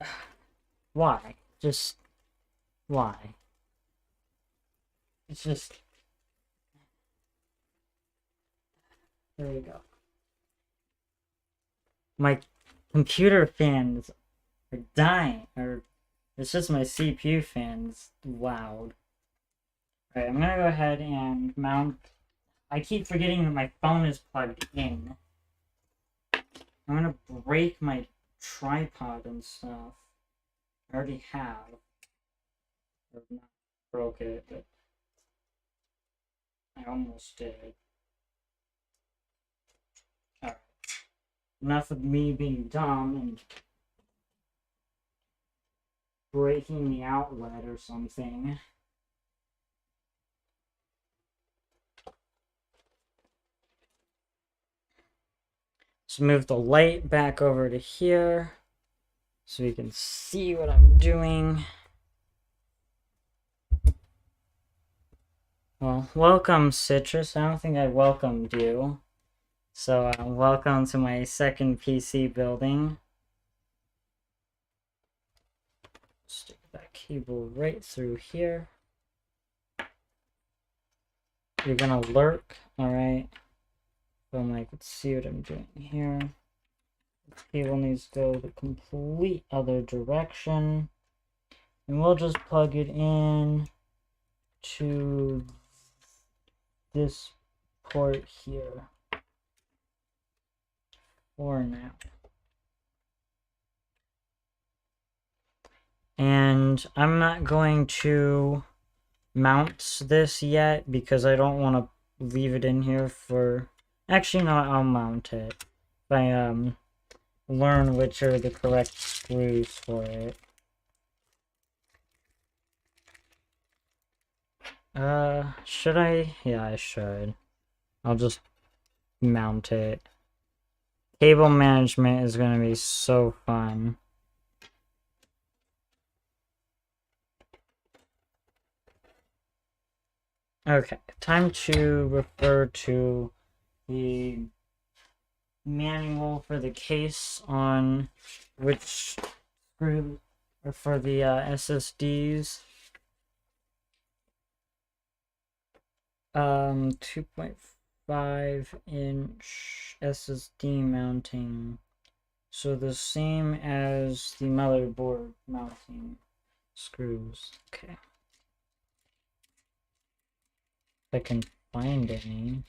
it. Why? Just why? It's just there we go. My computer fans are dying, or it's just my CPU fans loud. Alright, I'm gonna go ahead and mount. I keep forgetting that my phone is plugged in. I'm gonna break my tripod and stuff. I already have. Or not broke it, but I almost did. Alright. Enough of me being dumb and breaking the outlet or something. Let's move the light back over to here. so you can see what I'm doing. Well, welcome, Citrus. I don't think I welcomed you. So, welcome to my second PC building. Stick that cable right through here. You're gonna lurk, alright? So I'm like, let's see what I'm doing here. The cable needs to go the complete other direction. And we'll just plug it in to this port here for now. And I'm not going to mount this yet because I don't want to leave it in here for... Actually, no, I'll mount it. If I learn which are the correct screws for it. Should I? Yeah, I should. I'll just mount it. Cable management is gonna be so fun. Okay, time to refer to the manual for the case on which screw or for the SSDs. 2.5-inch SSD mounting. So the same as the motherboard mounting screws. Okay. If I can find any.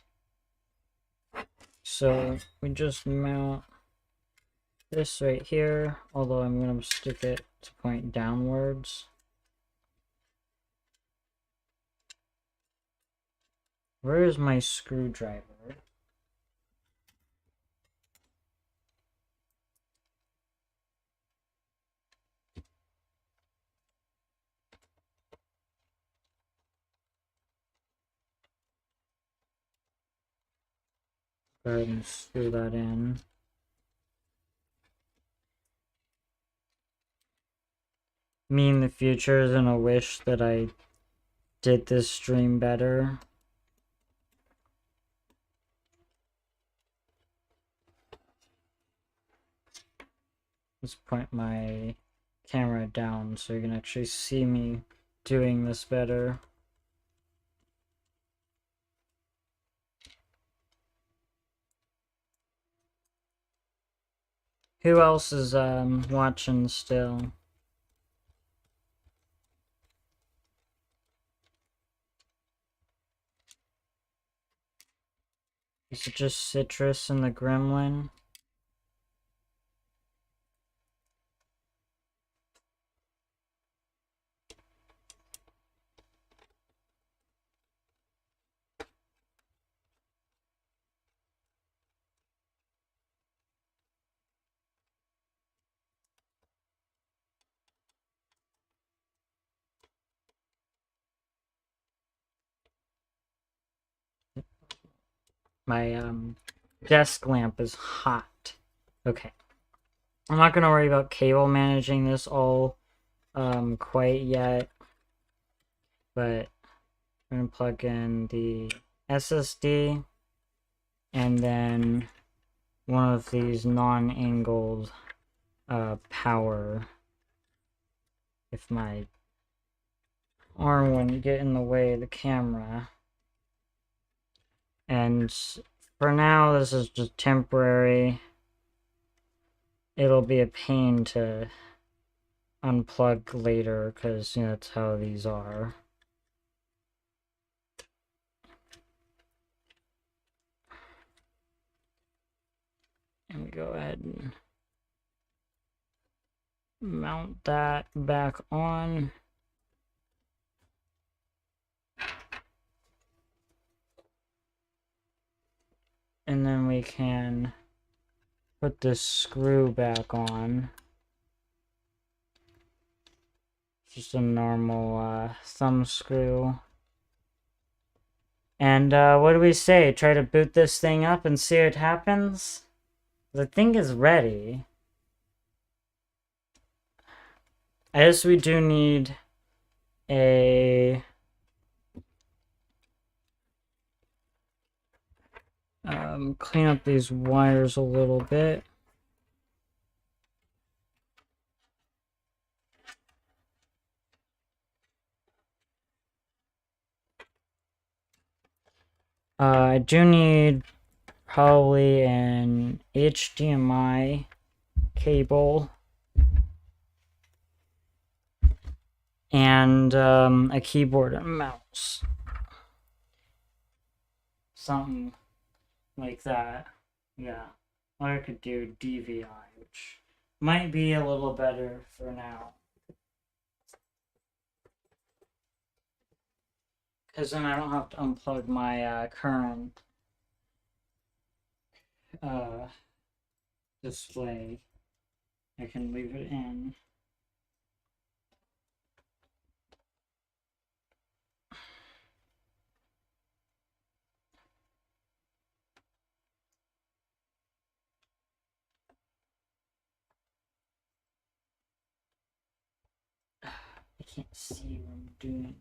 So we just mount this right here, although I'm going to stick it to point downwards. Where is my screwdriver? Go ahead and screw that in. Me in the future is gonna wish that I did this stream better. Let's point my camera down so you can actually see me doing this better. Who else is watching still? Is it just Citrus and the Gremlin? My desk lamp is hot. Okay. I'm not gonna worry about cable managing this all quite yet. But I'm gonna plug in the SSD and then one of these non-angled power. If my arm wouldn't get in the way of the camera. And for now, this is just temporary. It'll be a pain to unplug later because, you know, that's how these are. And we go ahead and mount that back on. And then we can put this screw back on. Just a normal thumb screw. And what do we say? Try to boot this thing up and see what happens? The thing is ready. I guess we do need a clean up these wires a little bit. I do need probably an HDMI cable and a keyboard and mouse. Something like that. Yeah. Or I could do DVI, which might be a little better for now. Because then I don't have to unplug my current display. I can leave it in. I can't see what I'm doing.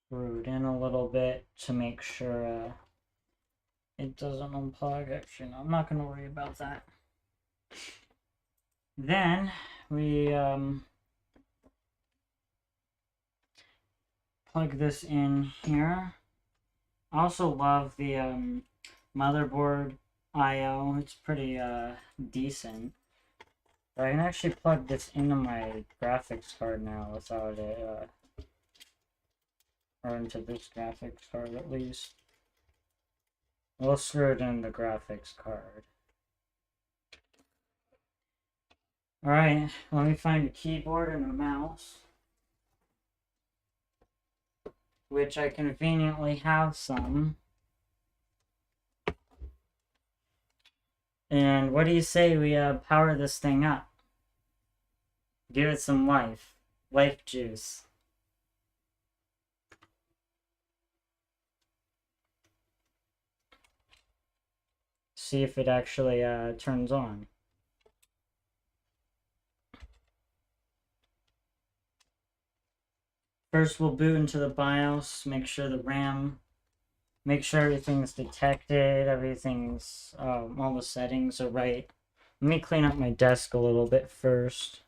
Screw it in a little bit to make sure it doesn't unplug. Actually, no, I'm not going to worry about that. Then we plug this in here. I also love the motherboard I/O. It's pretty decent. But I can actually plug this into my graphics card now without it, or into this graphics card at least. We'll screw it in the graphics card. Alright, let me find a keyboard and a mouse. Which I conveniently have some. And what do you say we power this thing up? Give it some life. Life juice. See if it actually turns on. First we'll boot into the BIOS, make sure the RAM, make sure everything's detected, everything's, all the settings are right. Let me clean up my desk a little bit first.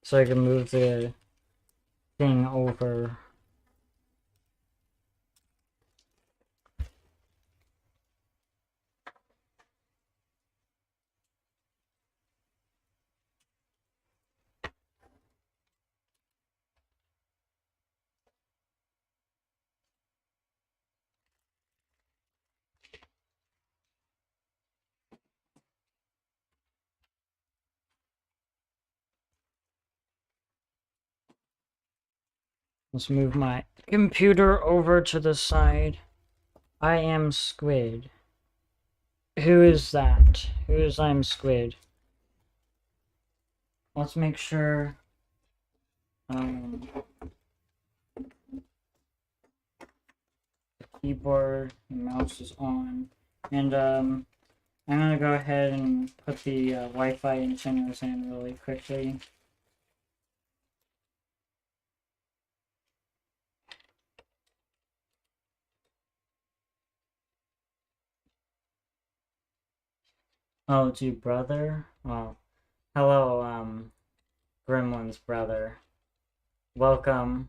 So I can move the thing over. Let's move my computer over to the side. I am Squid. Who is that? Who is I'm Squid? Let's make sure the keyboard and mouse is on. And I'm gonna go ahead and put the Wi-Fi antennas in really quickly. Oh, it's your brother? Oh, hello, Gremlin's brother. Welcome.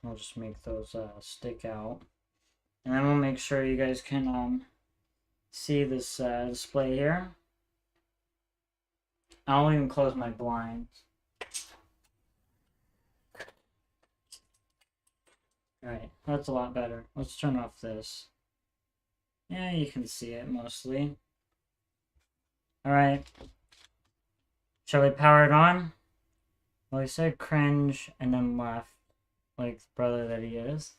I'll just make those stick out. And then we'll make sure you guys can see this display here. I'll even close my blinds. Alright, that's a lot better. Let's turn off this. Yeah, you can see it mostly. Alright. Shall we power it on? Well, he said cringe and then left. Like the brother that he is.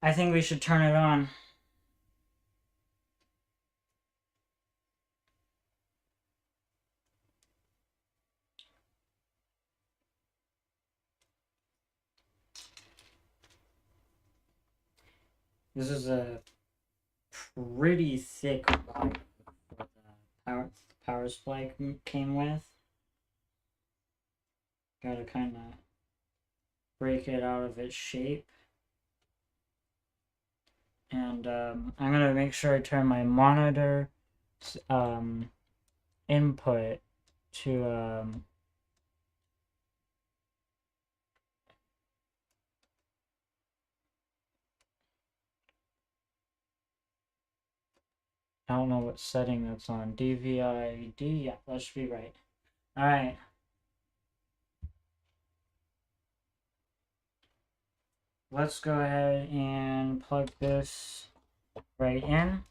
I think we should turn it on. This is a pretty thick wire that the power supply came with. Gotta kind of break it out of its shape. And I'm gonna make sure I turn my monitor input to I don't know what setting that's on. DVI-D? Yeah, that should be right. Alright. Let's go ahead and plug this right in.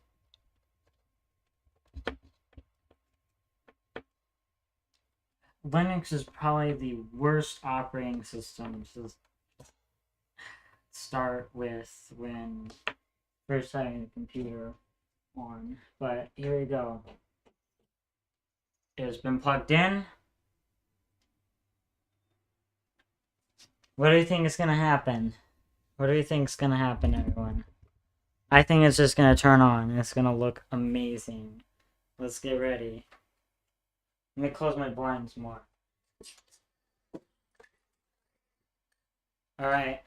Linux is probably the worst operating system to start with when first having a computer on. But here we go. It has been plugged in. What do you think is going to happen? What do you think is going to happen, everyone? I think it's just going to turn on. It's going to look amazing. Let's get ready. Let me close my blinds more. Alright.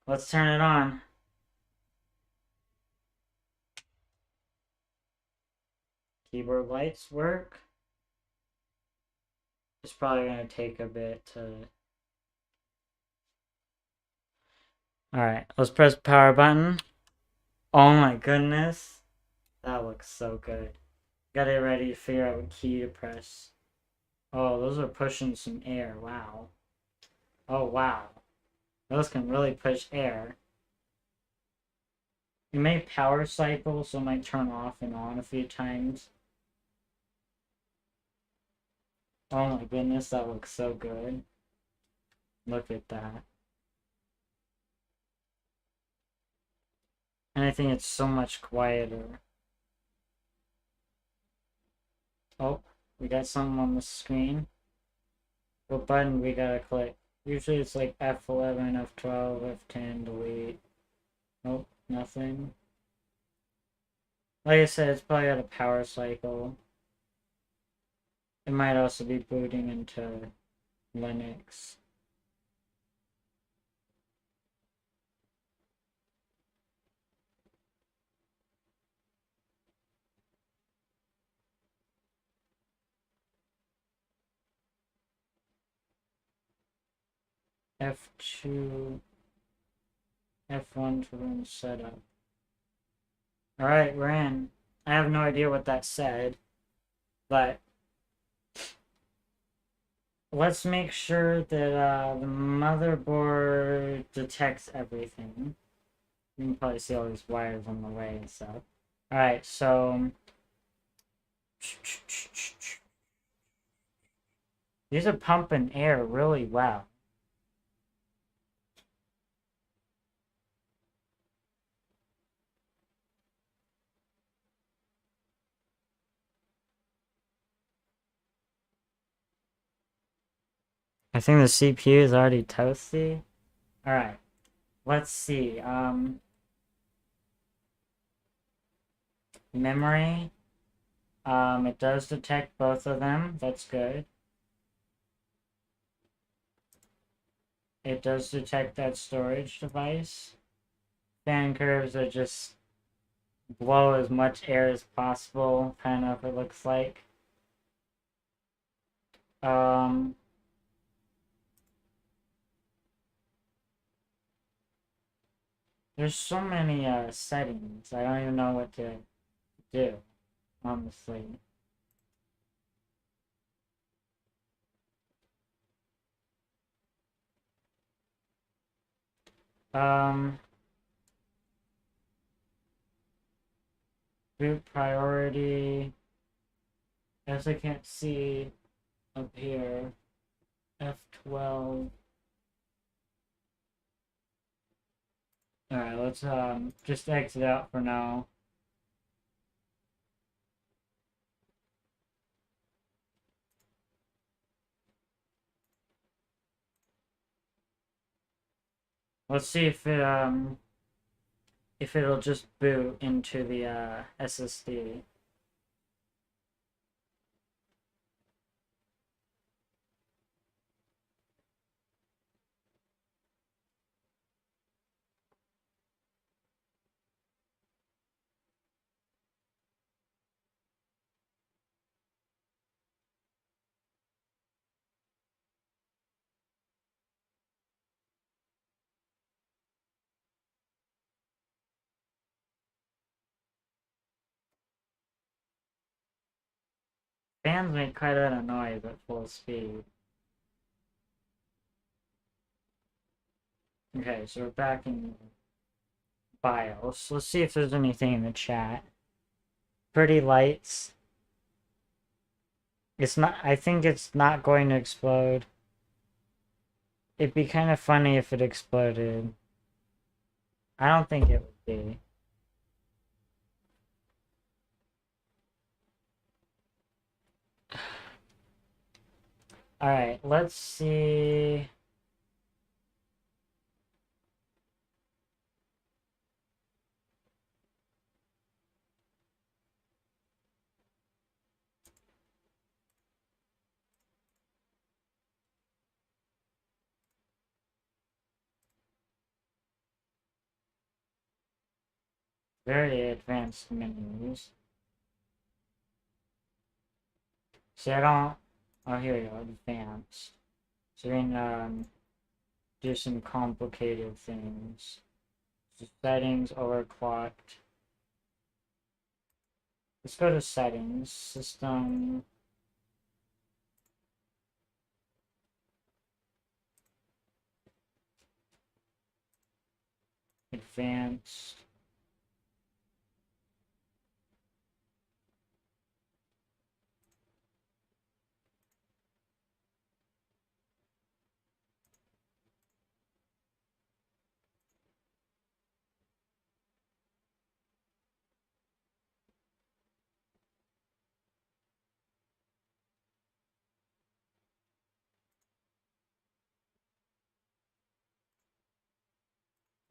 Let's turn it on. Keyboard lights work. It's probably going to take a bit to... Alright, let's press the power button. Oh my goodness. That looks so good. Gotta get ready to figure out what key to press. Oh, those are pushing some air. Wow. Oh, wow. Those can really push air. You may power cycle, so it might turn off and on a few times. Oh my goodness, that looks so good. Look at that. And I think it's so much quieter. Oh, we got something on the screen. What button we gotta click? Usually it's like F11, F12, F10, delete. Nope, nothing. Like I said, it's probably got a power cycle. It might also be booting into Linux. F2, F1 to run setup. Alright, we're in. I have no idea what that said, but let's make sure that the motherboard detects everything. You can probably see all these wires on the way and stuff. Alright, so... These are pumping air really well. I think the CPU is already toasty. Alright, let's see. Memory. It does detect both of them. That's good. It does detect that storage device. Fan curves are just blow as much air as possible, kind of it looks like. There's so many settings. I don't even know what to do, honestly. Um, boot priority. As I can't see up here. F12. Alright, let's just exit out for now. Let's see if it'll just boot into the SSD. Fans make quite a noise at full speed. Okay, so we're back in BIOS. Let's see if there's anything in the chat. Pretty lights. It's not, I think it's not going to explode. It'd be kind of funny if it exploded. I don't think it would be. Alright, let's see. Very advanced menus. See, I don't. Oh, here we go. Advanced. So we can do some complicated things. So settings, overclocked. Let's go to settings. System. Advanced.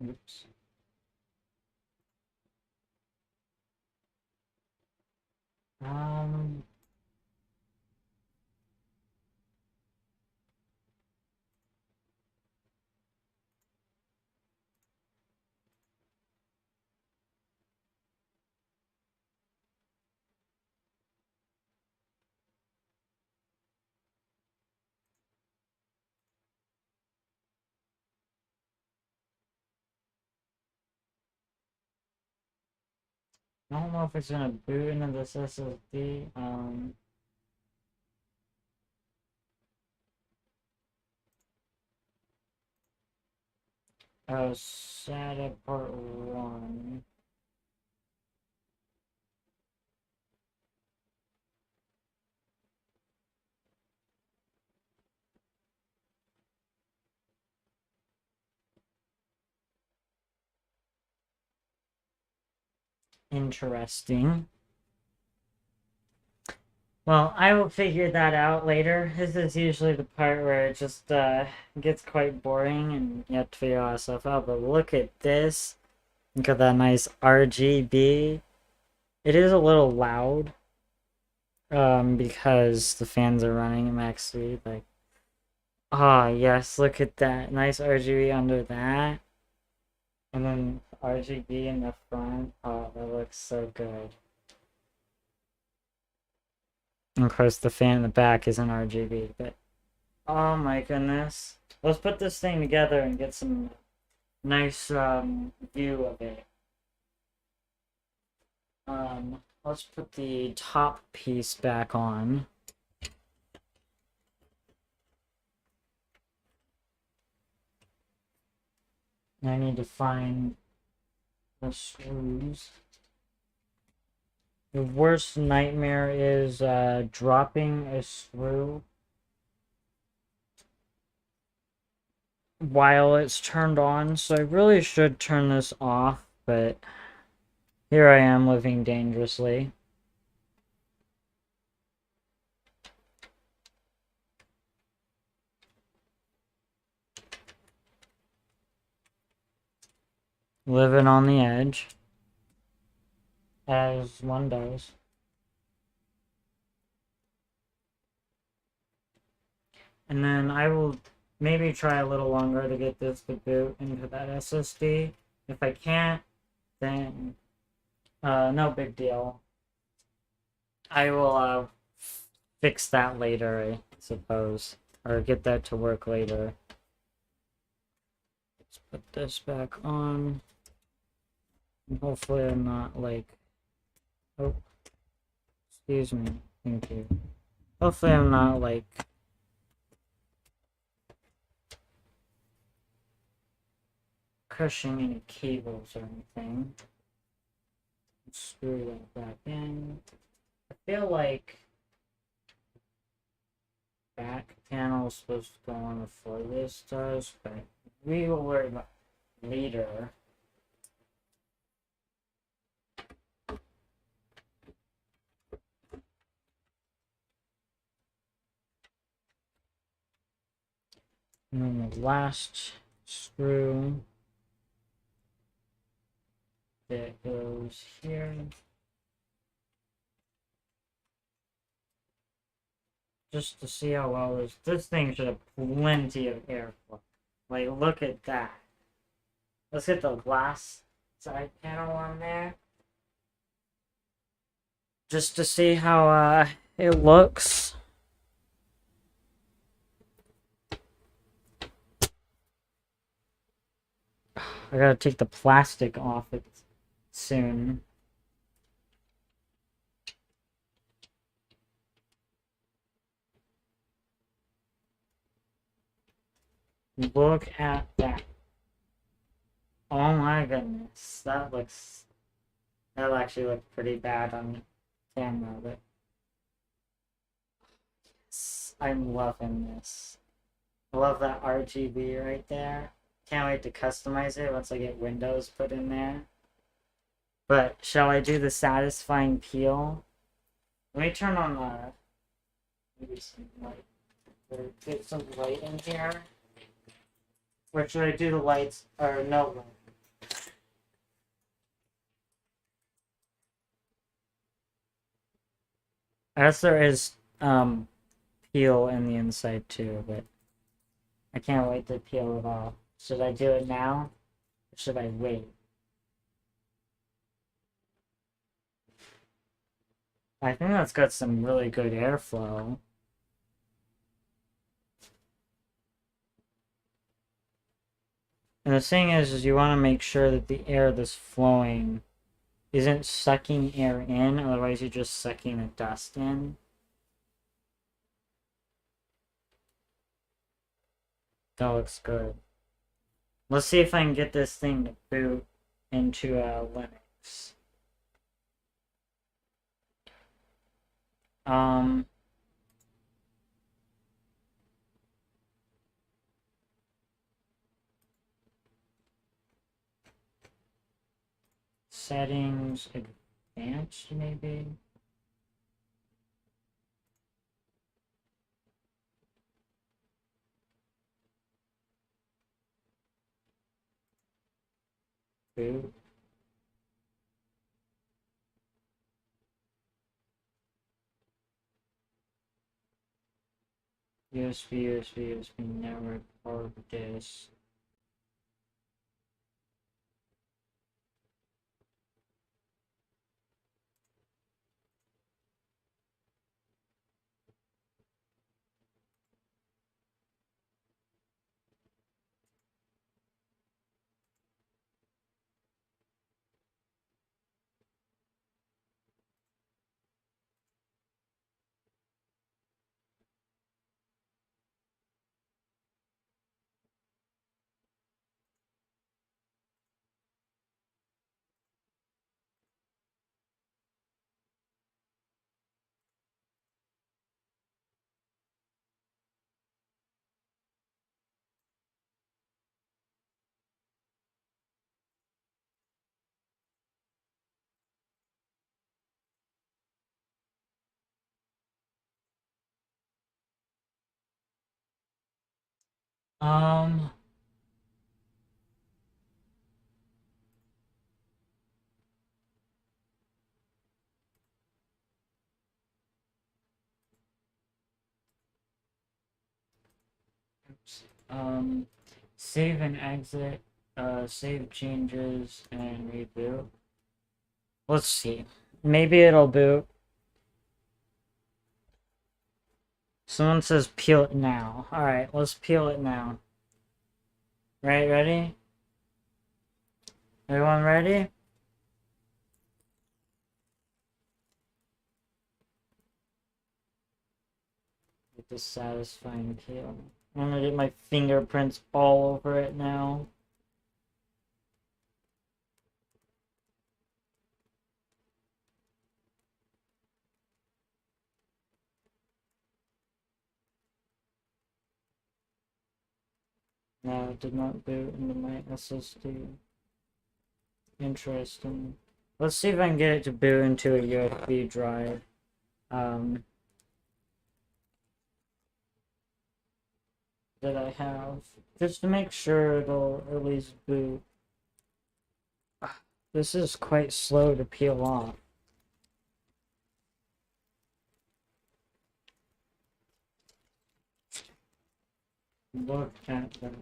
Oops. Um. I don't know if it's gonna boot into this SSD. SATA part 1. Interesting. Well, I will figure that out later. This is usually the part where it just gets quite boring and you have to figure all that stuff out. But look at this. Look at that nice RGB. It is a little loud. Because the fans are running at max speed. Like, ah, yes, look at that. Nice RGB under that. And then RGB in the front. Oh, that looks so good. And of course, the fan in the back isn't RGB, but oh my goodness. Let's put this thing together and get some nice view of it. Let's put the top piece back on. I need to find the screws. The worst nightmare is dropping a screw while it's turned on, so I really should turn this off, but here I am living dangerously. Living on the edge, as one does. And then I will maybe try a little longer to get this to boot into that SSD. If I can't, then no big deal. I will fix that later, I suppose, or get that to work later. Let's put this back on. And hopefully I'm not like, oh, excuse me, thank you. Hopefully I'm not like crushing any cables or anything. Screw that back in. I feel like back panel is supposed to go on before this does, but we will worry about it later. And then the last screw that goes here. Just to see how well this thing should have plenty of airflow. Like, look at that. Let's get the glass side panel on there. Just to see how it looks. I gotta take the plastic off it soon. Look at that. Oh my goodness. That'll actually look pretty bad on camera, but yes, I'm loving this. I love that RGB right there. Can't wait to customize it once I get windows put in there. But shall I do the satisfying peel? Let me turn on maybe some light. Or get some light in here. Or should I do the lights or no light? I guess there is peel in the inside too, but I can't wait to peel it off. Should I do it now? Or should I wait? I think that's got some really good airflow. And the thing is you want to make sure that the air that's flowing isn't sucking air in, otherwise you're just sucking the dust in. That looks good. Let's see if I can get this thing to boot into Linux. Settings, advanced maybe? Boot. USB network, power disk. Um, oops. Save and exit, save changes and reboot. Let's see. Maybe it'll boot. Someone says peel it now. Alright, let's peel it now. Right, ready? Everyone ready? Get the satisfying peel. I'm gonna get my fingerprints all over it now. No, it did not boot into my SSD. Interesting. Let's see if I can get it to boot into a USB drive. That I have. Just to make sure it'll at least boot. This is quite slow to peel off. Look at that.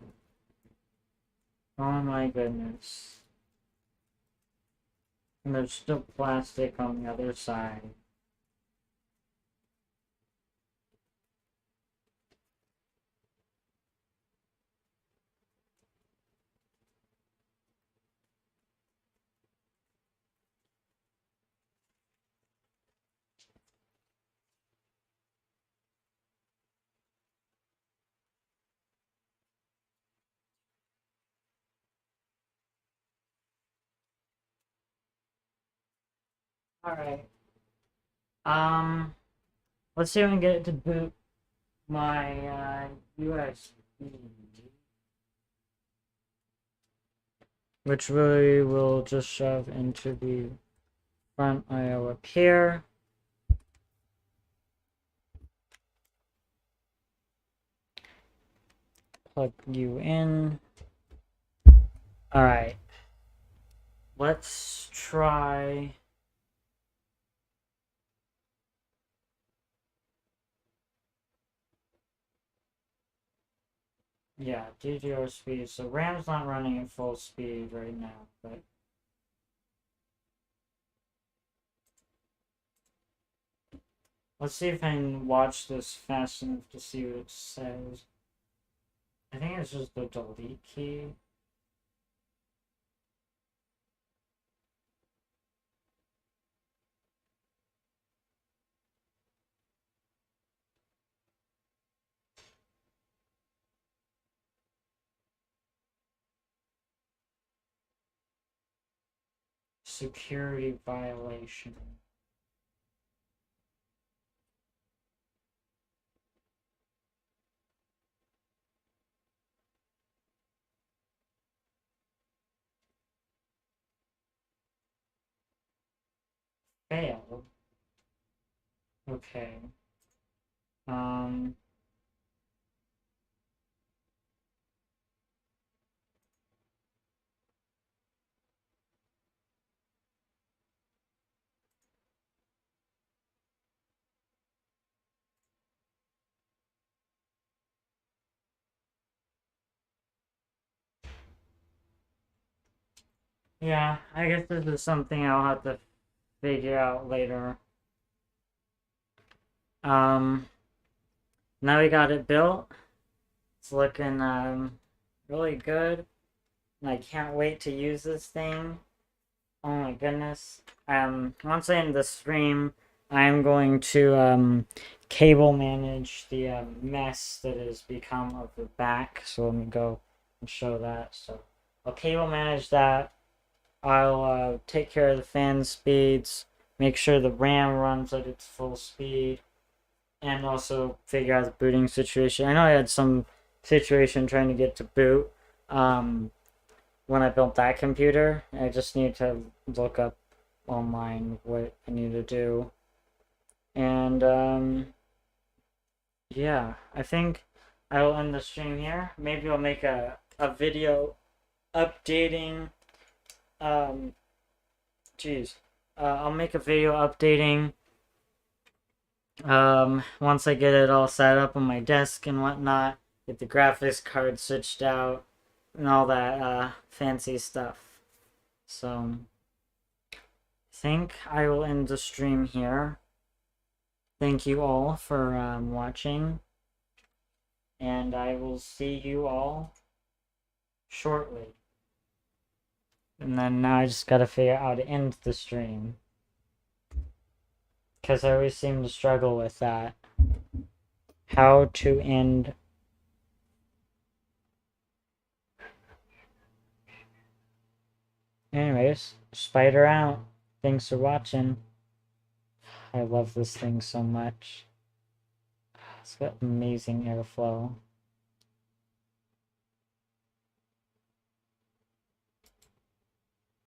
Oh my goodness. And there's still plastic on the other side. Alright. Let's see if I can get it to boot my USB. Which we will just shove into the front I/O up here. Plug you in. Alright. Let's try. Yeah, DDR speed. So RAM's not running at full speed right now, but let's see if I can watch this fast enough to see what it says. I think it's just the delete key. Security violation. Failed. Okay. Um. Yeah, I guess this is something I'll have to figure out later. Um. Now we got it built. It's looking really good. And I can't wait to use this thing. Oh my goodness. Once I end the stream, I'm going to cable manage the mess that has become of the back. So let me go and show that. So I'll cable manage that. I'll take care of the fan speeds, make sure the RAM runs at its full speed, and also figure out the booting situation. I know I had some situation trying to get to boot when I built that computer. I just need to look up online what I need to do. And yeah, I think I will end the stream here. Maybe I'll make a video updating. Jeez. I'll make a video updating. Once I get it all set up on my desk and whatnot, get the graphics card switched out, and all that fancy stuff. So, I think I will end the stream here. Thank you all for watching, and I will see you all shortly. And then now I just gotta figure out how to end the stream, because I always seem to struggle with that. How to end. Anyways, spider out. Thanks for watching. I love this thing so much. It's got amazing airflow.